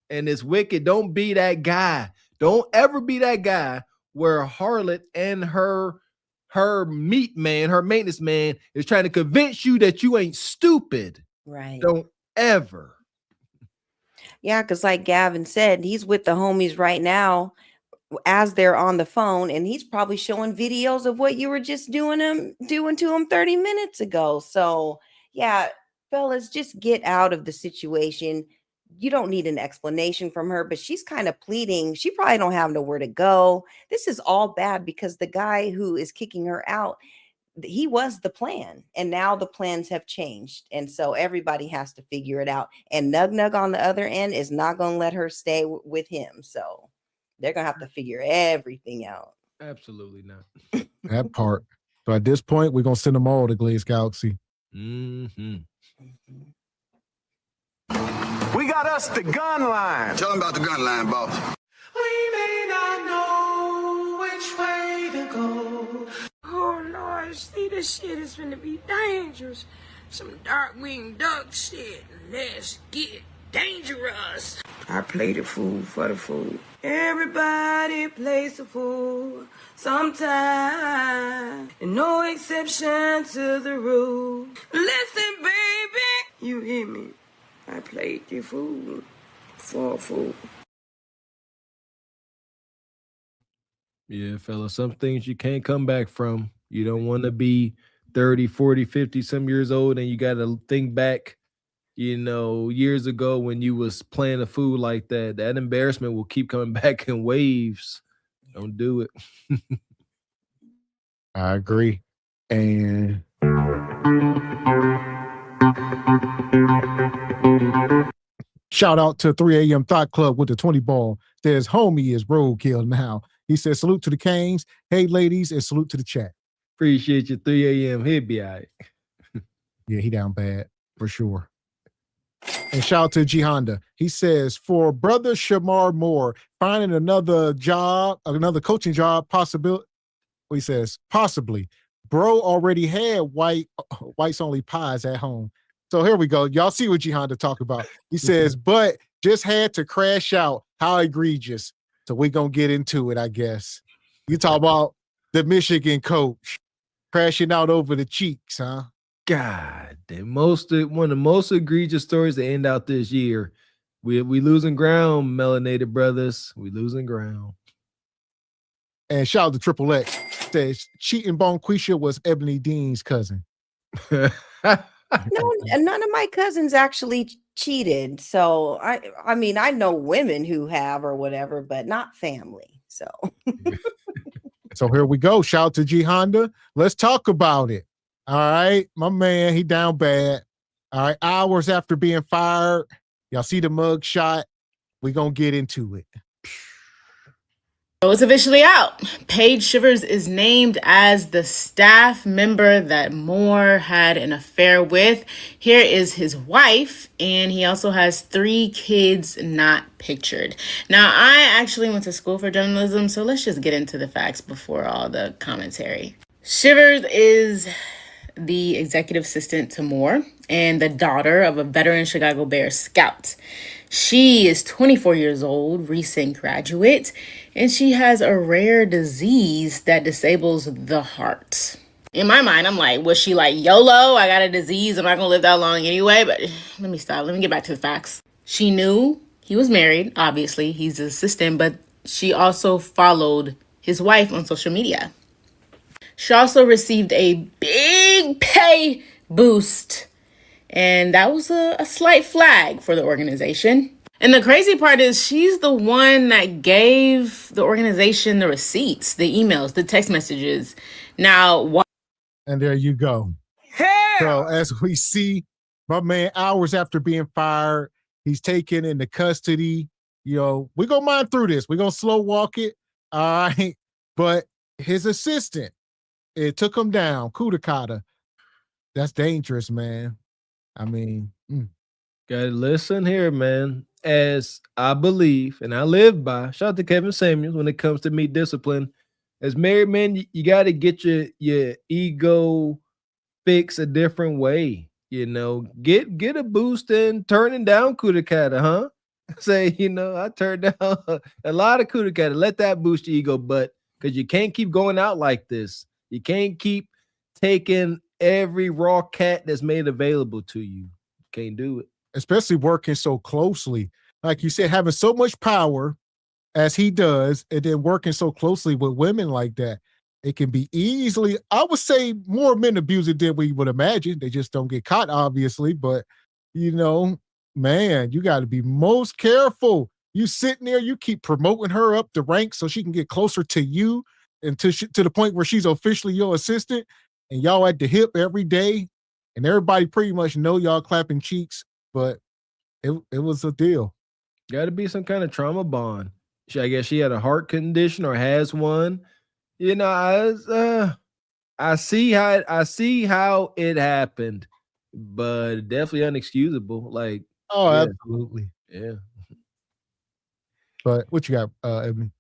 and it's wicked. Don't be that guy. Don't ever be that guy where a harlot and her meat man, her maintenance man, is trying to convince you that you ain't stupid. Right. Don't ever. Yeah, because like Gavin said, he's with the homies right now as they're on the phone, and he's probably showing videos of what you were just doing to him 30 minutes ago. So yeah, fellas, just get out of the situation. You don't need an explanation from her, but she's kind of pleading. She probably don't have nowhere to go. This is all bad because the guy who is kicking her out, he was the plan, and now the plans have changed. And so everybody has to figure it out. And Nug on the other end is not going to let her stay with him. So they're going to have to figure everything out. Absolutely not. That part. So at this point, we're going to send them all to Glaze Galaxy. Mm-hmm. We got us the gun line. Tell them about the gun line, boss. We may not know which way to go. Oh Lord, see, this shit is gonna be dangerous. Some dark-winged duck shit. Let's get dangerous. I play the fool for the fool. Everybody plays the fool sometime. And no exception to the rule. Listen, baby, you hear me? I played the fool for a fool. Yeah, fella, some things you can't come back from. You don't want to be 30, 40, 50 some years old and you got to think back, years ago when you was playing a fool like that. That embarrassment will keep coming back in waves. Don't do it. I agree. And shout out to 3 a.m. Thought Club with the 20 ball. Says, homie is roadkill now. He says, salute to the Canes. Hey, ladies, and salute to the chat. Appreciate you, 3 a.m. He'll be all right. Yeah, he down bad for sure. And shout out to G Honda. He says, for brother Shamar Moore, finding another job, another coaching job, possibility. He says, possibly. Bro already had whites only pies at home. So here we go. Y'all see what G Honda talk about. He says, but just had to crash out. How egregious. So we're going to get into it, I guess. You talk about the Michigan coach crashing out over the cheeks, huh? God, one of the most egregious stories to end out this year. We losing ground, melanated brothers. We losing ground. And shout out to Triple X. Says cheating Bonquisha was Ebony Dean's cousin. No, none of my cousins actually cheated. So I mean, I know women who have or whatever, but not family. So So here we go. Shout out to G Honda. Let's talk about it. All right. My man, he down bad. All right. Hours after being fired. Y'all see the mug shot. We're going to get into it. So it's officially out. Paige Shivers is named as the staff member that Moore had an affair with. Here is his wife, and he also has 3 kids not pictured. Now, I actually went to school for journalism, so let's just get into the facts before all the commentary. Shivers is the executive assistant to Moore and the daughter of a veteran Chicago Bears scout. She is 24 years old, recent graduate, and she has a rare disease that disables the heart. In my mind, I'm like, was she like, YOLO, I got a disease, I'm not gonna live that long anyway? But let me stop, let me get back to the facts. She knew he was married, obviously, he's the assistant, but she also followed his wife on social media. She also received a big pay boost, and that was a slight flag for the organization. And the crazy part is she's the one that gave the organization the receipts, the emails, the text messages. Now, and there you go. So as we see, my man, hours after being fired, he's taken into custody. We're going to mine through this. We're going to slow walk it. All right. But his assistant, it took him down. Kudakata. That's dangerous, man. I mean, gotta listen here, man. As I believe and I live by, shout out to Kevin Samuels when it comes to meat discipline. As married men, you got to get your ego fixed a different way. Get a boost in turning down Kudakata, huh? Say, I turned down a lot of Kudakata. Let that boost your ego, but because you can't keep going out like this. You can't keep taking every raw cat that's made available to you. Can't do it. Especially working so closely. Like you said, having so much power as he does, and then working so closely with women like that, it can be easily, I would say, more men abuse it than we would imagine. They just don't get caught, obviously. But, man, you got to be most careful. You sitting there, you keep promoting her up the ranks so she can get closer to you and to the point where she's officially your assistant, and y'all at the hip every day, and everybody pretty much know y'all clapping cheeks, but it was a deal. Got to be some kind of trauma bond. I guess she had a heart condition or has one. I see how it happened, but definitely unexcusable. Like, Oh, yeah, absolutely. yeah. But what you got, Ebony?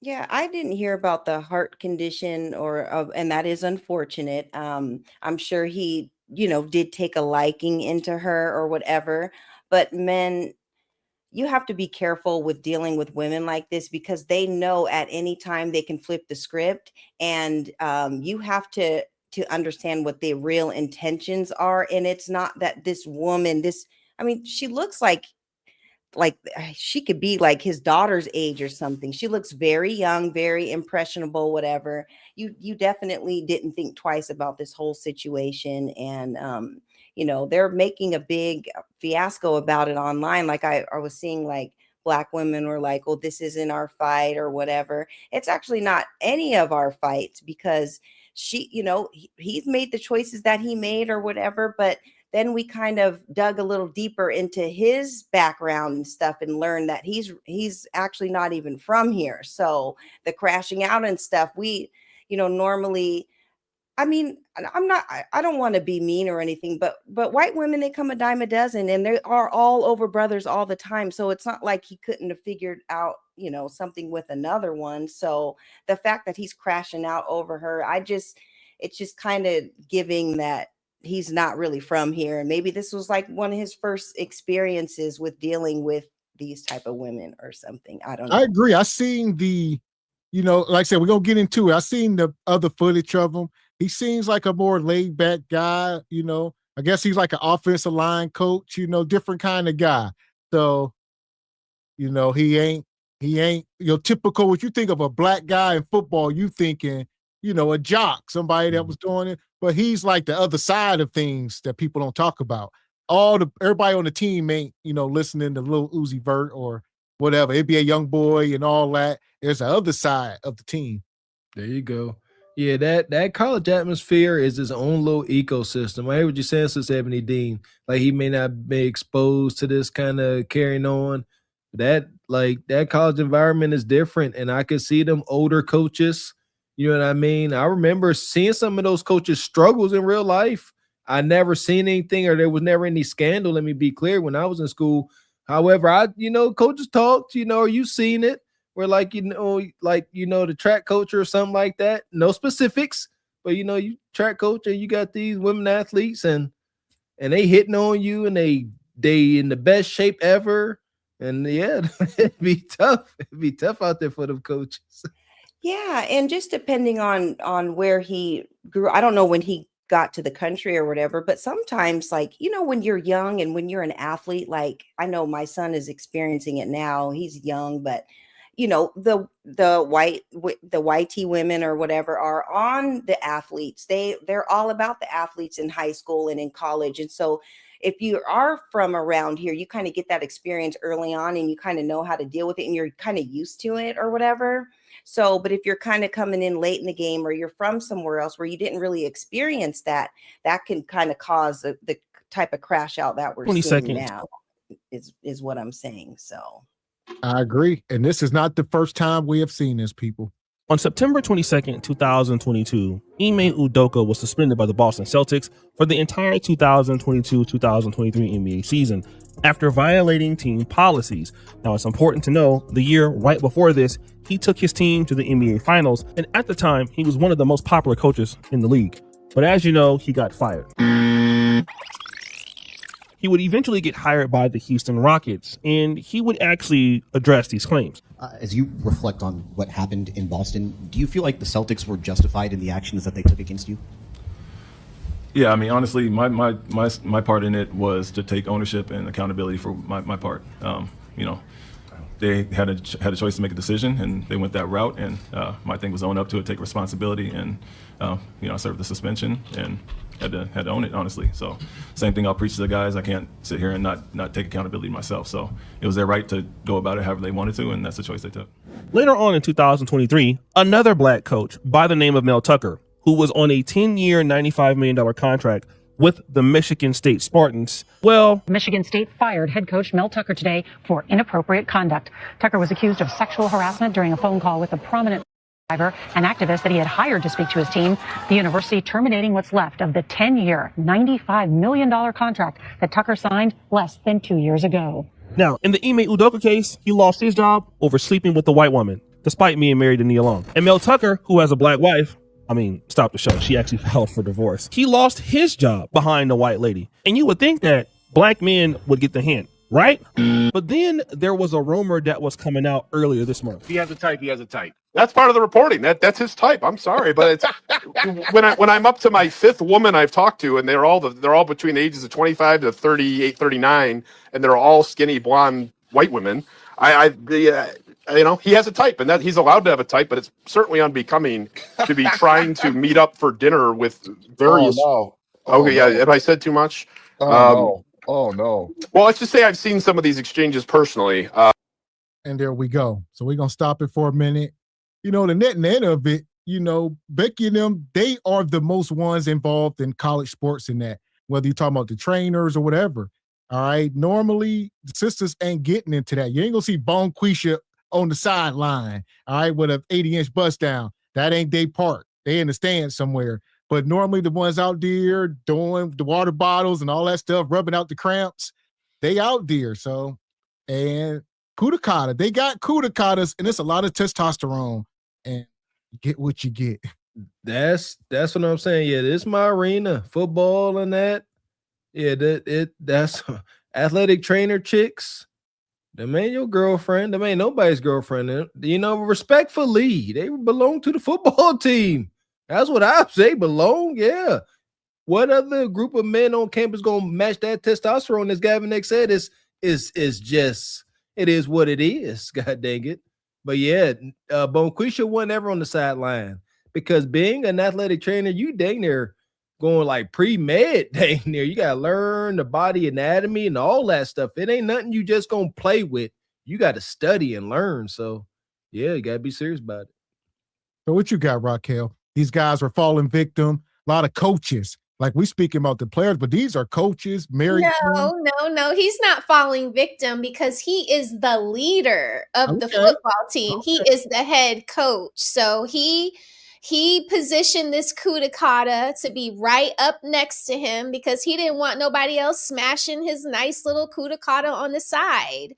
Yeah, I didn't hear about the heart condition and that is unfortunate. I'm sure he, did take a liking into her or whatever. But men, you have to be careful with dealing with women like this because they know at any time they can flip the script, and you have to understand what the real intentions are. And it's not that this woman, she looks like she could be like his daughter's age or something. She looks very young, very impressionable, whatever. You definitely didn't think twice about this whole situation. And they're making a big fiasco about it online. Like I was seeing, like, Black women were like, "Oh, this isn't our fight," or whatever. It's actually not any of our fights because he's made the choices that he made or whatever. But then we kind of dug a little deeper into his background and stuff and learned that he's actually not even from here. So the crashing out and stuff, we, normally, I don't want to be mean or anything, but white women, they come a dime a dozen and they are all over brothers all the time. So it's not like he couldn't have figured out, something with another one. So the fact that he's crashing out over her, it's just kind of giving that he's not really from here. And maybe this was like one of his first experiences with dealing with these type of women or something. I don't know. I agree. I seen like I said, we're going to get into it. I seen the other footage of him. He seems like a more laid back guy. I guess he's like an offensive line coach, different kind of guy. So, he ain't your typical, what you think of a black guy in football, you thinking, a jock, somebody that was doing it. But he's like the other side of things that people don't talk about. Everybody on the team ain't, listening to Lil Uzi Vert or whatever. It'd be a young boy and all that. There's the other side of the team. There you go. Yeah, that college atmosphere is his own little ecosystem. I hear what you're saying, Sister Ebony Dean. Like, he may not be exposed to this kind of carrying on. That college environment is different. And I could see them older coaches. You know what I mean? I remember seeing some of those coaches' struggles in real life. I never seen anything, or there was never any scandal. Let me be clear, when I was in school. However, coaches talked, or you seen it where the track coach or something like that. No specifics, but you track coach and you got these women athletes and they hitting on you and they in the best shape ever. And yeah, it'd be tough. It'd be tough out there for them coaches. Yeah, and just depending on where he grew, I don't know when he got to the country or whatever, but sometimes, when you're young and when you're an athlete, like, I know my son is experiencing it now. He's young, but the YT women or whatever are on the athletes. They're all about the athletes in high school and in college. And so if you are from around here, you kind of get that experience early on and you kind of know how to deal with it and you're kind of used to it or whatever. So, but if you're kind of coming in late in the game or you're from somewhere else where you didn't really experience that can kind of cause the type of crash out that we're seeing now is what I'm saying. So I agree. And this is not the first time we have seen this, people. On September 22nd, 2022, Ime Udoka was suspended by the Boston Celtics for the entire 2022-2023 NBA season after violating team policies. Now, it's important to know, the year right before this, he took his team to the NBA Finals, and at the time, he was one of the most popular coaches in the league. But as you know, he got fired. He would eventually get hired by the Houston Rockets, and he would actually address these claims. As you reflect on what happened in Boston, do you feel like the Celtics were justified in the actions that they took against you? Yeah, I mean, honestly, my part in it was to take ownership and accountability for my part. They had a choice to make a decision, and they went that route. And my thing was own up to it, take responsibility, and I served the suspension and had to own it, honestly. So same thing I'll preach to the guys. I can't sit here and not take accountability myself. So it was their right to go about it however they wanted to, and that's the choice they took. Later on in 2023, another black coach by the name of Mel Tucker, who was on a 10-year, $95 million contract with the Michigan State Spartans. Michigan State fired head coach Mel Tucker today for inappropriate conduct. Tucker was accused of sexual harassment during a phone call with a prominent an activist that he had hired to speak to his team, the university terminating what's left of the 10-year, $95 million contract that Tucker signed less than 2 years ago. Now, in the Ime Udoka case, he lost his job over sleeping with the white woman, despite being married to Nia Long. And Mel Tucker, who has a black wife, stop the show. She actually filed for divorce. He lost his job behind the white lady. And you would think that black men would get the hint, right? But then there was a rumor that was coming out earlier this month. He has a type. He has a type. That's part of the reporting. That's his type. I'm sorry, but it's when I'm up to my fifth woman I've talked to, and they're all between the ages of 25 to 38, 39, and they're all skinny blonde white women. He has a type, and that he's allowed to have a type, but it's certainly unbecoming to be trying to meet up for dinner with various. Oh, no. Okay, yeah. Have I said too much? No. Oh no. Well, let's just say I've seen some of these exchanges personally. And there we go. So we're gonna stop it for a minute. The net and end of it, Becky and them, they are the most ones involved in college sports in that, whether you're talking about the trainers or whatever. All right. Normally, the sisters ain't getting into that. You ain't gonna see Bonquisha on the sideline, all right, with an 80-inch bust down. That ain't their part. They in the stands somewhere. But normally the ones out there doing the water bottles and all that stuff, rubbing out the cramps, they out there. So, and Kudakata, they got Kudakatas, and it's a lot of testosterone. And you get what you get. That's what I'm saying. Yeah, this is my arena. Football and that. Yeah, that's athletic trainer chicks. Them ain't your girlfriend. Them ain't nobody's girlfriend. Respectfully, they belong to the football team. That's what I say. Belong, yeah. What other group of men on campus gonna match that testosterone? As Gavin X said, is just it is what it is. God dang it. But yeah, Bonquisha wasn't ever on the sideline because being an athletic trainer, you dang near going like pre-med dang near. You gotta learn the body anatomy and all that stuff. It ain't nothing you just gonna play with. You got to study and learn. So yeah, you gotta be serious about it. So what you got, Raquel? These guys were falling victim. A lot of coaches. Like we speaking about the players, but these are coaches, married. No. He's not falling victim because he is the leader of the football team. He is the head coach. So he positioned this Kudakata to be right up next to him because he didn't want nobody else smashing his nice little Kudakata on the side.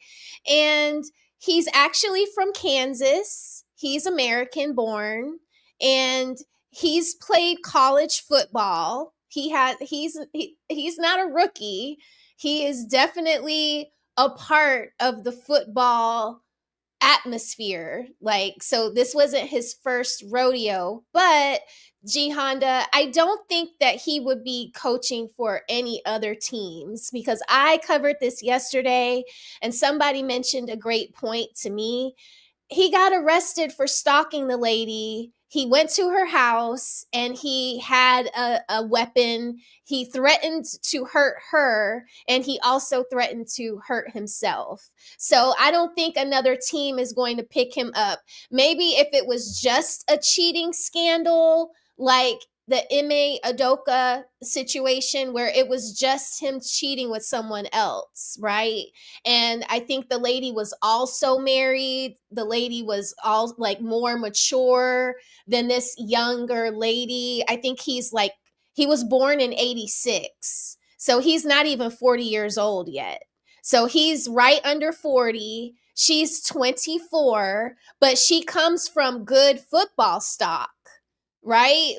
And he's actually from Kansas. He's American born. And he's played college football. He's not a rookie. He is definitely a part of the football atmosphere. So this wasn't his first rodeo, but G Honda, I don't think that he would be coaching for any other teams because I covered this yesterday and somebody mentioned a great point to me. He got arrested for stalking the lady. He went to her house and he had a weapon. He threatened to hurt her and he also threatened to hurt himself. So I don't think another team is going to pick him up. Maybe if it was just a cheating scandal, like the Ime Udoka situation where it was just him cheating with someone else, right? And I think the lady was also married. The lady was all more mature than this younger lady. I think he was born in 86. So he's not even 40 years old yet. So he's right under 40. She's 24, but she comes from good football stock. Right?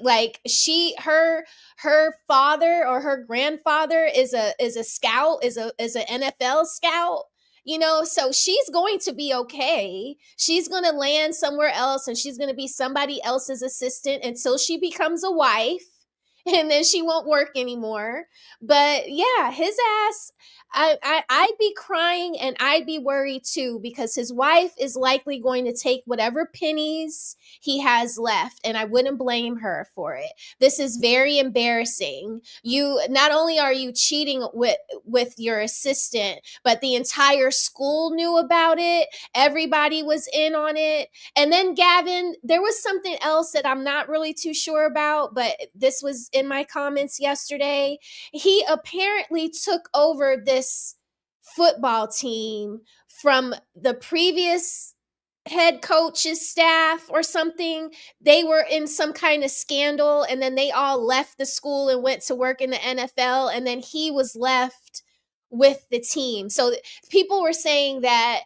Her father or her grandfather is a scout, is an NFL scout, so she's going to be okay. She's going to land somewhere else and she's going to be somebody else's assistant until she becomes a wife and then she won't work anymore. But yeah, his ass, I'd be crying and I'd be worried too because his wife is likely going to take whatever pennies he has left and I wouldn't blame her for it. This is very embarrassing. You not only are you cheating with your assistant, but the entire school knew about it. Everybody was in on it. And then Gavin, there was something else that I'm not really too sure about, but this was in my comments yesterday. He apparently took over this football team from the previous head coach's staff or something, they were in some kind of scandal, and then they all left the school and went to work in the NFL, and then he was left with the team. So people were saying that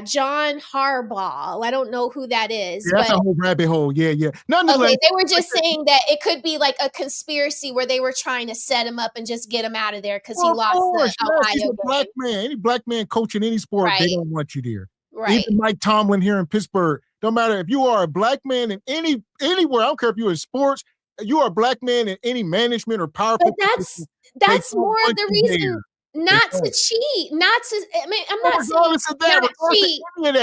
John Harbaugh. I don't know who that is. Yeah, that's a whole rabbit hole. Yeah. Nonetheless, okay, they were just saying that it could be like a conspiracy where they were trying to set him up and just get him out of there because he lost the Ohio he's a black man. Any black man coaching any sport, they don't want you there. Right. Even Mike Tomlin here in Pittsburgh. Don't matter if you are a black man in anywhere. I don't care if you're in sports. You are a black man in any management or powerful. But that's more of the reason. Not to cheat, not to. I mean, I'm not saying not cheat, but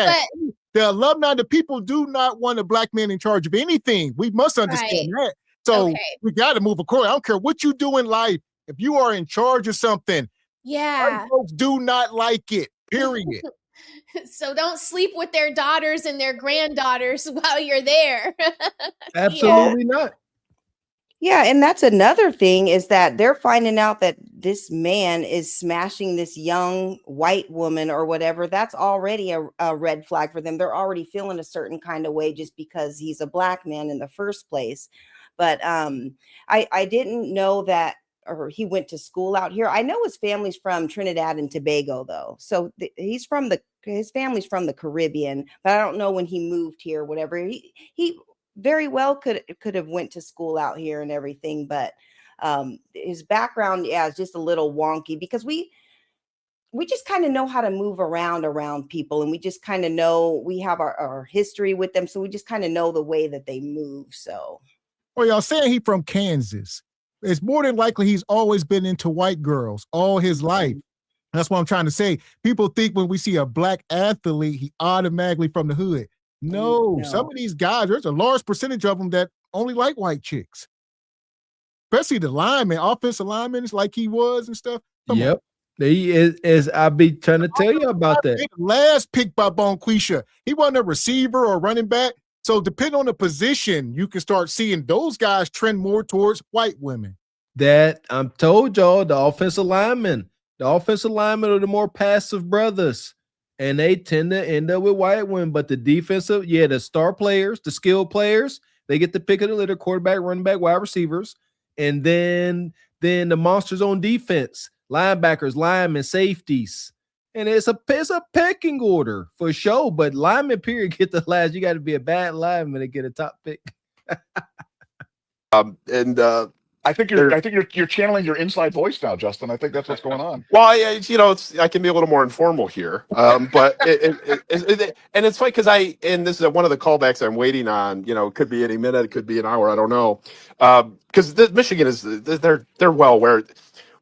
the alumni, the people do not want a black man in charge of anything. We must understand that. So we got to move accordingly. I don't care what you do in life. If you are in charge of something, white folks do not like it. Period. So don't sleep with their daughters and their granddaughters while you're there. Absolutely not. Yeah, and that's another thing is that they're finding out that this man is smashing this young white woman or whatever. That's already a red flag for them. They're already feeling a certain kind of way just because he's a black man in the first place. But I didn't know that, or he went to school out here. I know his family's from Trinidad and Tobago, though. So his family's from the Caribbean, but I don't know when he moved here, whatever. He very well could have went to school out here and everything, but his background is just a little wonky because we just kind of know how to move around people, and we just kind of know we have our history with them, so we just kind of know the way that they move. So well, y'all saying he from Kansas, it's more than likely he's always been into white girls all his life. That's what I'm trying to say. People think when we see a black athlete, he automatically from the hood. No, some of these guys, there's a large percentage of them that only like white chicks. Especially the linemen, offensive linemen, like he was and stuff. Yep. He is I be trying to tell you about that. Last pick by Bonquisha. He wasn't a receiver or running back. So depending on the position, you can start seeing those guys trend more towards white women. That I'm told y'all, the offensive linemen are the more passive brothers. And they tend to end up with white women. But the defensive, the star players, the skilled players, they get the pick of the litter, quarterback, running back, wide receivers. And then the monsters on defense, linebackers, linemen, safeties. And it's a pecking order for sure. But lineman period get the last. You got to be a bad lineman to get a top pick. I think you're channeling your inside voice now, Justin. I think that's what's going on. Well, I can be a little more informal here, but and it's funny because this is one of the callbacks I'm waiting on. It could be any minute, it could be an hour, I don't know, because Michigan they're well aware.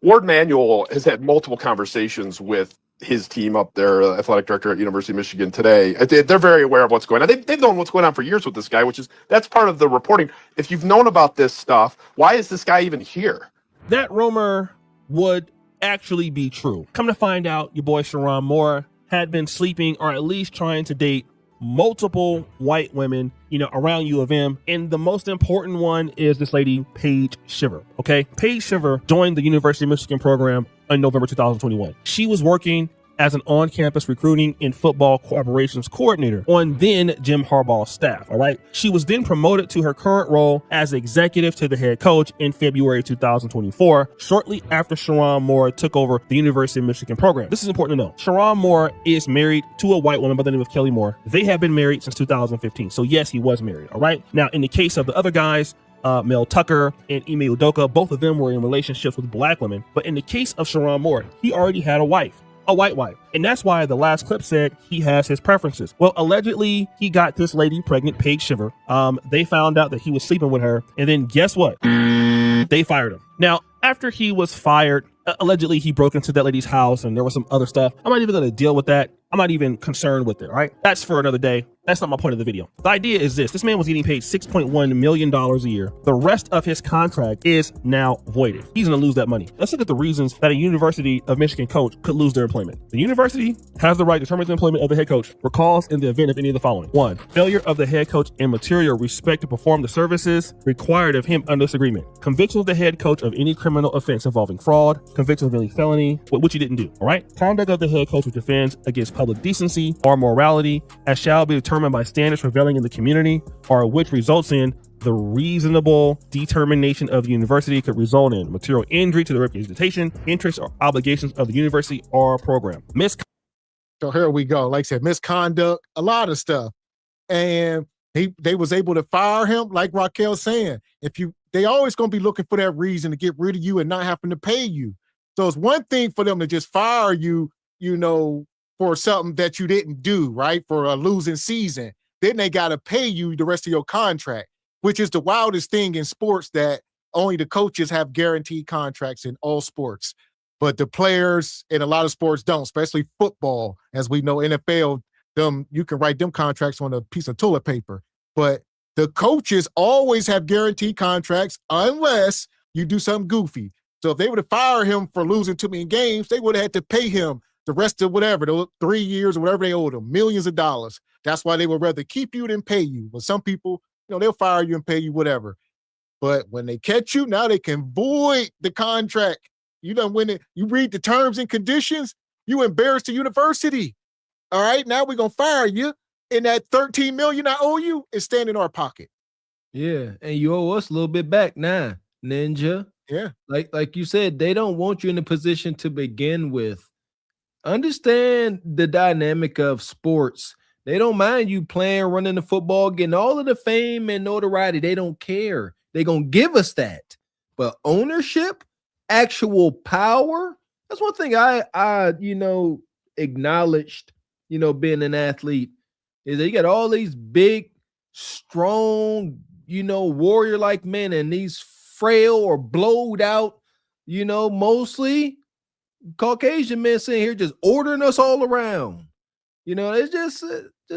Ward Manuel has had multiple conversations with his team up there, athletic director at University of Michigan today. They're very aware of what's going on. They've known what's going on for years with this guy, that's part of the reporting. If you've known about this stuff, why is this guy even here? That rumor would actually be true. Come to find out, your boy Sharon Moore had been sleeping or at least trying to date multiple white women, around U of M. And the most important one is this lady, Paige Shiver. Okay. Paige Shiver joined the University of Michigan program in November 2021. She was working as an on-campus recruiting and football operations coordinator on then Jim Harbaugh's staff. All right. She was then promoted to her current role as executive to the head coach in February 2024, shortly after Sharon Moore took over the University of Michigan program. This is important to know. Sharon Moore is married to a white woman by the name of Kelly Moore. They have been married since 2015. So yes, he was married. All right. Now, in the case of the other guys, Mel Tucker and Ime Udoka, both of them were in relationships with black women. But in the case of Sharon Moore, he already had a wife. A white wife. And that's why the last clip said he has his preferences. Well, allegedly, he got this lady pregnant, Paige Shiver. They found out that he was sleeping with her. And then guess what? They fired him. Now, after he was fired, allegedly, he broke into that lady's house and there was some other stuff. I'm not even going to deal with that. I'm not even concerned with it. All right. That's for another day. That's not my point of the video. The idea is this man was getting paid $6.1 million a year. The rest of his contract is now voided. He's going to lose that money. Let's look at the reasons that a University of Michigan coach could lose their employment. The university has the right to terminate the employment of the head coach for cause in the event of any of the following. 1, failure of the head coach in material respect to perform the services required of him under this agreement. Conviction of the head coach of any criminal offense involving fraud, conviction of any felony, which he didn't do, all right? Conduct of the head coach which offends against public decency or morality, as shall be determined by standards prevailing in the community, or which results in the reasonable determination of the university could result in material injury to the representation, interests, or obligations of the university or program. So here we go. Like I said, misconduct, a lot of stuff. And they was able to fire him, like Raquel's saying. They always going to be looking for that reason to get rid of you and not having to pay you. So it's one thing for them to just fire you, for something that you didn't do, right? For a losing season. Then they got to pay you the rest of your contract, which is the wildest thing in sports, that only the coaches have guaranteed contracts in all sports. But the players in a lot of sports don't, especially football. As we know, NFL, you can write them contracts on a piece of toilet paper. But the coaches always have guaranteed contracts unless you do something goofy. So if they were to fire him for losing too many games, they would have had to pay him the rest of whatever, the 3 years or whatever they owed him, millions of dollars. That's why they would rather keep you than pay you. But some people, they'll fire you and pay you whatever. But when they catch you, now they can void the contract. You done win it. You read the terms and conditions, you embarrass the university. All right, now we're going to fire you, and that $13 million I owe you is staying in our pocket. Yeah, and you owe us a little bit back now, Ninja. Yeah. Like you said, they don't want you in a position to begin with. Understand the dynamic of sports. They don't mind you playing, running the football, getting all of the fame and notoriety. They don't care. They're going to give us that. But ownership, actual power, that's one thing I acknowledged, being an athlete, is that you got all these big, strong, warrior-like men, and these frail or blowed out, mostly Caucasian men sitting here just ordering us all around. It's just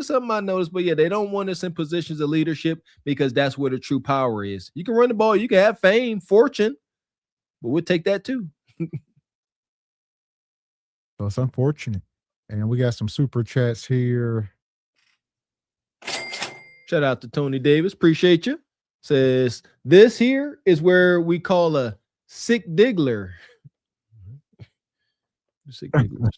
something I noticed. But yeah, they don't want us in positions of leadership because that's where the true power is. You can run the ball, you can have fame, fortune, but we'll take that too. So it's unfortunate. And we got some super chats here. Shout out to Tony Davis. Appreciate you. Says, this here is where we call a sick diggler. Sick digglers.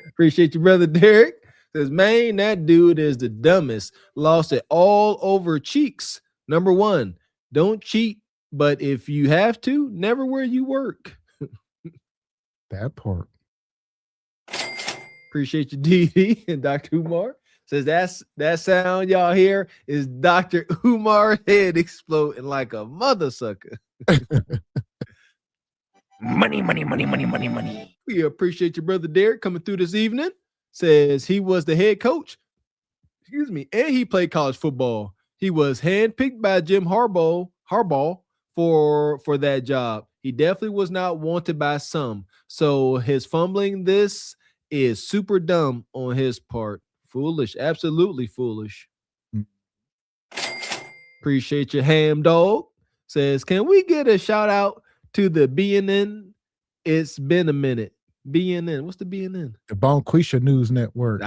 Appreciate you, brother Derek. Says, man, that dude is the dumbest. Lost it all over cheeks. Number 1, don't cheat, but if you have to, never where you work. That part. Appreciate you, DD and Dr. Umar. Says that sound y'all hear is Dr. Umar's head exploding like a mother sucker. Money. We appreciate your brother Derek coming through this evening. Says he was the head coach. And he played college football. He was handpicked by Jim Harbaugh for that job. He definitely was not wanted by some. So his fumbling this is super dumb on his part. Foolish, absolutely foolish. Appreciate your ham dog. Says, can we get a shout out to the BNN? It's been a minute. BNN, what's the BNN? The Bonquisha News Network.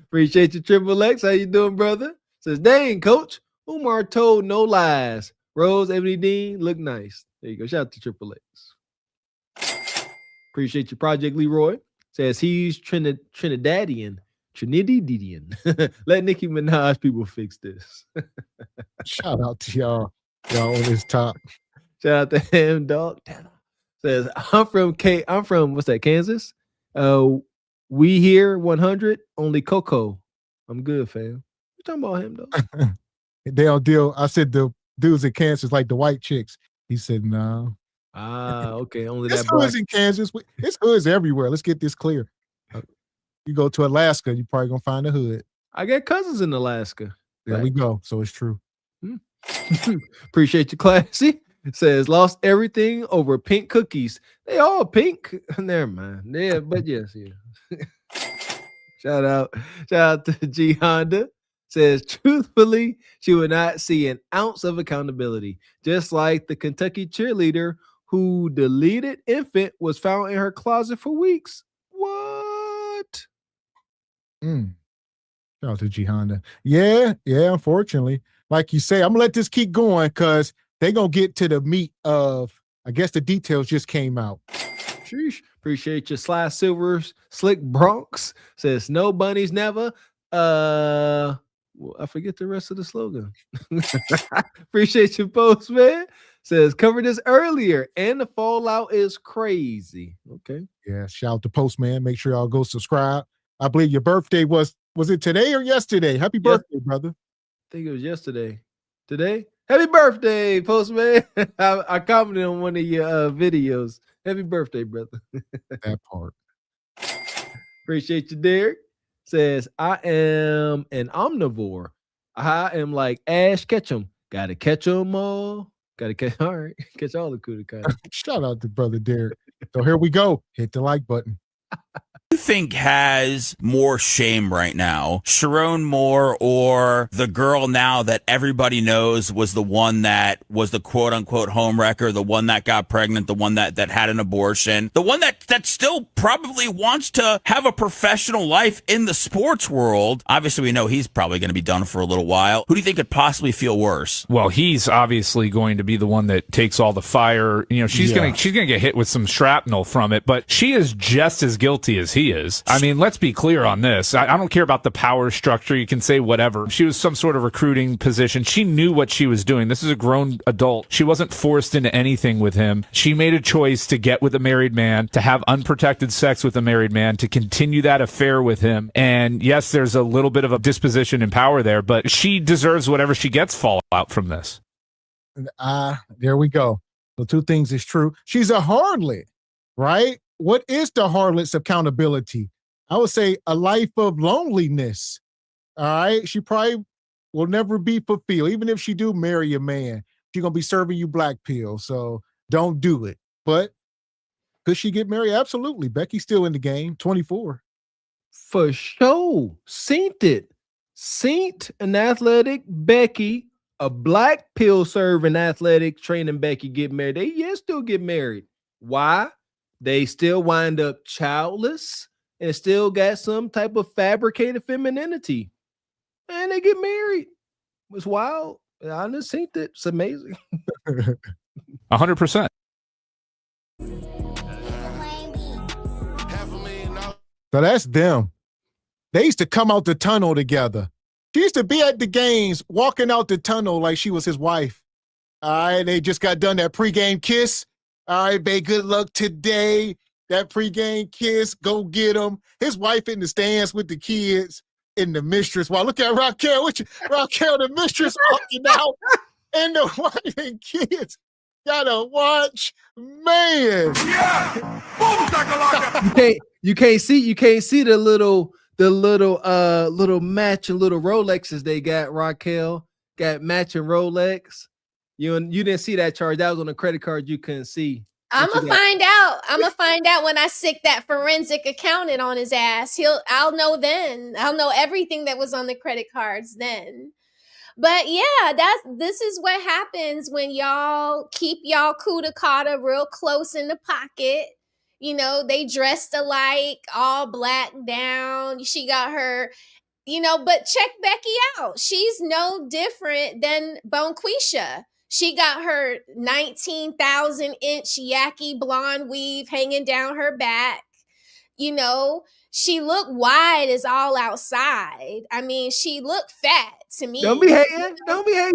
Appreciate you, Triple X. How you doing, brother? Says, dang, coach, Umar told no lies. Rose, Ebony Dean, look nice. There you go. Shout out to Triple X. Appreciate you, Project Leroy. Says he's Trinidadian. Let Nicki Minaj people fix this. Shout out to y'all on this top. Shout out to him, dog. Says I'm from what's that, Kansas? We here 100, only Coco. I'm good, fam. You talking about him, dog? They don't deal. I said the dudes in Kansas like the white chicks. He said no. Okay. Only it's that black. hoods in Kansas. It's hoods everywhere. Let's get this clear. You go to Alaska, you're probably gonna find a hood. I got cousins in Alaska. There we go. So it's true. Appreciate you, Classy. says lost everything over pink cookies. They all pink. Never mind. Yeah, but yes, yeah. Shout out to G Honda. Says truthfully, she would not see an ounce of accountability. Just like the Kentucky cheerleader who deleted infant was found in her closet for weeks. What? Shout out to G Honda. Yeah, unfortunately. Like you say, I'm gonna let this keep going because they're gonna get to the meat of, I guess the details just came out. Sheesh. Appreciate your Sly Silvers. Slick Bronx says no bunnies never. Well, I forget the rest of the slogan. Appreciate your post, man. Says covered this earlier and the fallout is crazy. Okay. Yeah, shout out to Postman. Make sure y'all go subscribe. I believe your birthday was it today or yesterday? Happy birthday, brother. I think it was yesterday. Today? Happy birthday, Postman. I commented on one of your videos. Happy birthday, brother. That part. Appreciate you, Derek. Says, I am an omnivore. I am like Ash Ketchum. Gotta catch them all. Gotta catch, all right. Catch all the Kudakata. Shout out to brother Derek. So here we go. Hit the like button. You think has more shame right now, Sharon Moore or the girl now that everybody knows was the one that was the quote unquote homewrecker, the one that got pregnant, the one that had an abortion, the one that still probably wants to have a professional life in the sports world? Obviously, we know he's probably going to be done for a little while. Who do you think could possibly feel worse? Well, he's obviously going to be the one that takes all the fire. You know, she's gonna get hit with some shrapnel from it, but she is just as guilty as he is. I mean, let's be clear on this. I don't care about the power structure. You can say whatever. She was some sort of recruiting position. She knew what she was doing. This is a grown adult. She wasn't forced into anything with him. She made a choice to get with a married man, to have unprotected sex with a married man, to continue that affair with him. And yes, there's a little bit of a disposition and power there, but she deserves whatever she gets fallout from this. There we go. The two things is true. She's a harlot, right? What is the harlot's accountability? I would say a life of loneliness. All right. She probably will never be fulfilled. Even if she do marry a man, she's going to be serving you black pills. So don't do it. But could she get married? Absolutely. Becky's still in the game, 24. For sure. Saint it. Saint an athletic Becky, a black pill serving athletic training Becky get married. They still get married. Why? They still wind up childless and still got some type of fabricated femininity. And they get married. It's wild. I just think that it's amazing. 100%. So that's them. They used to come out the tunnel together. She used to be at the games, walking out the tunnel like she was his wife. All right, they just got done that pregame kiss. All right, babe, good luck today. That pregame kiss, go get him. His wife in the stands with the kids and the mistress. Wow, look at Raquel. Raquel, the mistress, walking out, and the wife and kids gotta watch. Man, you can't see the little matching little Rolexes they got. Raquel got matching Rolex. You didn't see that charge. That was on a credit card you couldn't see. I'm gonna find out. I'm gonna find out when I stick that forensic accountant on his ass. I'll know then. I'll know everything that was on the credit cards then. But yeah, this is what happens when y'all keep y'all Kudakata real close in the pocket. You know, they dressed alike, all black down. She got her, but check Becky out. She's no different than Bonquisha. She got her 19,000 inch yaki blonde weave hanging down her back. She looked wide as all outside. I mean, she looked fat to me. Don't be hating.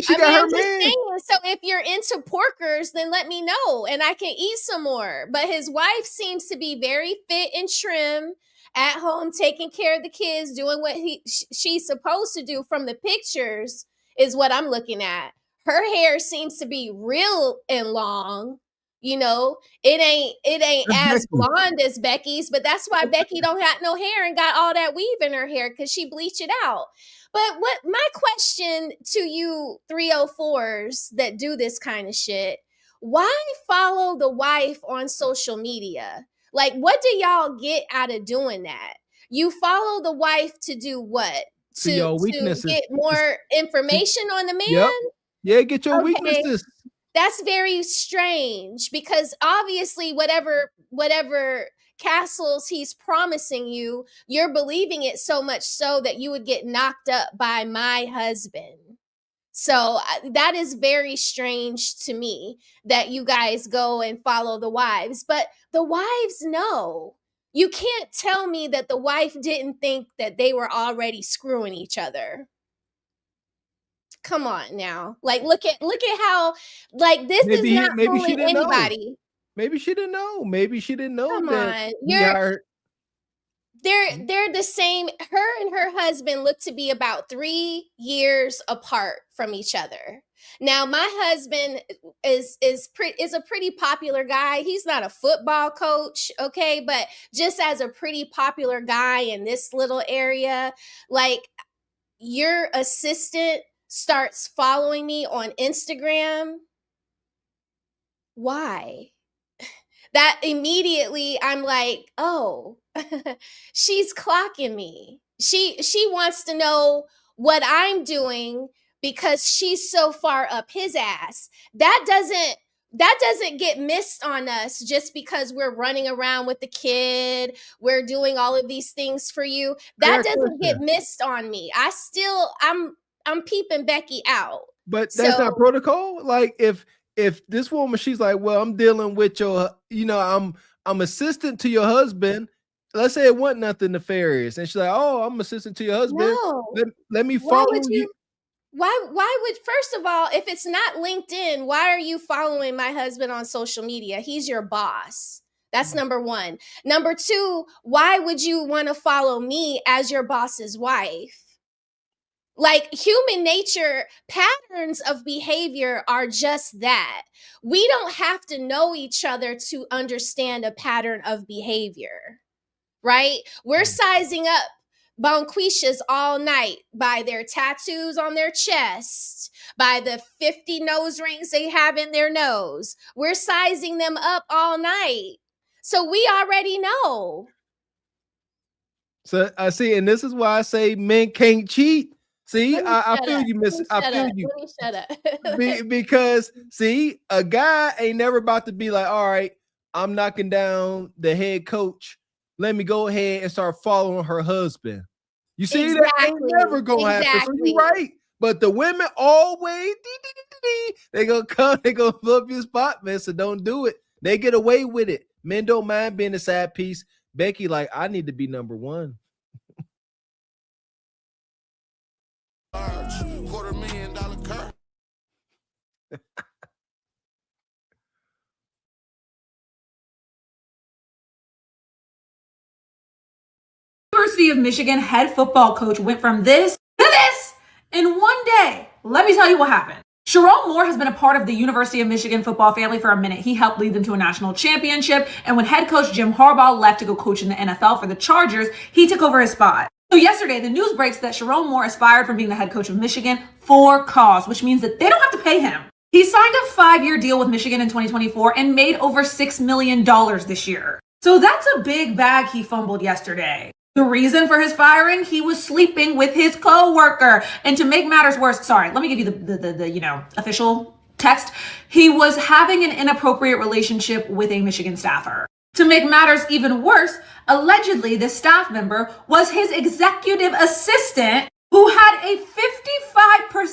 She got her man. Saying, so if you're into porkers, then let me know and I can eat some more. But his wife seems to be very fit and trim at home, taking care of the kids, doing what she's supposed to do from the pictures is what I'm looking at. Her hair seems to be real and long. It ain't as blonde as Becky's, but that's why Becky don't have no hair and got all that weave in her hair because she bleached it out. But what my question to you 304s that do this kind of shit, why follow the wife on social media? Like, what do y'all get out of doing that? You follow the wife to do what? See your weaknesses. To get more information on the man? Yep. Yeah, get your Okay. weaknesses. That's very strange, because obviously whatever castles he's promising you, you're believing it so much so that you would get knocked up by my husband. So that is very strange to me that you guys go and follow the wives, but the wives know. You can't tell me that the wife didn't think that they were already screwing each other. Come on now. Like, look at how, like, this is not fooling anybody. Know. Maybe she didn't know. Maybe she didn't know. Come that on. They're the same. Her and her husband look to be about 3 years apart from each other. Now, my husband is a pretty popular guy. He's not a football coach, okay, but just as a pretty popular guy in this little area, like, your assistant starts following me on Instagram. Why? That immediately I'm like, oh, she's clocking me. She wants to know what I'm doing because she's so far up his ass. That doesn't get missed on us just because we're running around with the kid. We're doing all of these things for you. That doesn't get missed on me. I'm peeping Becky out. But that's not protocol. Like, if this woman, she's like, well, I'm dealing with your, I'm assistant to your husband. Let's say it wasn't nothing nefarious. And she's like, oh, I'm assistant to your husband. No. Let me follow you. Why would, first of all, if it's not LinkedIn, why are you following my husband on social media? He's your boss. That's number one. Number two, why would you want to follow me as your boss's wife? Like, human nature, patterns of behavior are just that. We don't have to know each other to understand a pattern of behavior, right? We're sizing up Bonquishas all night by their tattoos on their chest, by the 50 nose rings they have in their nose. We're sizing them up all night. So we already know. So I see, and this is why I say men can't cheat. See, I feel you, Miss. I feel you. Let me shut up. Because see, a guy ain't never about to be like, all right, I'm knocking down the head coach. Let me go ahead and start following her husband. You see, that ain't never gonna happen. So you're right. But the women always they gonna come, they gonna love your spot, man. So don't do it. They get away with it. Men don't mind being a side piece. Becky, like, I need to be number one. $250,000 car. University of Michigan head football coach went from this to this in one day. Let me tell you what happened. Sharon Moore has been a part of the University of Michigan football family for a minute. He helped lead them to a national championship, and when head coach Jim Harbaugh left to go coach in the NFL for the Chargers, he took over his spot. So yesterday, the news breaks that Sharon Moore is fired from being the head coach of Michigan for cause, which means that they don't have to pay him. He signed a 5-year deal with Michigan in 2024 and made over $6 million this year. So that's a big bag he fumbled yesterday. The reason for his firing, he was sleeping with his coworker. And to make matters worse, sorry, let me give you the official text. He was having an inappropriate relationship with a Michigan staffer. To make matters even worse, allegedly this staff member was his executive assistant who had a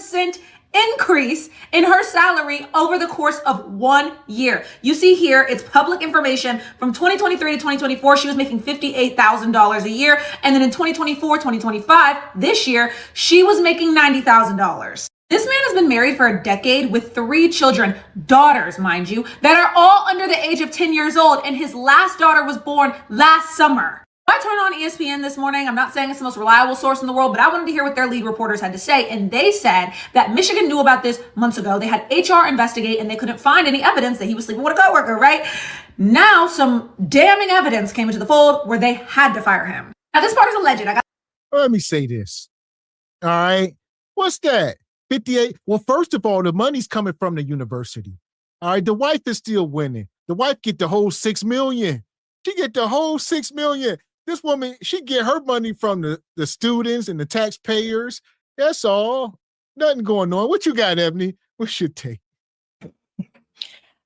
55% increase in her salary over the course of 1 year. You see here, it's public information. From 2023 to 2024, she was making $58,000 a year. And then in 2024, 2025, this year, she was making $90,000. This man has been married for a decade with 3 children, daughters, mind you, that are all under the age of 10 years old. And his last daughter was born last summer. I turned on ESPN this morning. I'm not saying it's the most reliable source in the world, but I wanted to hear what their lead reporters had to say. And they said that Michigan knew about this months ago. They had HR investigate and they couldn't find any evidence that he was sleeping with a coworker, right? Now some damning evidence came into the fold where they had to fire him. Now this part is alleged. Let me say this. All right. What's that? 58. Well, first of all, the money's coming from the university. All right, the wife is still winning. The wife get the whole $6 million. She get the whole $6 million. This woman, she get her money from the students and the taxpayers. That's all. Nothing going on. What you got, Ebony? What's your take?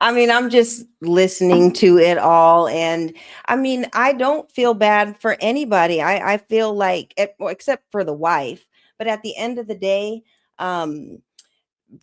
I mean, I'm just listening to it all. And I mean, I don't feel bad for anybody. I feel like, except for the wife, but at the end of the day,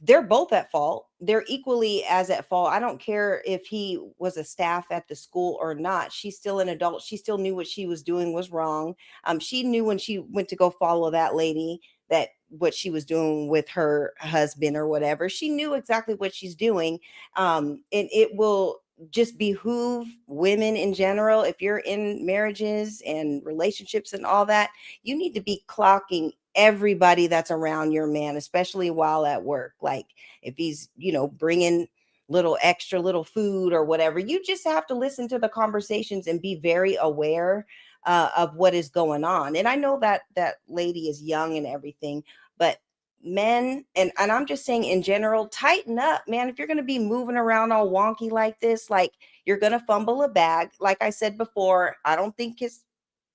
they're both at fault. They're equally as at fault. I don't care if he was a staff at the school or not. She's still an adult. She still knew what she was doing was wrong. She knew when she went to go follow that lady that what she was doing with her husband or whatever. She knew exactly what she's doing. And it will just behoove women in general. If you're in marriages and relationships and all that, you need to be clocking everybody that's around your man, especially while at work. Like if he's, bringing little extra little food or whatever, you just have to listen to the conversations and be very aware of what is going on. And I know that that lady is young and everything, but men, and I'm just saying in general, tighten up, man. If you're going to be moving around all wonky like this, like you're going to fumble a bag. Like I said before, I don't think his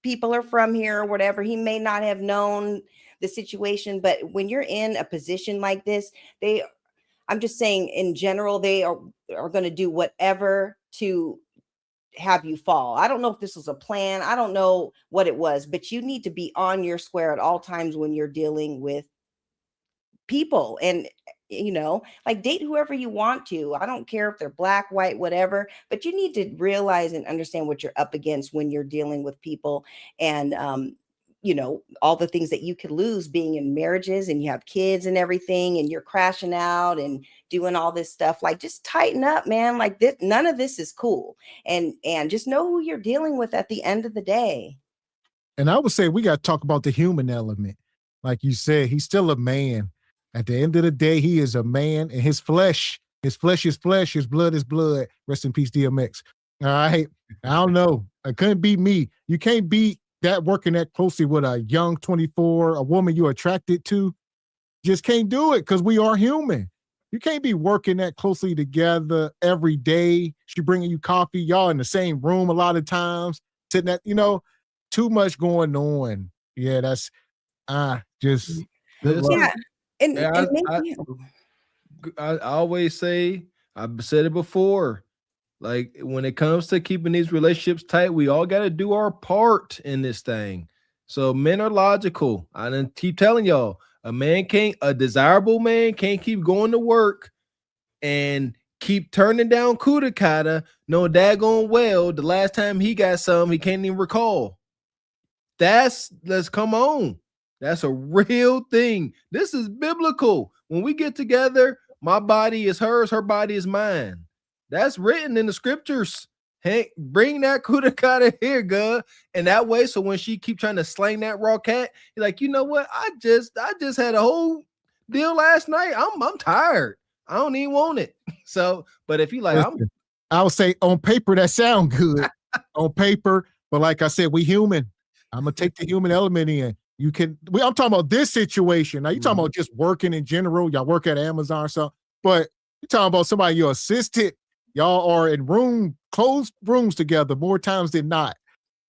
people are from here or whatever. He may not have known the situation, but when you're in a position like this, I'm just saying in general, they are going to do whatever to have you fall. I don't know if this was a plan. I don't know what it was, but you need to be on your square at all times when you're dealing with people. And like date whoever you want to. I don't care if they're black, white, whatever, but you need to realize and understand what you're up against when you're dealing with people. And all the things that you could lose being in marriages, and you have kids and everything, and you're crashing out and doing all this stuff. Like, just tighten up, man. Like this, none of this is cool. And just know who you're dealing with at the end of the day. And I would say we got to talk about the human element. Like you said, he's still a man. At the end of the day, he is a man, and his flesh is flesh, his blood is blood. Rest in peace, DMX. All right. I don't know. It couldn't be me. You can't beat that working that closely with a young 24, a woman you're attracted to. Just can't do it because we are human. You can't be working that closely together every day. She bringing you coffee. Y'all in the same room a lot of times. Sitting at, too much going on. Yeah, that's just good luck. Yeah. And I always say, I've said it before, like when it comes to keeping these relationships tight, we all got to do our part in this thing. So men are logical. I done keep telling y'all, a desirable man can't keep going to work and keep turning down Kudakata. No daggone well, the last time he got some, he can't even recall. Let's come on. That's a real thing. This is biblical. When we get together, my body is hers, her body is mine. That's written in the scriptures. Hey, bring that Kudakata here, girl. And that way, so when she keep trying to slang that raw cat, you're like, you know what? I just had a whole deal last night. I'm tired. I don't even want it. So, but if you like, I would say on paper that sound good on paper, but like I said, we human. I'm gonna take the human element in. I'm talking about this situation. Now you're talking about just working in general. Y'all work at Amazon or something, but you're talking about somebody you assisted. Y'all are in closed rooms together more times than not.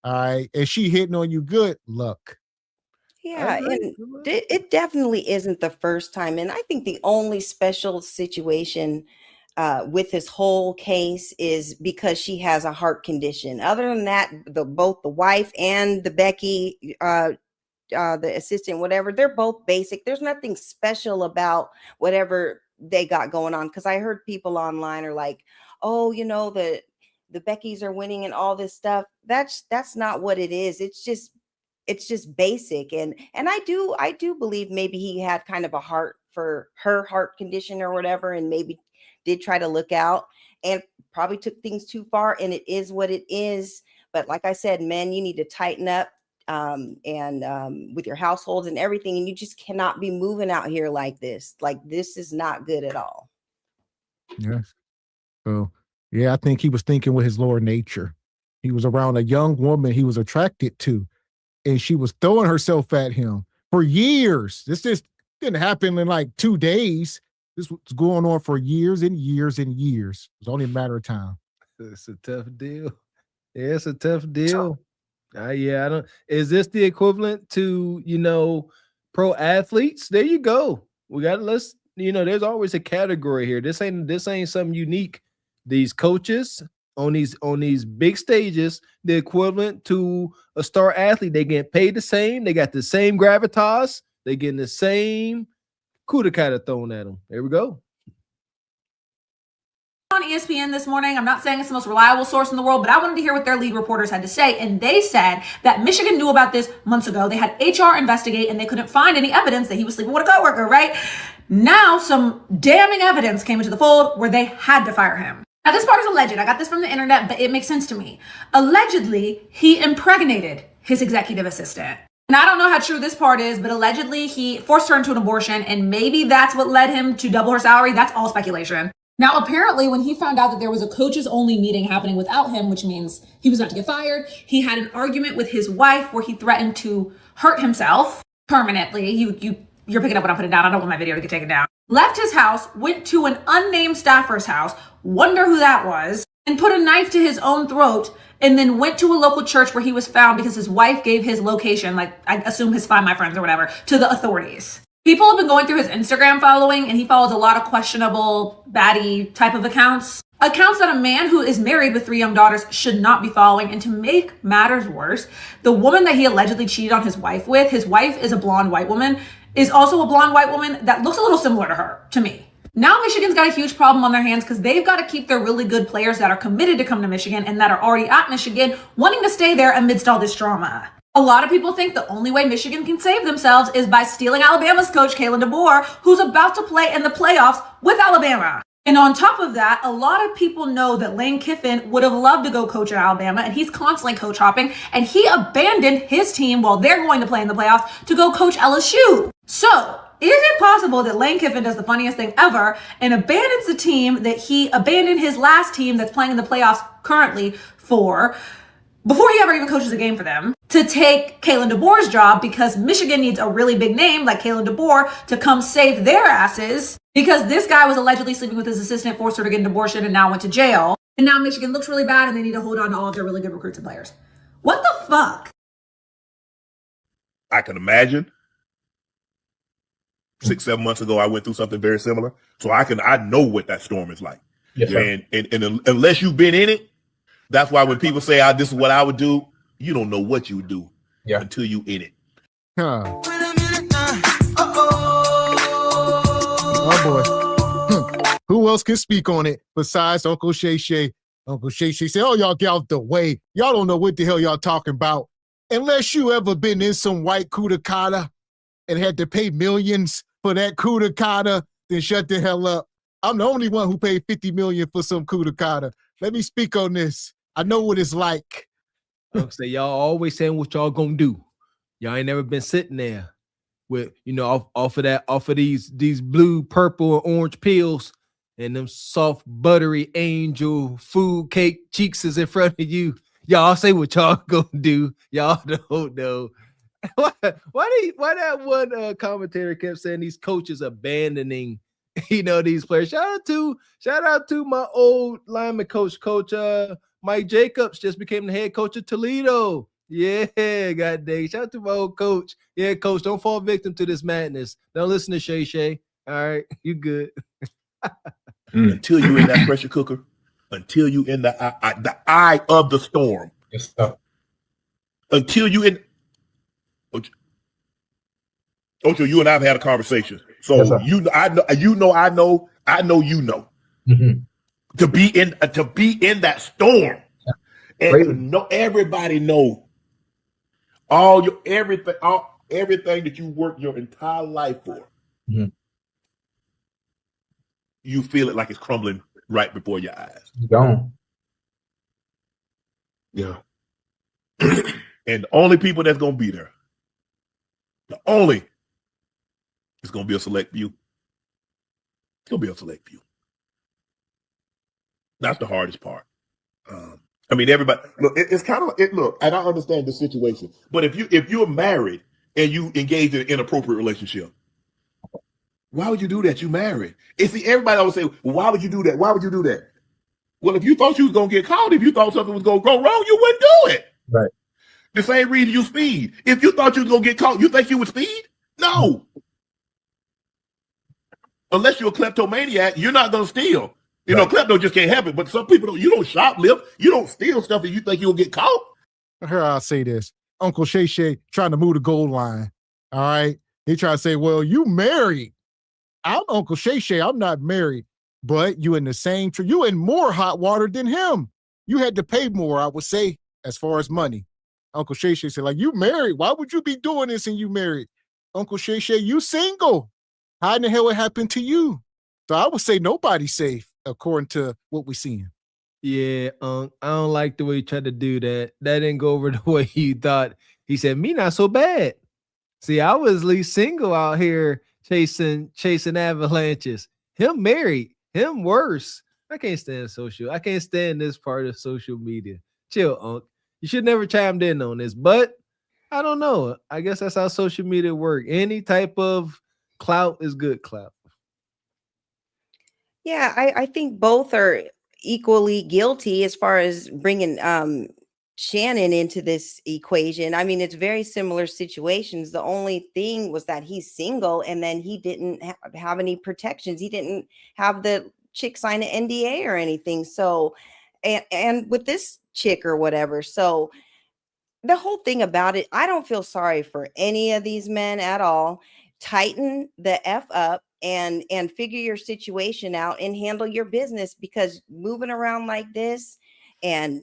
All right. And she hitting on you good. Luck. Yeah. And it definitely isn't the first time. And I think the only special situation with this whole case is because she has a heart condition. Other than that, both the wife and the Becky, the assistant, whatever, they're both basic. There's nothing special about whatever they got going on. Because I heard people online are like, oh, the Beckys are winning and all this stuff. That's not what it is. It's just basic. And I do believe maybe he had kind of a heart for her heart condition or whatever, and maybe did try to look out and probably took things too far, and it is what it is. But like I said, men, you need to tighten up and with your households and everything, and you just cannot be moving out here like this. Like, this is not good at all. Yes. So, yeah, I think he was thinking with his lower nature. He was around a young woman he was attracted to, and she was throwing herself at him for years. This just didn't happen in like 2 days. This was going on for years and years and years. It's only a matter of time. It's a tough deal. Yeah, it's a tough deal. Yeah, I don't. Is this the equivalent to, you know, pro athletes? There you go. We got let's, you know, there's always a category here. This ain't something unique. These coaches on these big stages, the equivalent to a star athlete, they get paid the same. They got the same gravitas. They getting the same coup de kata thrown at them. There we go. On ESPN this morning, I'm not saying it's the most reliable source in the world, but I wanted to hear what their lead reporters had to say. And they said that Michigan knew about this months ago. They had HR investigate and they couldn't find any evidence that he was sleeping with a coworker, right? Now some damning evidence came into the fold where they had to fire him. Now this part is alleged. I got this from the internet, but it makes sense to me. Allegedly, he impregnated his executive assistant. And I don't know how true this part is, but allegedly he forced her into an abortion and maybe that's what led him to double her salary. That's all speculation. Now, apparently, when he found out that there was a coaches only meeting happening without him, which means he was about to get fired, he had an argument with his wife where he threatened to hurt himself permanently. You're picking up what I'm putting down. I don't want my video to get taken down. Left his house, went to an unnamed staffer's house, wonder who that was, and put a knife to his own throat, and then went to a local church where he was found because his wife gave his location, like I assume his Find My Friends or whatever, to the authorities. People have been going through his Instagram following, and he follows a lot of questionable, baddie type of accounts. Accounts that a man who is married with 3 young daughters should not be following. And to make matters worse, the woman that he allegedly cheated on his wife with, his wife is a blonde white woman, is also a blonde white woman that looks a little similar to her, to me. Now Michigan's got a huge problem on their hands because they've got to keep their really good players that are committed to come to Michigan and that are already at Michigan wanting to stay there amidst all this drama. A lot of people think the only way Michigan can save themselves is by stealing Alabama's coach, Kalen DeBoer, who's about to play in the playoffs with Alabama. And on top of that, a lot of people know that Lane Kiffin would have loved to go coach at Alabama, and he's constantly coach hopping, and he abandoned his team while they're going to play in the playoffs to go coach LSU. So, is it possible that Lane Kiffin does the funniest thing ever and abandons the team that he abandoned his last team that's playing in the playoffs currently for, before he ever even coaches a game for them, to take Kalen DeBoer's job because Michigan needs a really big name like Kalen DeBoer to come save their asses because this guy was allegedly sleeping with his assistant, forced her to get an abortion, and now went to jail. And now Michigan looks really bad and they need to hold on to all of their really good recruits and players. What the fuck? I can imagine 6-7 months ago, I went through something very similar. So I know what that storm is like. Yes, and unless you've been in it, that's why when people say, this is what I would do, you don't know what you would do until you in it. Oh boy. Who else can speak on it besides Uncle Shay Shay? Uncle Shay Shay said, y'all get out the way. Y'all don't know what the hell y'all talking about. Unless you ever been in some white coup de kata and had to pay millions for that coup de kata, then shut the hell up. I'm the only one who paid $50 million for some coup de kata. Let me speak on this. I know what it's like. I'll say y'all always saying what y'all gonna do. Y'all ain't never been sitting there with, you know, off of these blue, purple, and orange pills and them soft, buttery angel food cake cheeks is in front of you. Y'all say what y'all gonna do. Y'all don't know. Why that one commentator kept saying these coaches abandoning, you know, these players. Shout out to my old lineman coach Mike Jacobs just became the head coach of Toledo. Yeah, god dang. Shout out to my old coach. Yeah, coach, don't fall victim to this madness. Don't listen to Shay Shay. All right, you good. Until you're in that pressure cooker, until you in the eye of the storm. Yes, sir. Until you in Ocho, you and I have had a conversation. So yes, I know. Mm-hmm. To be in that storm, and to know everybody know everything that you worked your entire life for. Mm-hmm. You feel it like it's crumbling right before your eyes. Gone. Yeah. And the only people that's gonna be there, it's gonna be a select few. It's gonna be a select few. That's the hardest part. I mean, everybody. Look, it's kind of it. Look, and I understand the situation, but if you're married and you engage in an inappropriate relationship, Why would you do that? You married. And see, everybody always say, well, why would you do that? Why would you do that? Well, if you thought you was going to get caught, if you thought something was going to go wrong, you wouldn't do it. Right. The same reason you speed. If you thought you was going to get caught, you think you would speed? No. Unless you're a kleptomaniac, you're not going to steal. You know, klepto just can't happen. But some people don't. You don't shoplift. You don't steal stuff if you think you'll get caught. Here, I'll say this. Uncle Shay Shay trying to move the goal line. All right. He try to say, well, you married. I'm Uncle Shay Shay. I'm not married. But you in the same you in more hot water than him. You had to pay more, I would say, as far as money. Uncle Shay Shay said, like, you married. Why would you be doing this and you married? Uncle Shay Shay, you single. How in the hell it happened to you? So I would say nobody's safe, according to what we're seeing. Yeah, I don't like the way you tried to do that. That didn't go over the way you thought. He said, me not so bad. See, I was at least single out here chasing avalanches. Him married, him worse. I can't stand I can't stand this part of social media. Chill, Unc. You should never chimed in on this, but I don't know. I guess that's how social media work. Any type of clout is good clout. Yeah, I think both are equally guilty as far as bringing Shannon into this equation. I mean, it's very similar situations. The only thing was that he's single and then he didn't have any protections. He didn't have the chick sign an NDA or anything. So, and with this chick or whatever. So the whole thing about it, I don't feel sorry for any of these men at all. Tighten the F up and figure your situation out and handle your business, because moving around like this and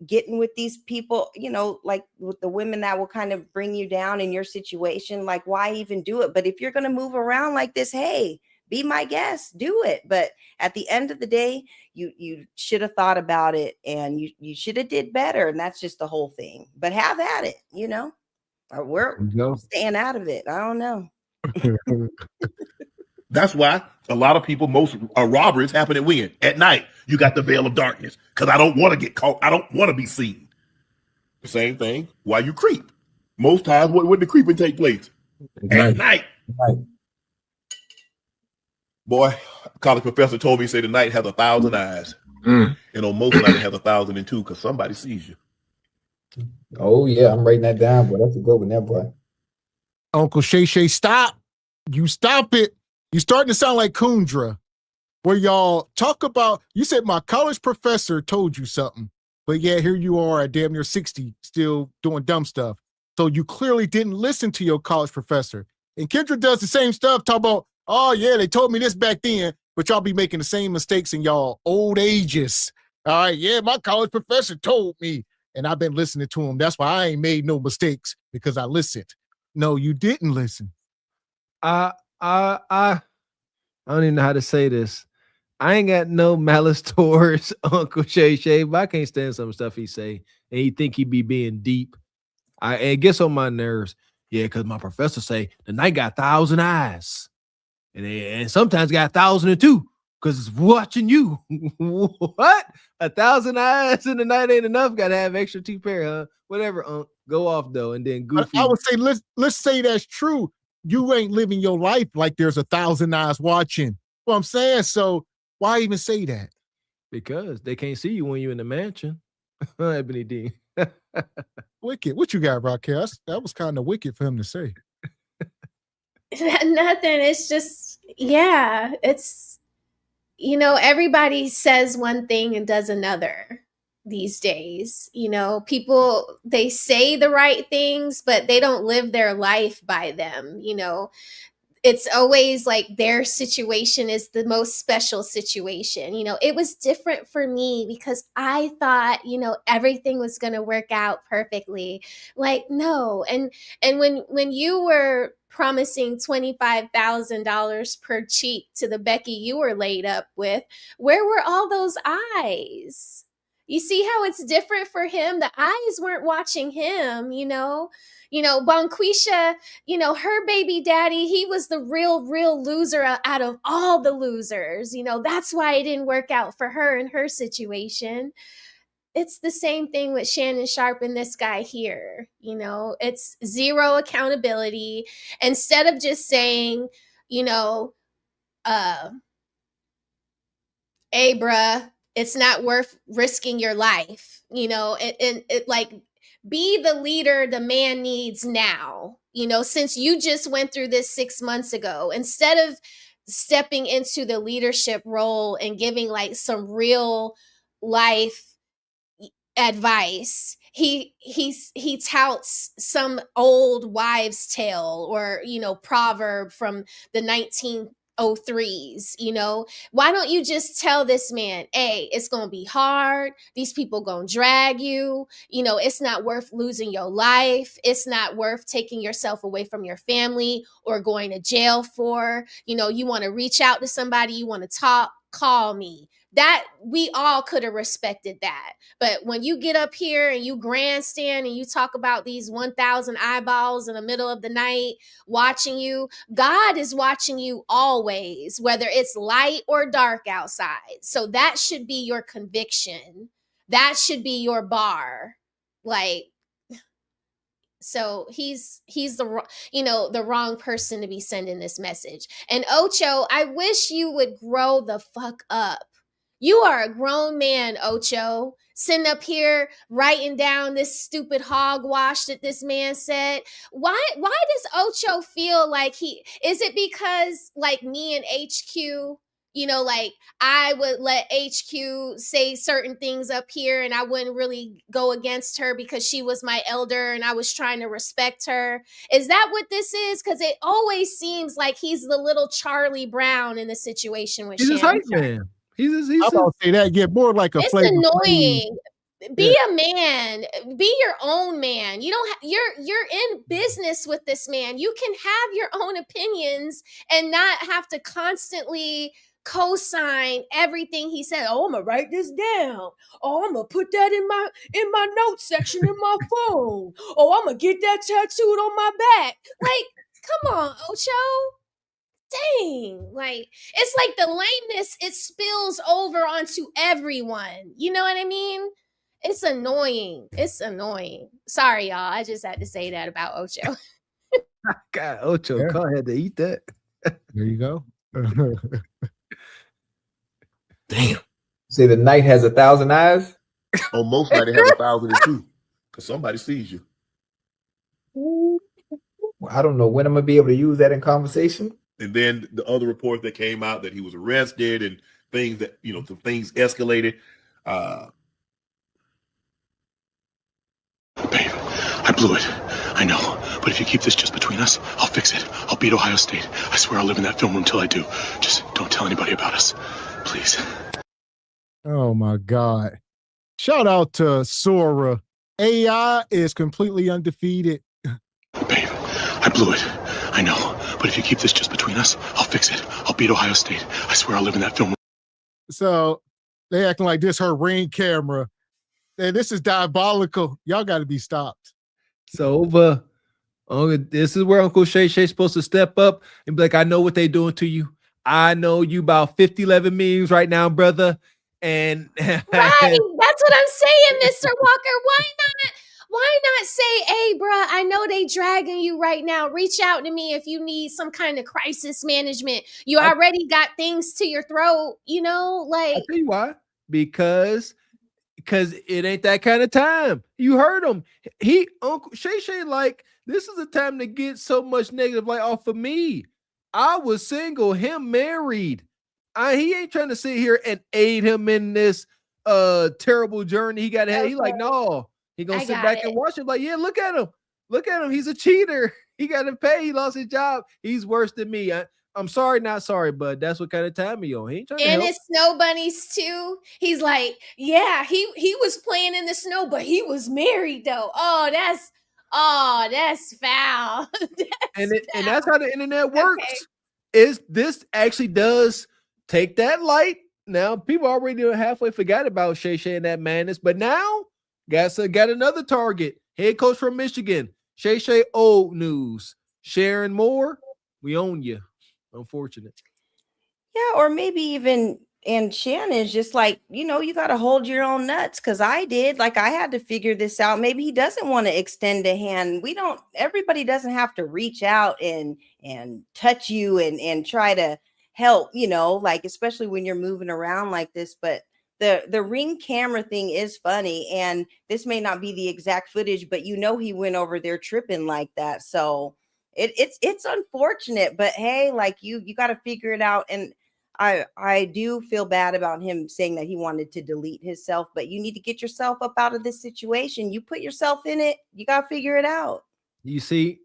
getting with these people, you know, like with the women that will kind of bring you down in your situation, like why even do it? But if you're going to move around like this, hey, be my guest, do it. But at the end of the day, you should have thought about it and you should have did better. And that's just the whole thing. But have at it, you know, or we're staying out of it. I don't know. That's why a lot of people, most robberies happen at when? At night. You got the veil of darkness because I don't want to get caught. I don't want to be seen. The same thing while you creep. Most times, when the creeping take place? At night. Boy, a college professor told me, say the night has 1,000 eyes. And on most nights it has 1,002 because somebody sees you. Oh, yeah, I'm writing that down, boy. That's a good one there, boy. Uncle Shay Shay, stop. You stop it. You're starting to sound like Kundra, where y'all talk about, you said my college professor told you something, but yeah, here you are at damn near 60, still doing dumb stuff. So you clearly didn't listen to your college professor. And Kendra does the same stuff, talk about, oh yeah, they told me this back then, but y'all be making the same mistakes in y'all old ages. All right, yeah, my college professor told me, and I've been listening to him. That's why I ain't made no mistakes, because I listened. No, you didn't listen. I don't even know how to say this. I ain't got no malice towards Uncle Shay Shay, but I can't stand some stuff he say, and he think he be being deep. It gets on my nerves. Yeah, because my professor say the night got 1,000 eyes, and sometimes got 1,002 because it's watching you. What? 1,000 eyes in the night ain't enough. Got to have extra 2 pair, huh? Whatever. Go off though, and then Goofy. I would say let's say that's true. You ain't living your life like there's 1,000 eyes watching. Well, I'm saying, so why even say that? Because they can't see you when you're in the mansion. Ebony D. Wicked. What you got, Raquel? That was kind of wicked for him to say. Nothing. It's just, yeah, it's, you know, everybody says one thing and does another these days. You know, people, they say the right things, but they don't live their life by them. You know, it's always like their situation is the most special situation. You know, it was different for me because I thought, you know, everything was going to work out perfectly. Like, no. And when you were promising $25,000 per cheek to the Becky you were laid up with, where were all those eyes? You see how it's different for him? The eyes weren't watching him, you know? You know, Bonquisha, you know, her baby daddy, he was the real loser out of all the losers. You know, that's why it didn't work out for her in her situation. It's the same thing with Shannon Sharpe and this guy here. You know, it's zero accountability. Instead of just saying, you know, hey, bruh, it's not worth risking your life, you know, and like, be the leader the man needs now, you know, since you just went through this 6 months ago, instead of stepping into the leadership role and giving like some real life advice, he touts some old wives' tale or, you know, proverb from the 1903s. You know, why don't you just tell this man, hey, it's gonna be hard, these people gonna drag you, you know, it's not worth losing your life, it's not worth taking yourself away from your family or going to jail for, you know, you want to reach out to somebody, you want to talk, call me. That we all could have respected that. But when you get up here and you grandstand and you talk about these 1,000 eyeballs in the middle of the night watching you, God is watching you always, whether it's light or dark outside. So that should be your conviction. That should be your bar. Like, so he's the, you know, the wrong person to be sending this message. And Ocho, I wish you would grow the fuck up. You are a grown man, Ocho. Sitting up here writing down this stupid hogwash that this man said. Why does Ocho feel like is it because like me and HQ, you know, like I would let HQ say certain things up here and I wouldn't really go against her because she was my elder and I was trying to respect her? Is that what this is? Because it always seems like he's the little Charlie Brown in the situation with He's a Shannon. hype man. He's I'm about to say that. Get more like a It's Flavor annoying. Flav. Be a man. Be your own man. You don't. You're in business with this man. You can have your own opinions and not have to constantly co-sign everything he said. Oh, I'm gonna write this down. Oh, I'm gonna put that in my notes section in my phone. Oh, I'm gonna get that tattooed on my back. Like, come on, Ocho. Dang, like it's like the lameness, it spills over onto everyone. You know what I mean? It's annoying. It's annoying. Sorry, y'all. I just had to say that about Ocho. God, Ocho, go ahead to eat that. There you go. Damn. Say the night has 1,000 eyes. Oh, most night it has 1,002 because somebody sees you. I don't know when I'm gonna be able to use that in conversation. And then the other report that came out that he was arrested and things that, you know, the things escalated. Babe, I blew it. I know. But if you keep this just between us, I'll fix it. I'll beat Ohio State. I swear I'll live in that film room till I do. Just don't tell anybody about us. Please. Oh my God. Shout out to Sora. AI is completely undefeated. Babe, I blew it. I know. But if you keep this just between us, I'll fix it. I'll beat Ohio State. I swear I'll live in that film room. So they acting like this her Ring camera. And this is diabolical. Y'all got to be stopped. So this is where Uncle Shay Shay's supposed to step up and be like, I know what they doing to you. I know you about 50-11 memes right now, brother. And right, that's what I'm saying, Mr. Walker. Why not say, hey, bruh, I know they dragging you right now. Reach out to me if you need some kind of crisis management. You already got things to your throat, you know? Like, I'll tell you why. Because it ain't that kind of time. You heard him. Uncle Shay Shay, like, this is a time to get so much negative light off of me. I was single, him married. He ain't trying to sit here and aid him in this terrible journey he got ahead. He like, no. He gonna sit back and watch it. Like, yeah, look at him. Look at him. He's a cheater. He got to pay. He lost his job. He's worse than me. I'm sorry, not sorry, but that's what kind of time he on. He ain't trying to help. And his snow bunnies too. He's like, yeah, he was playing in the snow, but he was married though. Oh, that's foul. And that's how the internet works. Is this actually does take that light? Now people already halfway forgot about Shay Shay and that madness, but now got another target. Head coach from Michigan, Shay Shay. Old news. Sharon Moore, we own you. Unfortunate. Yeah, or maybe even Shannon's just like, you got to hold your own nuts, because I did. Like, I had to figure this out. Maybe he doesn't want to extend a hand. Everybody doesn't have to reach out and touch you and try to help, like, especially when you're moving around like this. But the Ring camera thing is funny, and this may not be the exact footage, but he went over there tripping like that. So it's unfortunate, but hey, like, you got to figure it out. And I do feel bad about him saying that he wanted to delete himself, but you need to get yourself up out of this situation. You put yourself in it, you got to figure it out. You see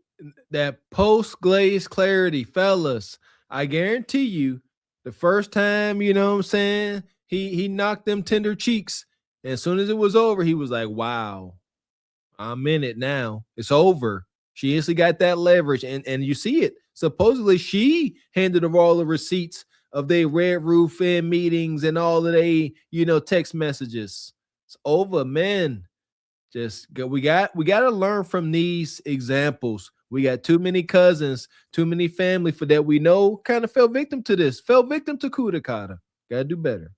that post-glaze clarity, fellas. I guarantee you, the first time, you know what I'm saying, he knocked them tender cheeks. And as soon as it was over, he was like, wow, I'm in it now. It's over. She instantly got that leverage, and you see it. Supposedly, she handed her all the receipts of their Red Roof Inn meetings and all of they, text messages. It's over, man. We got to learn from these examples. We got too many cousins, too many family for that we know kind of fell victim to this, fell victim to coup d'etat. Got to do better.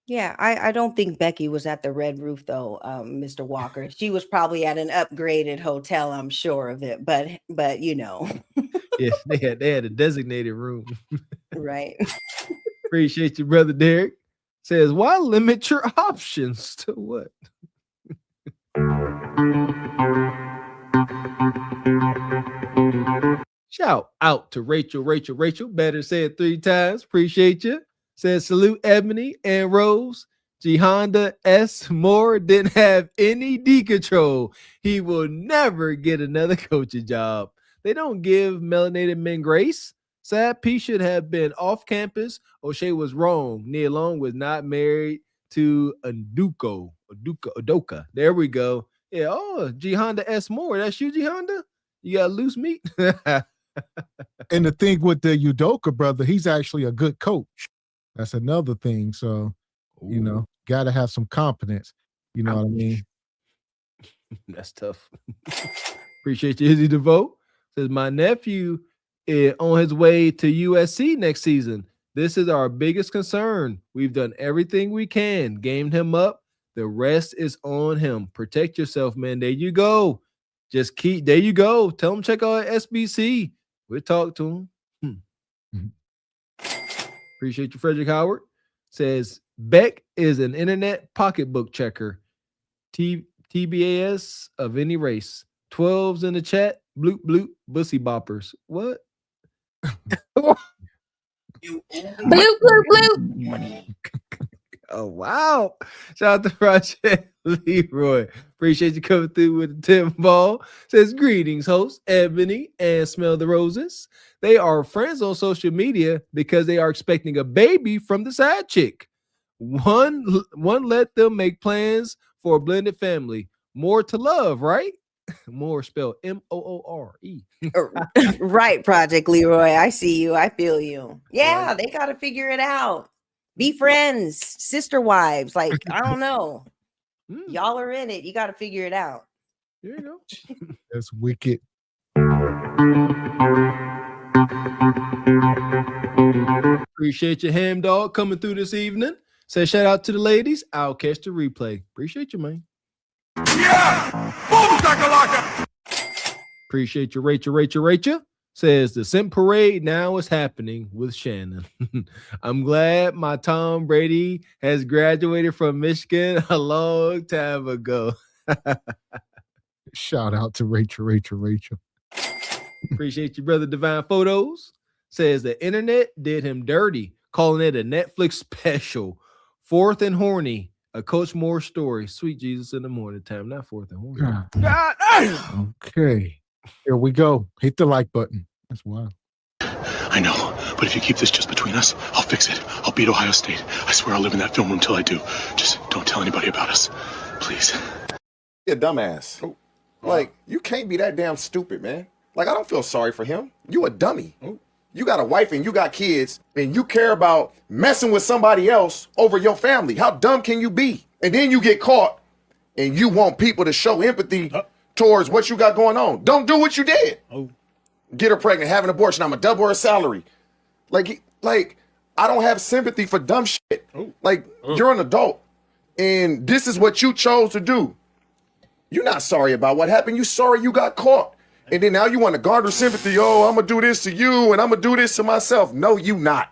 Yeah, I don't think Becky was at the Red Roof, though, Mr. Walker. She was probably at an upgraded hotel, I'm sure of it. But Yeah, they had a designated room. Right. Appreciate you, brother Derek. Says, why limit your options to what? Shout out to Rachel. Better say it 3 times. Appreciate you. Says, salute Ebony and Rose. Honda S. Moore didn't have any D control. He will never get another coaching job. They don't give melanated men grace. Sad P should have been off campus. O'Shea was wrong. Nia Long was not married to Udoka. There we go. Yeah. Oh, Honda S. Moore. That's you, Honda? You got loose meat? And the thing with the Udoka brother, he's actually a good coach. That's another thing. So, got to have some confidence. You know what I mean? That's tough. Appreciate you, Izzy DeVoe. Says, my nephew is on his way to USC next season. This is our biggest concern. We've done everything we can. Gamed him up. The rest is on him. Protect yourself, man. There you go. There you go. Tell him check out SBC. We'll talk to him. Appreciate you, Frederick Howard. Says, Beck is an internet pocketbook checker. TBAS of any race. 12s in the chat. Bloop, bloop, bussy boppers. What? Bloop, bloop, bloop. Oh, wow. Shout out to Project Leroy. Appreciate you coming through with the 10 ball. Says, greetings, host Ebony and Smell the Roses. They are friends on social media because they are expecting a baby from the side chick. One let them make plans for a blended family. More to love, right? More spelled M-O-O-R-E. Right, Project Leroy. I see you. I feel you. Yeah, they got to figure it out. Be friends, sister wives. Like, I don't know. Y'all are in it. You got to figure it out. There you go. That's wicked. Appreciate your ham dog coming through this evening. Say shout out to the ladies. I'll catch the replay. Appreciate you, man. Yeah! Boom, shakalaka! Appreciate you, Rachel. Says the Scent Parade now is happening with Shannon. I'm glad my Tom Brady has graduated from Michigan a long time ago. Shout out to Rachel. Appreciate you, brother Divine Photos. Says the internet did him dirty, calling it a Netflix special. Fourth and horny, a Coach Moore story. Sweet Jesus in the morning time, not fourth and horny. Okay. Here we go. Hit the like button. That's wild. I know, but if you keep this just between us, I'll fix it. I'll beat Ohio State. I swear I'll live in that film room till I do. Just don't tell anybody about us. Please. You're a dumbass. Oh. Like, you can't be that damn stupid, man. Like, I don't feel sorry for him. You a dummy. You got a wife and you got kids, and you care about messing with somebody else over your family. How dumb can you be? And then you get caught, and you want people to show empathy towards what you got going on. Don't do what you did. Get her pregnant, have an abortion. I'm a double her salary. I I don't have sympathy for dumb shit. Like, you're an adult, and this is what you chose to do. You're not sorry about what happened. You're sorry you got caught. And then now you want to garner sympathy. Oh, I'm going to do this to you, and I'm going to do this to myself. No, you not.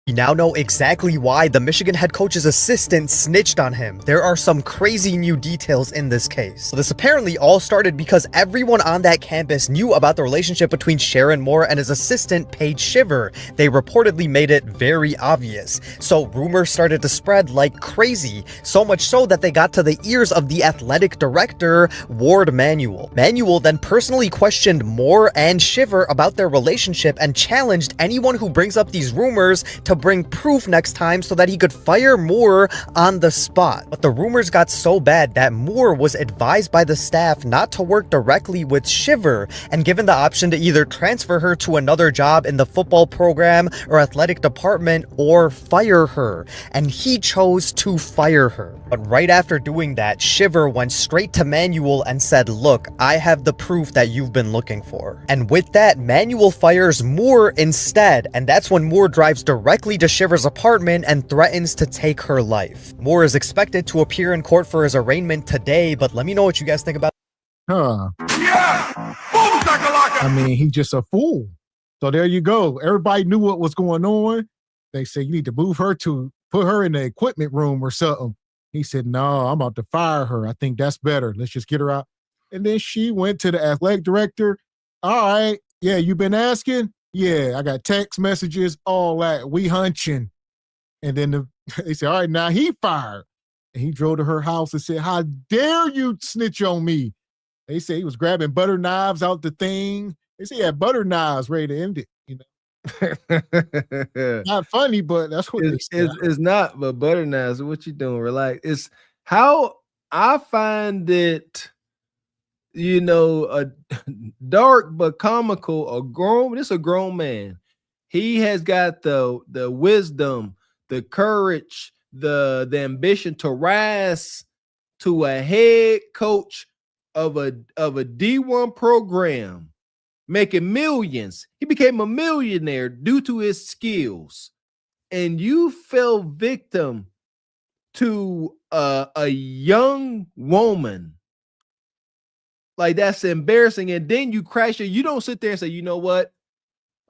We now know exactly why the Michigan head coach's assistant snitched on him. There are some crazy new details in this case. This apparently all started because everyone on that campus knew about the relationship between Sharon Moore and his assistant, Paige Shiver. They reportedly made it very obvious. So rumors started to spread like crazy, so much so that they got to the ears of the athletic director, Ward Manuel. Manuel then personally questioned Moore and Shiver about their relationship and challenged anyone who brings up these rumors to bring proof next time so that he could fire Moore on the spot. But the rumors got so bad that Moore was advised by the staff not to work directly with Shiver and given the option to either transfer her to another job in the football program or athletic department or fire her. And he chose to fire her. But right after doing that, Shiver went straight to Manuel and said, "Look, I have the proof that you've been looking for." And with that, Manuel fires Moore instead, and that's when Moore drives directly to Shiver's apartment and threatens to take her life. Moore is expected to appear in court for his arraignment today, but let me know what you guys think about. I mean, he's just a fool. So there you go. Everybody knew what was going on. They said, you need to move her to put her in the equipment room or something. He said, no, I'm about to fire her. I think that's better. Let's just get her out. And then she went to the athletic director. All right. Yeah, you been asking? Yeah, I got text messages, all that. We hunching. And then they said, all right, now he fired. And he drove to her house and said, how dare you snitch on me? They say he was grabbing butter knives out the thing. They say he had butter knives ready to end it. You know, not funny, but that's what it's not. But butter knives, what you doing? Relax. It's how I find it. You know, a dark but comical, this is a grown man. He has got the wisdom, the courage, the ambition to rise to a head coach of a D1 program, making millions. He became a millionaire due to his skills. And you fell victim to a young woman. Like, that's embarrassing. And then you crash it. You don't sit there and say, you know what?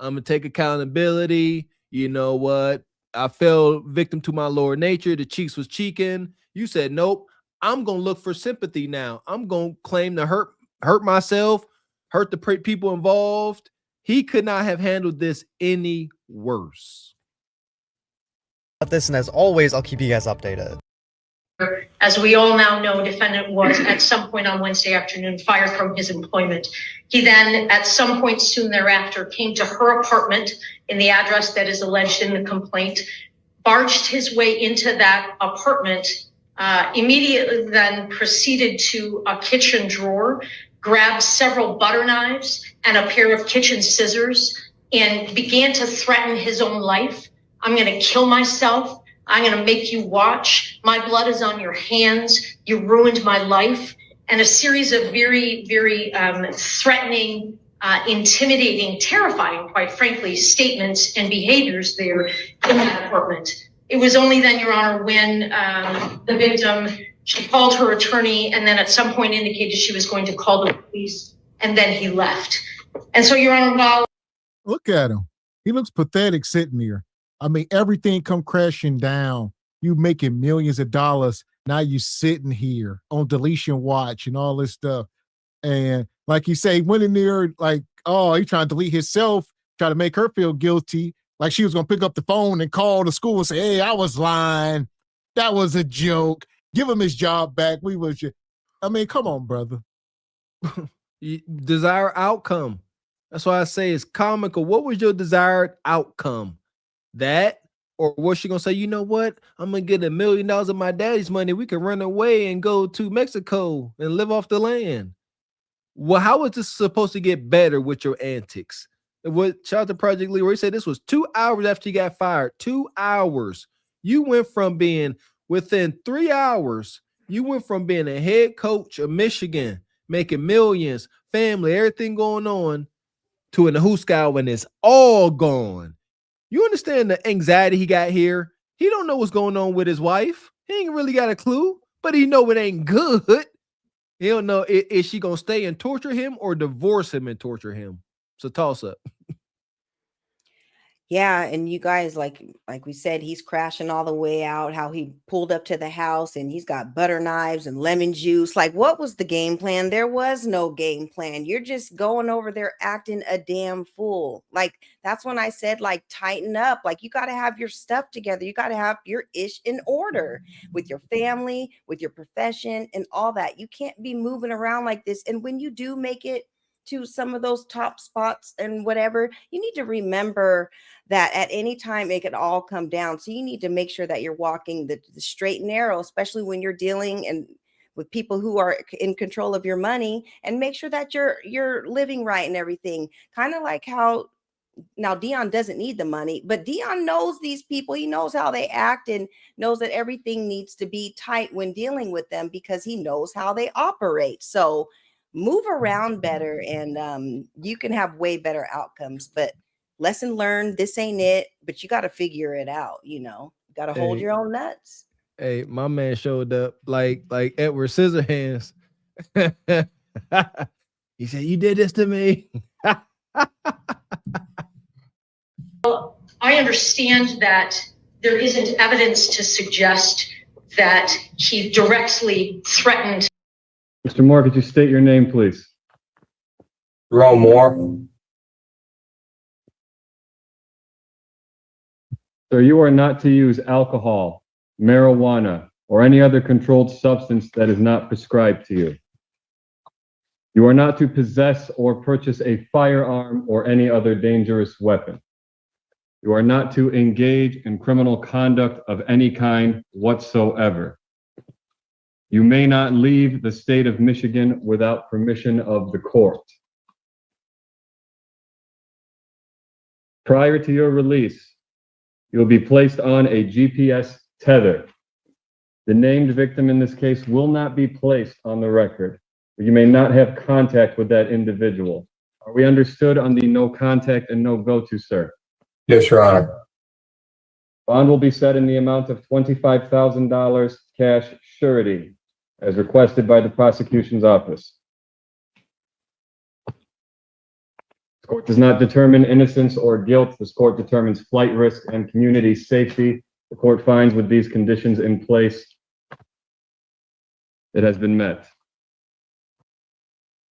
I'm going to take accountability. You know what? I fell victim to my lower nature. The cheeks was cheeking. You said, nope, I'm going to look for sympathy now. I'm going to claim to hurt myself, hurt the people involved. He could not have handled this any worse. This, and as always, I'll keep you guys updated. As we all now know, defendant was at some point on Wednesday afternoon fired from his employment. He then, at some point soon thereafter, came to her apartment in the address that is alleged in the complaint, barged his way into that apartment, immediately then proceeded to a kitchen drawer, grabbed several butter knives and a pair of kitchen scissors, and began to threaten his own life. I'm going to kill myself. I'm going to make you watch. My blood is on your hands. You ruined my life. And a series of very, very threatening, intimidating, terrifying, quite frankly, statements and behaviors there in that apartment. It was only then, Your Honor, when the victim, she called her attorney and then at some point indicated she was going to call the police, and then he left. And so, Your Honor, while... Look at him. He looks pathetic sitting here. I mean, everything come crashing down. You making millions of dollars. Now you sitting here on deletion watch and all this stuff. And like you say, he went in there like, oh, he trying to delete himself, try to make her feel guilty. Like she was going to pick up the phone and call the school and say, hey, I was lying. That was a joke. Give him his job back. We was just, I mean, come on, brother. Desired outcome. That's why I say it's comical. What was your desired outcome? That, or was she gonna say, you know what? I'm gonna get $1 million of my daddy's money. We can run away and go to Mexico and live off the land. Well, how was this supposed to get better with your antics? Shout out to Project Leroy. He said this was 2 hours after you got fired. 2 hours. You went from being within 3 hours. You went from being a head coach of Michigan, making millions, family, everything going on, to in the who's cow when it's all gone. You understand the anxiety he got here? He don't know what's going on with his wife. He ain't really got a clue, but he know it ain't good. He don't know, is she going to stay and torture him or divorce him and torture him? It's a toss-up. Yeah, and you guys, like we said, he's crashing all the way out, how he pulled up to the house and he's got butter knives and lemon juice. Like, what was the game plan? There was no game plan. You're just going over there acting a damn fool. Like, that's when I said, like, tighten up. Like, you got to have your stuff together. You got to have your ish in order with your family, with your profession, and all that. You can't be moving around like this. And when you do make it to some of those top spots and whatever, you need to remember that at any time it could all come down. So you need to make sure that you're walking the straight and narrow, especially when you're dealing and with people who are in control of your money, and make sure that you're living right and everything. Kind of like how now Dion doesn't need the money, but Dion knows these people. He knows how they act and knows that everything needs to be tight when dealing with them because he knows how they operate. So move around better, and you can have way better outcomes. But lesson learned, this ain't it, but you got to figure it out. You got to hold your own nuts. Hey, my man showed up like Edward Scissorhands. He said, "You did this to me." Well, I understand that there isn't evidence to suggest that he directly threatened. Mr. Moore, could you state your name, please? Jerome Moore. Sir, you are not to use alcohol, marijuana, or any other controlled substance that is not prescribed to you. You are not to possess or purchase a firearm or any other dangerous weapon. You are not to engage in criminal conduct of any kind whatsoever. You may not leave the state of Michigan without permission of the court. Prior to your release, you will be placed on a GPS tether. The named victim in this case will not be placed on the record. You may not have contact with that individual. Are we understood on the no contact and no go-to, sir? Yes, Your Honor. Bond will be set in the amount of $25,000 cash surety, as requested by the prosecution's office. This court does not determine innocence or guilt. This court determines flight risk and community safety. The court finds with these conditions in place, it has been met.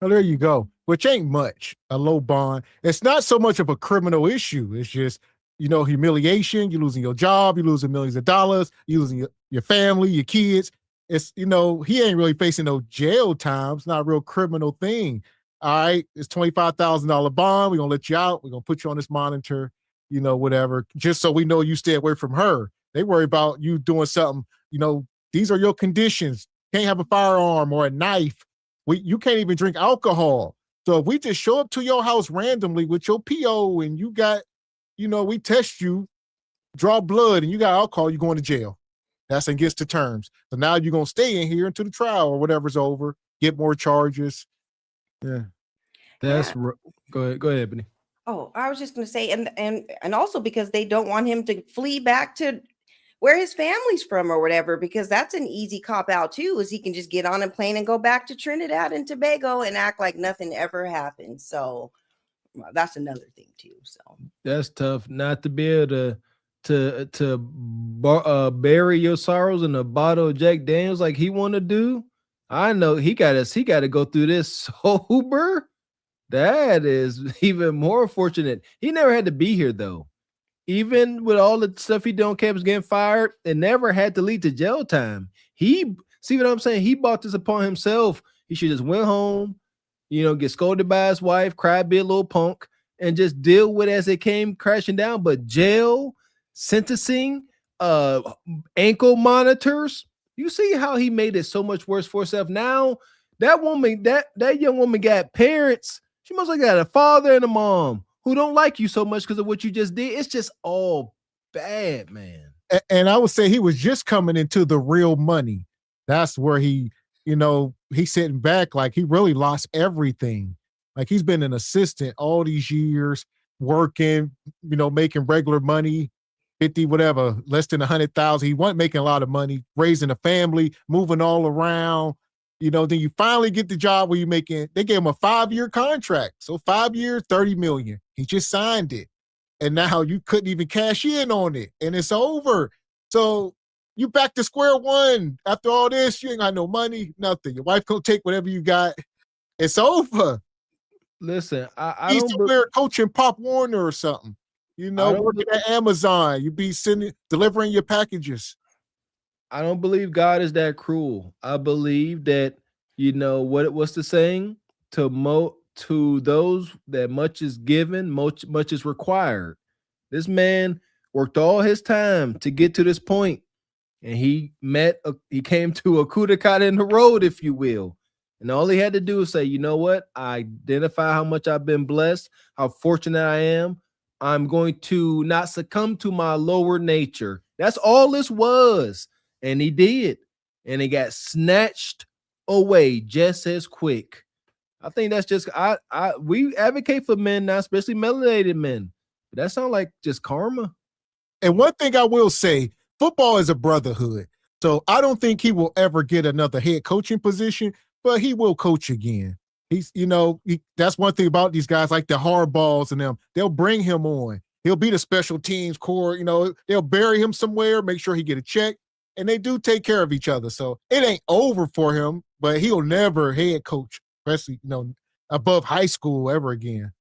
Well, there you go. Which ain't much, a low bond. It's not so much of a criminal issue. It's just, humiliation. You're losing your job. You're losing millions of dollars. You're losing your family, your kids. It's, he ain't really facing no jail time. It's not a real criminal thing. All right, it's $25,000 bond. We're going to let you out. We're going to put you on this monitor, whatever, just so we know you stay away from her. They worry about you doing something, these are your conditions. Can't have a firearm or a knife. You can't even drink alcohol. So if we just show up to your house randomly with your PO and you got, we test you, draw blood, and you got alcohol, you're going to jail. That's against the terms. So now you're going to stay in here until the trial or whatever's over, get more charges. Yeah. Go ahead, Ebony. Oh, I was just going to say, and also because they don't want him to flee back to where his family's from or whatever, because that's an easy cop out too, is he can just get on a plane and go back to Trinidad and Tobago and act like nothing ever happened. So that's another thing too. So that's tough not to be able to bury your sorrows in a bottle of Jack Daniels like he want to do. I know he got to go through this sober. That is even more fortunate. He never had to be here though. Even with all the stuff he did on campus, getting fired, it never had to lead to jail time. See what I'm saying? He brought this upon himself. He should just went home, get scolded by his wife, cry, be a little punk, and just deal with it as it came crashing down. But jail, sentencing, ankle monitors. You see how he made it so much worse for herself. Now that woman, that young woman got parents. She must have got a father and a mom who don't like you so much because of what you just did. It's just all bad, man. And I would say he was just coming into the real money. That's where he's sitting back like he really lost everything. Like he's been an assistant all these years. working, making regular money, 50, whatever, less than 100,000. He wasn't making a lot of money, raising a family, moving all around. Then you finally get the job where they gave him a 5-year contract. So 5 years, 30 million. He just signed it. And now you couldn't even cash in on it. And it's over. So you back to square one. After all this, you ain't got no money, nothing. Your wife gonna take whatever you got. It's over. Listen, I He's don't somewhere coaching Pop Warner or something. Working at Amazon. You be delivering your packages. I don't believe God is that cruel. I believe that, what's the saying? To those that much is given, much is required. This man worked all his time to get to this point, and he came to a coup d'etat in the road, if you will. And all he had to do was say, you know what? I identify how much I've been blessed, how fortunate I am. I'm going to not succumb to my lower nature. That's all this was. And he did. And it got snatched away just as quick. I think that's just we advocate for men now, especially melanated men. But that sounds like just karma. And one thing I will say, football is a brotherhood. So I don't think he will ever get another head coaching position, but he will coach again. He's, that's one thing about these guys, like the hardballs and them. They'll bring him on. He'll be the special teams core. They'll bury him somewhere, make sure he get a check. And they do take care of each other. So it ain't over for him, but he'll never head coach, especially, above high school ever again.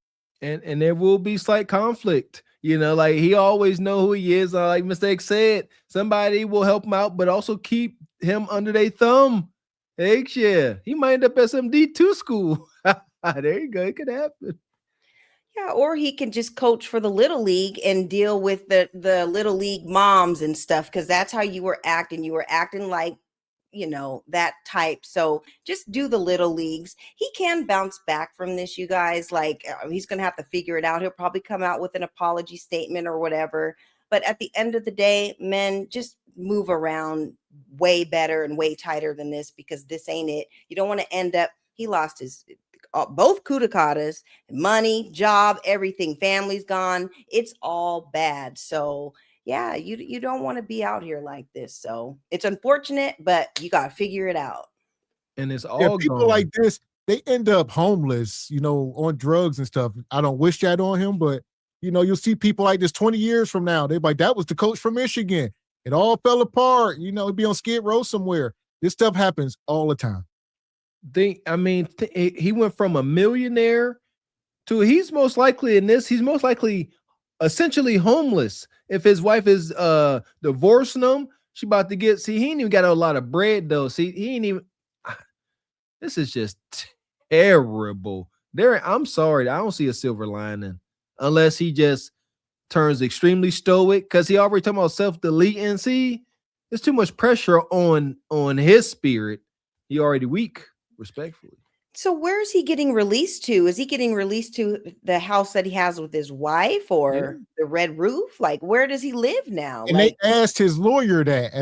And there will be slight conflict. Like he always know who he is. Like Mr. X said, somebody will help him out, but also keep him under their thumb. Heck yeah. He might end up at some D2 school. There you go. It could happen. Yeah, or he can just coach for the little league and deal with the little league moms and stuff, because that's how you were acting. You were acting like, that type. So just do the little leagues. He can bounce back from this, you guys. Like he's going to have to figure it out. He'll probably come out with an apology statement or whatever. But at the end of the day, men, just move around way better and way tighter than this, because this ain't it. You don't want to end up, he lost his both coup d'etats, money, job, everything, family's gone. It's all bad. So yeah, you don't want to be out here like this. So it's unfortunate, but you got to figure it out. And it's all people gone. like this, they end up homeless, on drugs and stuff. I don't wish that on him, but you'll see people like this 20 years from now. They're like, that was the coach from Michigan. It all fell apart. He'd be on Skid Row somewhere. This stuff happens all the time. He went from a millionaire to he's most likely essentially homeless. If his wife is divorcing him, she about to get, he ain't even got a lot of bread though. He ain't even, this is just terrible. I'm sorry, I don't see a silver lining unless he just turns extremely stoic, because he already talking about self-deleting. See, there's too much pressure on his spirit. He already weak. Respectfully. So where is he getting released to? Is he getting released to the house that he has with his wife, or the red roof? Like, where does he live now? And they asked his lawyer that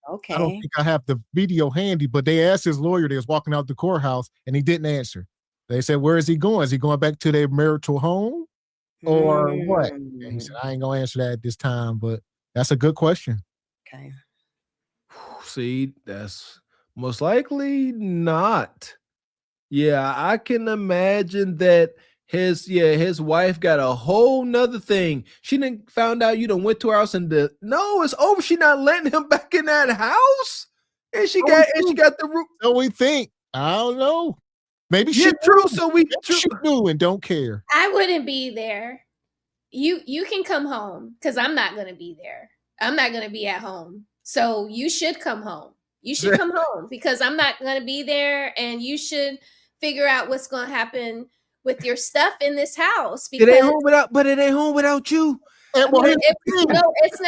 okay. I don't think I have the video handy, but they asked his lawyer that was walking out the courthouse, and he didn't answer. They said, where is he going? Is he going back to their marital home or what? And he said, I ain't going to answer that at this time, but that's a good question. Okay. See, that's most likely not. Yeah, I can imagine that his wife got a whole nother thing. She didn't found out you done went to her house and no, it's over. She not letting him back in that house. And she got the roof. So we think. I don't know. Maybe she true. She knew and don't care. I wouldn't be there. You can come home, because I'm not gonna be there. I'm not gonna be at home. So you should come home. You should come home, because I'm not going to be there, and you should figure out what's going to happen with your stuff in this house. Because it ain't home without you. It's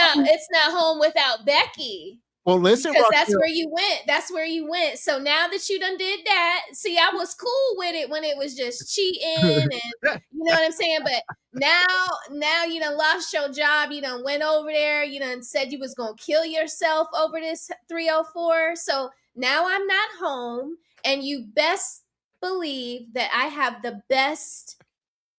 not home without Becky. Well, listen, because that's where you went. That's where you went. So now that you done did that, see, I was cool with it when it was just cheating, and you know what I'm saying. But now you done lost your job. You done went over there. You done said you was gonna kill yourself over this 304. So now I'm not home, and you best believe that I have the best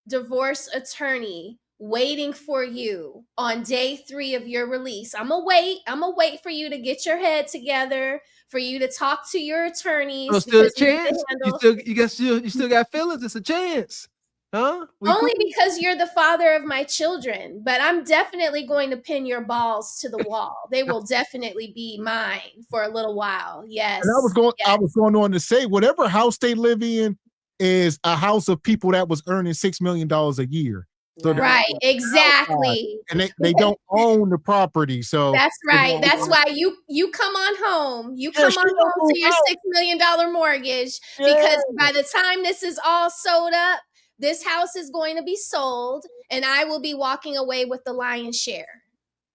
divorce attorney waiting for you on day 3 of your release. I'm gonna wait for you to get your head together, for you to talk to your attorneys. So still a because you need to chance? handle- You still got feelings? It's a chance. Huh? Only because you're the father of my children, but I'm definitely going to pin your balls to the wall. They will definitely be mine for a little while. Yes. And I was going on to say, whatever house they live in is a house of people that was earning $6 million a year. So right, exactly. And they don't own the property. So that's right. That's why you come on home. You come on home to your $6 million mortgage, because by the time this is all sold up, this house is going to be sold and I will be walking away with the lion's share.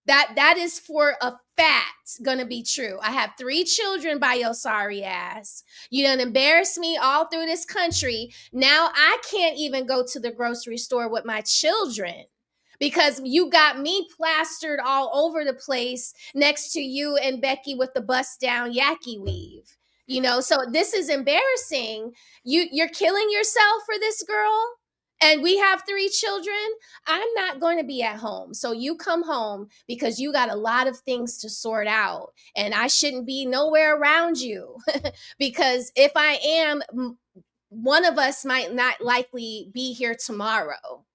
That is for a fact gonna be true. I have 3 children by your sorry ass. You done embarrassed me all through this country. Now I can't even go to the grocery store with my children because you got me plastered all over the place next to you and Becky with the bust down yaki weave. You know, so this is embarrassing. You're killing yourself for this girl. And we have 3 children. I'm not going to be at home. So you come home because you got a lot of things to sort out. And I shouldn't be nowhere around you because if I am, one of us might not likely be here tomorrow.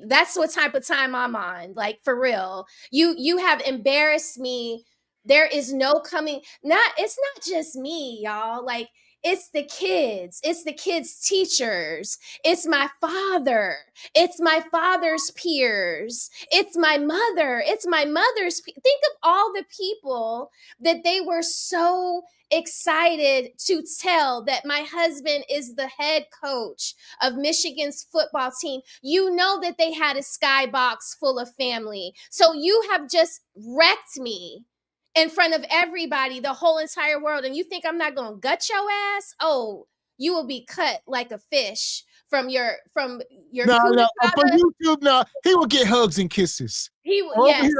That's what type of time I'm on. Like, for real. You have embarrassed me. There is no coming. It's not just me, y'all. Like, it's the kids. It's the kids' teachers. It's my father. It's my father's peers. It's my mother. It's my mother's. Think of all the people that they were so excited to tell that my husband is the head coach of Michigan's football team. You know that they had a skybox full of family. So you have just wrecked me in front of everybody, the whole entire world. And you think I'm not going to gut your ass? Oh, you will be cut like a fish from your no, for YouTube, no, he will get hugs and kisses. He will get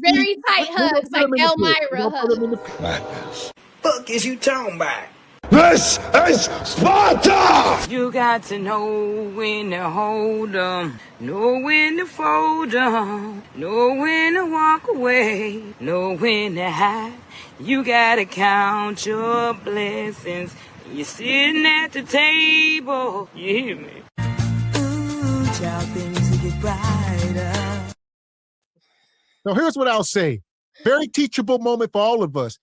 very tight hugs, like Elmira hugs. Madness. Fuck is you talking about? This is Sparta! You got to know when to hold 'em, know when to fold 'em, know when to walk away, know when to hide. You gotta count your blessings. You're sitting at the table. You hear me? Ooh, child, things will get brighter. So here's what I'll say. Very teachable moment for all of us.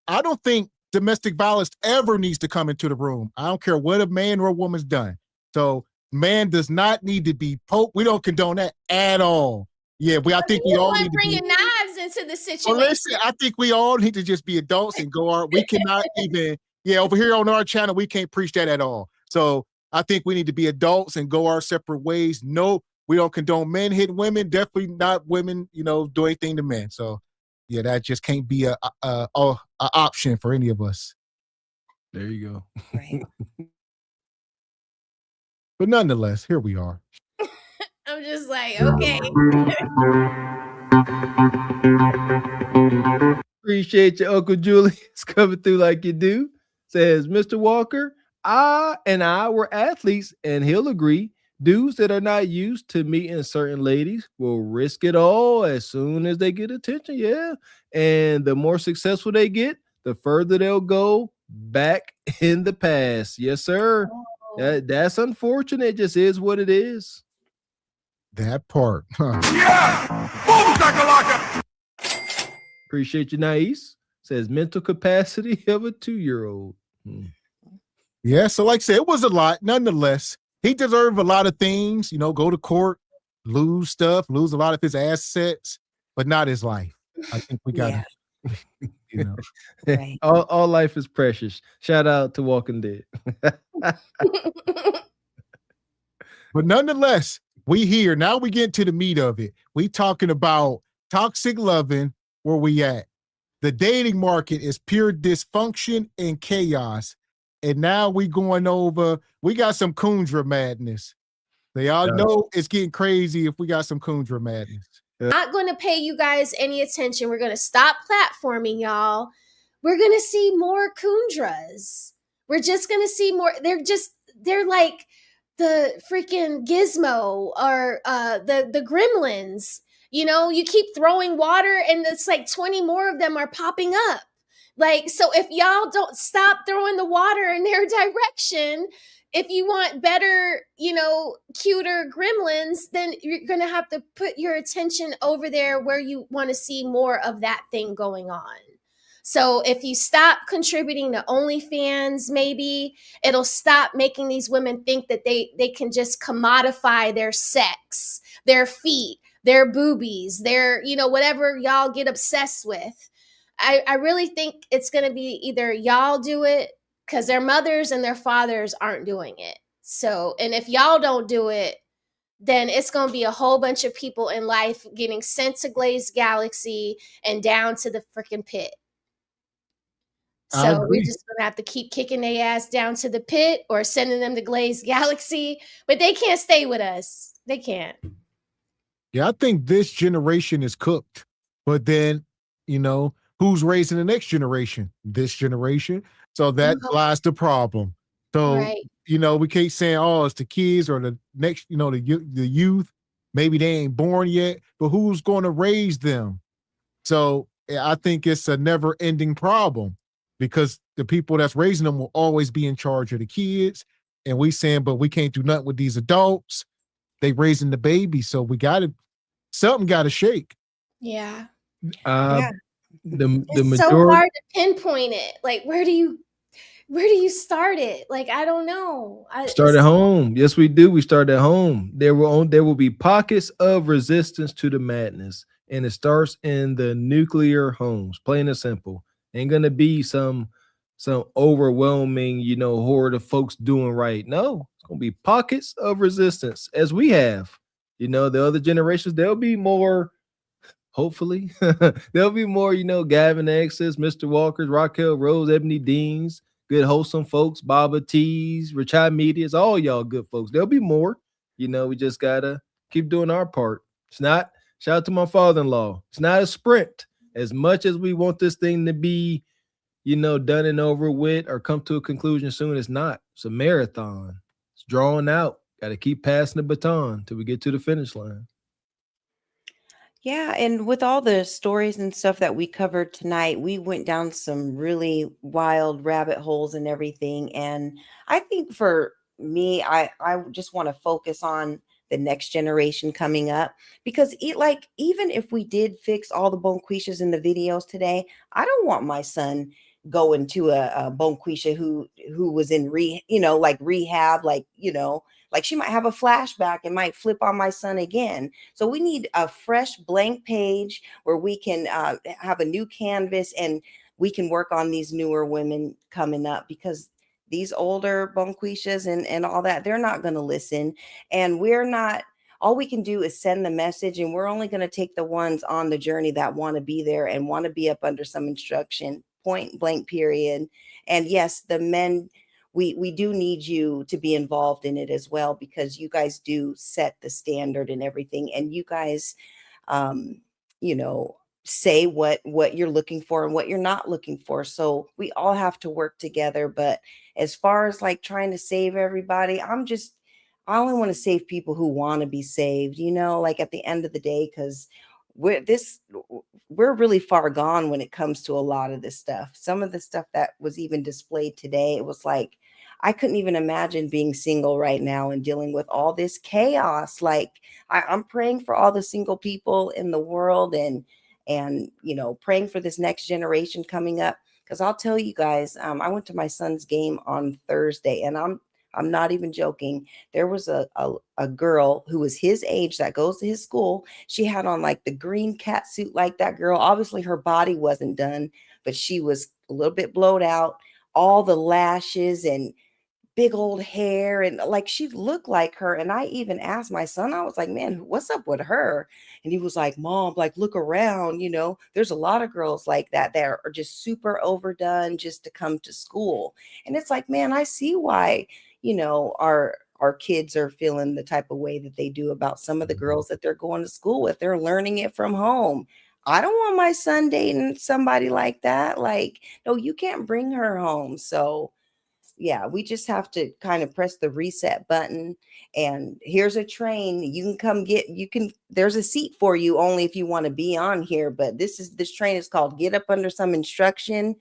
I don't think domestic violence ever needs to come into the room. I don't care what a man or a woman's done. So man does not need to be poked. We don't condone that at all. Yeah, I think we all need to bringing knives into the situation. Well, listen, I think we all need to just be adults and go on. We cannot even, over here on our channel, we can't preach that at all. So I think we need to be adults and go our separate ways. No, we don't condone men hitting women. Definitely not women, do anything to men. So yeah, that just can't be a option for any of us. There you go. Right. But nonetheless, here we are. I'm just like, okay. Appreciate your Uncle Julius coming through like you do. Says, Mr. Walker, I were athletes, and he'll agree. Dudes that are not used to meeting certain ladies will risk it all as soon as they get attention. Yeah. And the more successful they get, the further they'll go back in the past. Yes, sir. That's unfortunate. It just is what it is. That part. Huh? Yeah! Appreciate you, Nice. Says mental capacity of a 2-year-old. Yeah. So like I said, it was a lot. Nonetheless, he deserved a lot of things, go to court, lose stuff, lose a lot of his assets, but not his life. I think we got to, Right. all life is precious. Shout out to Walking Dead. But nonetheless, we here. Now we get to the meat of it. We talking about toxic loving, where we at. The dating market is pure dysfunction and chaos. And now we going over, we got some Kundra madness. They all know it's getting crazy if we got some Kundra madness. Not going to pay you guys any attention. We're going to stop platforming, y'all. We're going to see more Kundras. We're just going to see more. They're like the freaking Gizmo or the Gremlins. You know, you keep throwing water and it's like 20 more of them are popping up. Like, so if y'all don't stop throwing the water in their direction, if you want better, you know, cuter gremlins, then you're going to have to put your attention over there where you want to see more of that thing going on. So if you stop contributing to OnlyFans, maybe it'll stop making these women think that they can just commodify their sex, their feet, their boobies, their, you know, whatever y'all get obsessed with. I really think it's going to be either y'all do it because their mothers and their fathers aren't doing it. So, and if y'all don't do it, then it's going to be a whole bunch of people in life getting sent to Glazed Galaxy and down to the freaking pit. So we're just going to have to keep kicking their ass down to the pit or sending them to Glazed Galaxy, but they can't stay with us. They can't. Yeah, I think this generation is cooked, but then, you know, who's raising the next generation? This generation. So that lies the problem. So, you know, we can't say, oh, it's the kids or the next, you know, the youth. Maybe they ain't born yet, but who's going to raise them? So I think it's a never ending problem because the people that's raising them will always be in charge of the kids. And we saying, but we can't do nothing with these adults. They raising the baby. So something got to shake. Yeah. The it's majority, so hard to pinpoint it. Like, where do you start it? Like, I don't know. Start at home. Yes, we do. We start at home. There will be pockets of resistance to the madness, and it starts in the nuclear homes. Plain and simple. Ain't gonna be some overwhelming, you know, horde of folks doing right. No, it's gonna be pockets of resistance, as we have. You know, the other generations, there'll be more. Hopefully, there'll be more, you know, Gavin X's, Mr. Walker's, Raquel Rose, Ebony Dean's, good wholesome folks, Baba T's, Richard Media's, all y'all good folks. There'll be more. You know, we just gotta keep doing our part. It's not, shout out to my father-in-law. It's not a sprint. As much as we want this thing to be, you know, done and over with or come to a conclusion soon, it's not. It's a marathon. It's drawn out. Got to keep passing the baton till we get to the finish line. Yeah, and with all the stories and stuff that we covered tonight, we went down some really wild rabbit holes and everything. And I think for me, I just want to focus on the next generation coming up because even if we did fix all the bonquishas in the videos today, I don't want my son going to a bonquisha who was in rehab, like she might have a flashback and might flip on my son again. So we need a fresh blank page where we can have a new canvas and we can work on these newer women coming up because these older bonquishas and all that, they're not going to listen. And all we can do is send the message, and we're only going to take the ones on the journey that want to be there and want to be up under some instruction, point blank, period. And yes, the men, we do need you to be involved in it as well, because you guys do set the standard and everything. And you guys, say what you're looking for and what you're not looking for. So we all have to work together. But as far as like trying to save everybody, I only want to save people who want to be saved, like at the end of the day, because we're really far gone when it comes to a lot of this stuff. Some of the stuff that was even displayed today, it was like, I couldn't even imagine being single right now and dealing with all this chaos. Like I'm praying for all the single people in the world and praying for this next generation coming up. Because I'll tell you guys, I went to my son's game on Thursday, and I'm not even joking. There was a girl who was his age that goes to his school. She had on like the green cat suit like that girl. Obviously her body wasn't done, but she was a little bit blowed out, all the lashes and big old hair, and like she looked like her. And I even asked my son, I was like, man, what's up with her? And he was like, Mom, like look around, there's a lot of girls like that are just super overdone just to come to school. And it's like, man, I see why our kids are feeling the type of way that they do about some of the girls that they're going to school with. They're learning it from home. I don't want my son dating somebody like that. Like, no, you can't bring her home. So we just have to kind of press the reset button, and here's a train. You can come there's a seat for you only if you want to be on here, but this train is called Get Up Under Some Instruction,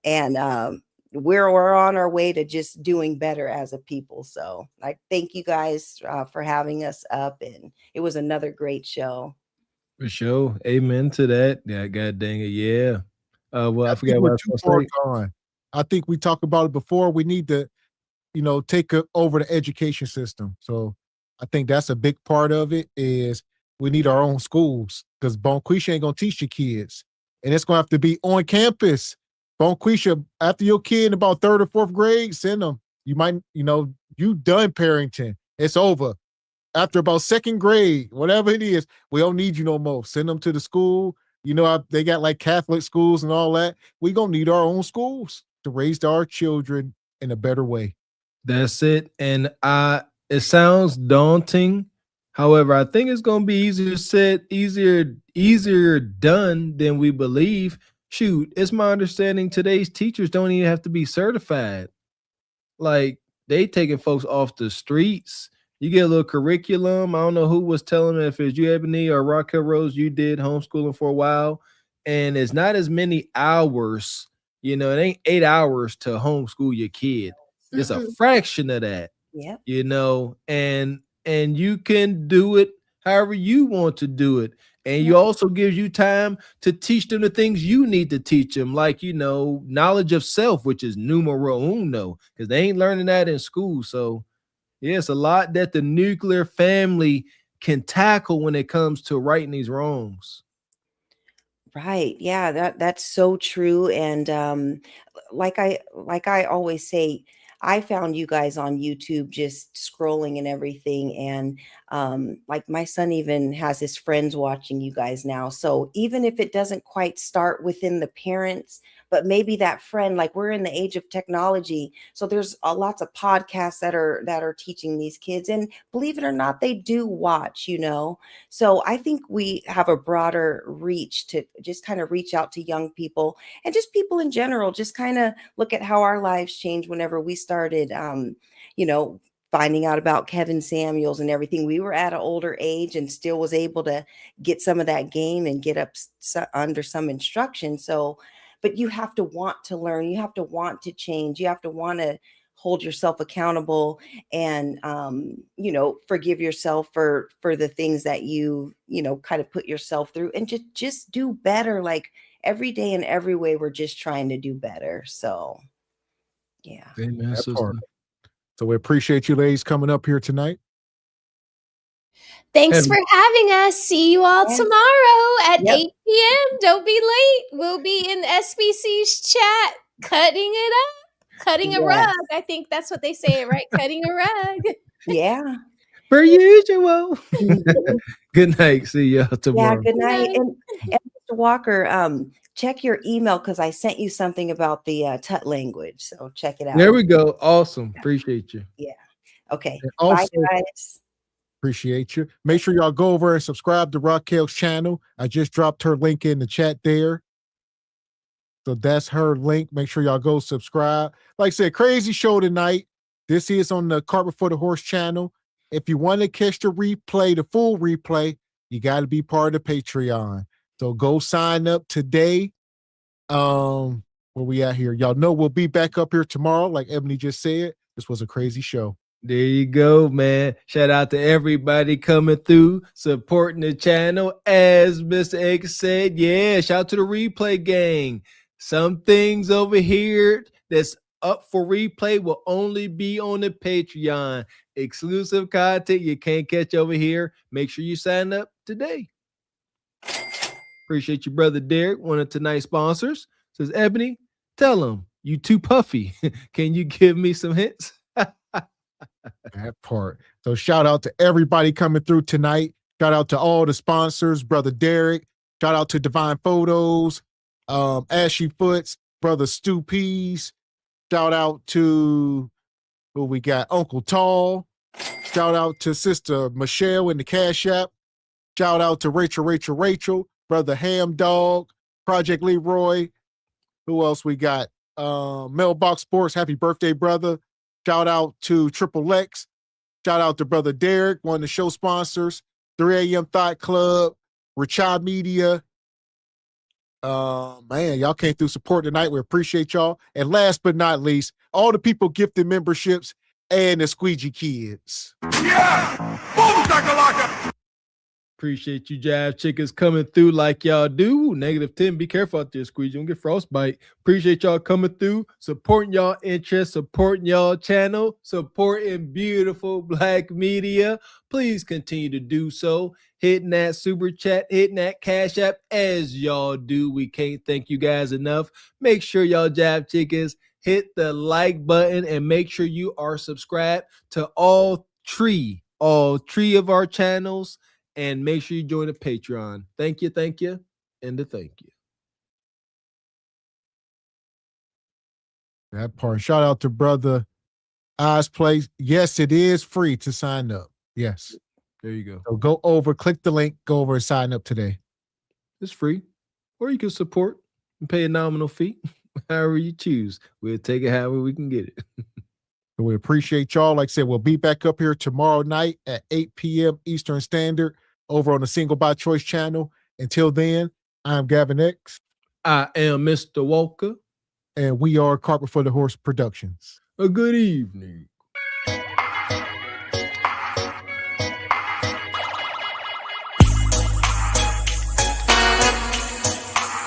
and we're on our way to just doing better as a people. So I thank you guys for having us up, and it was another great show. For sure. Amen to that. Yeah, god dang it. Yeah. Well, I forgot think what I we're was too going to far say. gone. I think we talked about it before. We need to, take over the education system. So I think that's a big part of it is we need our own schools, because Bonquisha ain't going to teach your kids. And it's going to have to be on campus. Bonquisha, after your kid in about 3rd or 4th grade, send them. You might, you done parenting. It's over. After about 2nd grade, whatever it is, we don't need you no more. Send them to the school. They got like Catholic schools and all that. We going to need our own schools to raise our children in a better way. That's it. And it sounds daunting. However, I think it's going to be easier said, easier done than we believe. Shoot, it's my understanding today's teachers don't even have to be certified. Like, they taking folks off the streets. You get a little curriculum. I don't know who was telling me, if it's you, Ebony, or Raquel Rose, you did homeschooling for a while. And it's not as many hours. It ain't 8 hours to homeschool your kid. It's a fraction of that. Yeah. And you can do it however you want to do it. And you also gives you time to teach them the things you need to teach them, like, knowledge of self, which is numero uno, because they ain't learning that in school. So yeah, it's a lot that the nuclear family can tackle when it comes to righting these wrongs. Right. Yeah, that's so true. And like I always say, I found you guys on YouTube just scrolling and everything. And like my son even has his friends watching you guys now. So even if it doesn't quite start within the parents, but maybe that friend, like we're in the age of technology. So there's lots of podcasts that are teaching these kids. And believe it or not, they do watch, So I think we have a broader reach to just kind of reach out to young people and just people in general, just kind of look at how our lives changed whenever we started, finding out about Kevin Samuels and everything. We were at an older age and still was able to get some of that game and get up under some instruction. So, but you have to want to learn. You have to want to change. You have to want to hold yourself accountable and, forgive yourself for the things that you kind of put yourself through, and just do better. Like every day in every way, we're just trying to do better. So, yeah. Amen, sister. So we appreciate you ladies coming up here tonight. Thanks for having us. See you all tomorrow at 8 p.m. Don't be late. We'll be in SBC's chat, cutting it up, cutting a rug. I think that's what they say, right? Cutting a rug. Yeah. Per usual. Good night. See y'all tomorrow. Yeah, good night. And Mr. Walker, check your email because I sent you something about the Tut language. So check it out. There we go. Awesome. Appreciate you. Yeah. Okay. Also, bye, guys. Appreciate you. Make sure y'all go over and subscribe to Raquel's channel. I just dropped her link in the chat there. So that's her link. Make sure y'all go subscribe. Like I said, crazy show tonight. This is on the Cart Before the Horse channel. If you want to catch the replay, the full replay, you got to be part of the Patreon. So go sign up today. Where we at here? Y'all know we'll be back up here tomorrow. Like Ebony just said, this was a crazy show. There you go, man. Shout out to everybody coming through, supporting the channel. As Mr. X said, yeah, shout out to the replay gang. Some things over here that's up for replay will only be on the Patreon. Exclusive content you can't catch over here. Make sure you sign up today. Appreciate your brother Derek, one of tonight's sponsors. Says, Ebony, tell him you too puffy. Can you give me some hints? That part. So shout out to everybody coming through tonight. Shout out to all the sponsors, brother Derek. Shout out to Divine Photos, Ashy Foots, brother Stu Pease. Shout out to who we got, Uncle Tall. Shout out to Sister Michelle in the Cash App. Shout out to Rachel, brother Ham Dog, Project Leroy. Who else we got? Mailbox Sports, happy birthday, brother. Shout out to Triple X. Shout out to brother Derek, one of the show sponsors. 3 a.m. Thought Club, Richard Media. Man, y'all came through support tonight. We appreciate y'all. And last but not least, all the people gifted memberships and the Squeegee Kids. Yeah! Boom, shakalaka! Appreciate you, Jive Chickens, coming through like y'all do. -10. Be careful out there, Squeeze. You don't get frostbite. Appreciate y'all coming through, supporting y'all interest, supporting y'all channel, supporting beautiful black media. Please continue to do so. Hitting that super chat, hitting that cash app as y'all do. We can't thank you guys enough. Make sure y'all, Jive Chickens, hit the like button and make sure you are subscribed to all three of our channels. And make sure you join the Patreon. Thank you, and a thank you. That part. Shout out to brother Oz Place. Yes, it is free to sign up. Yes. There you go. So go over, click the link, go over and sign up today. It's free. Or you can support and pay a nominal fee. However you choose. We'll take it however we can get it. So we appreciate y'all. Like I said, we'll be back up here tomorrow night at 8 p.m. Eastern Standard over on the Single by Choice channel. Until then, I'm Gavin X. I am Mr. Walker. And we are Carpet for the Horse Productions. A good evening.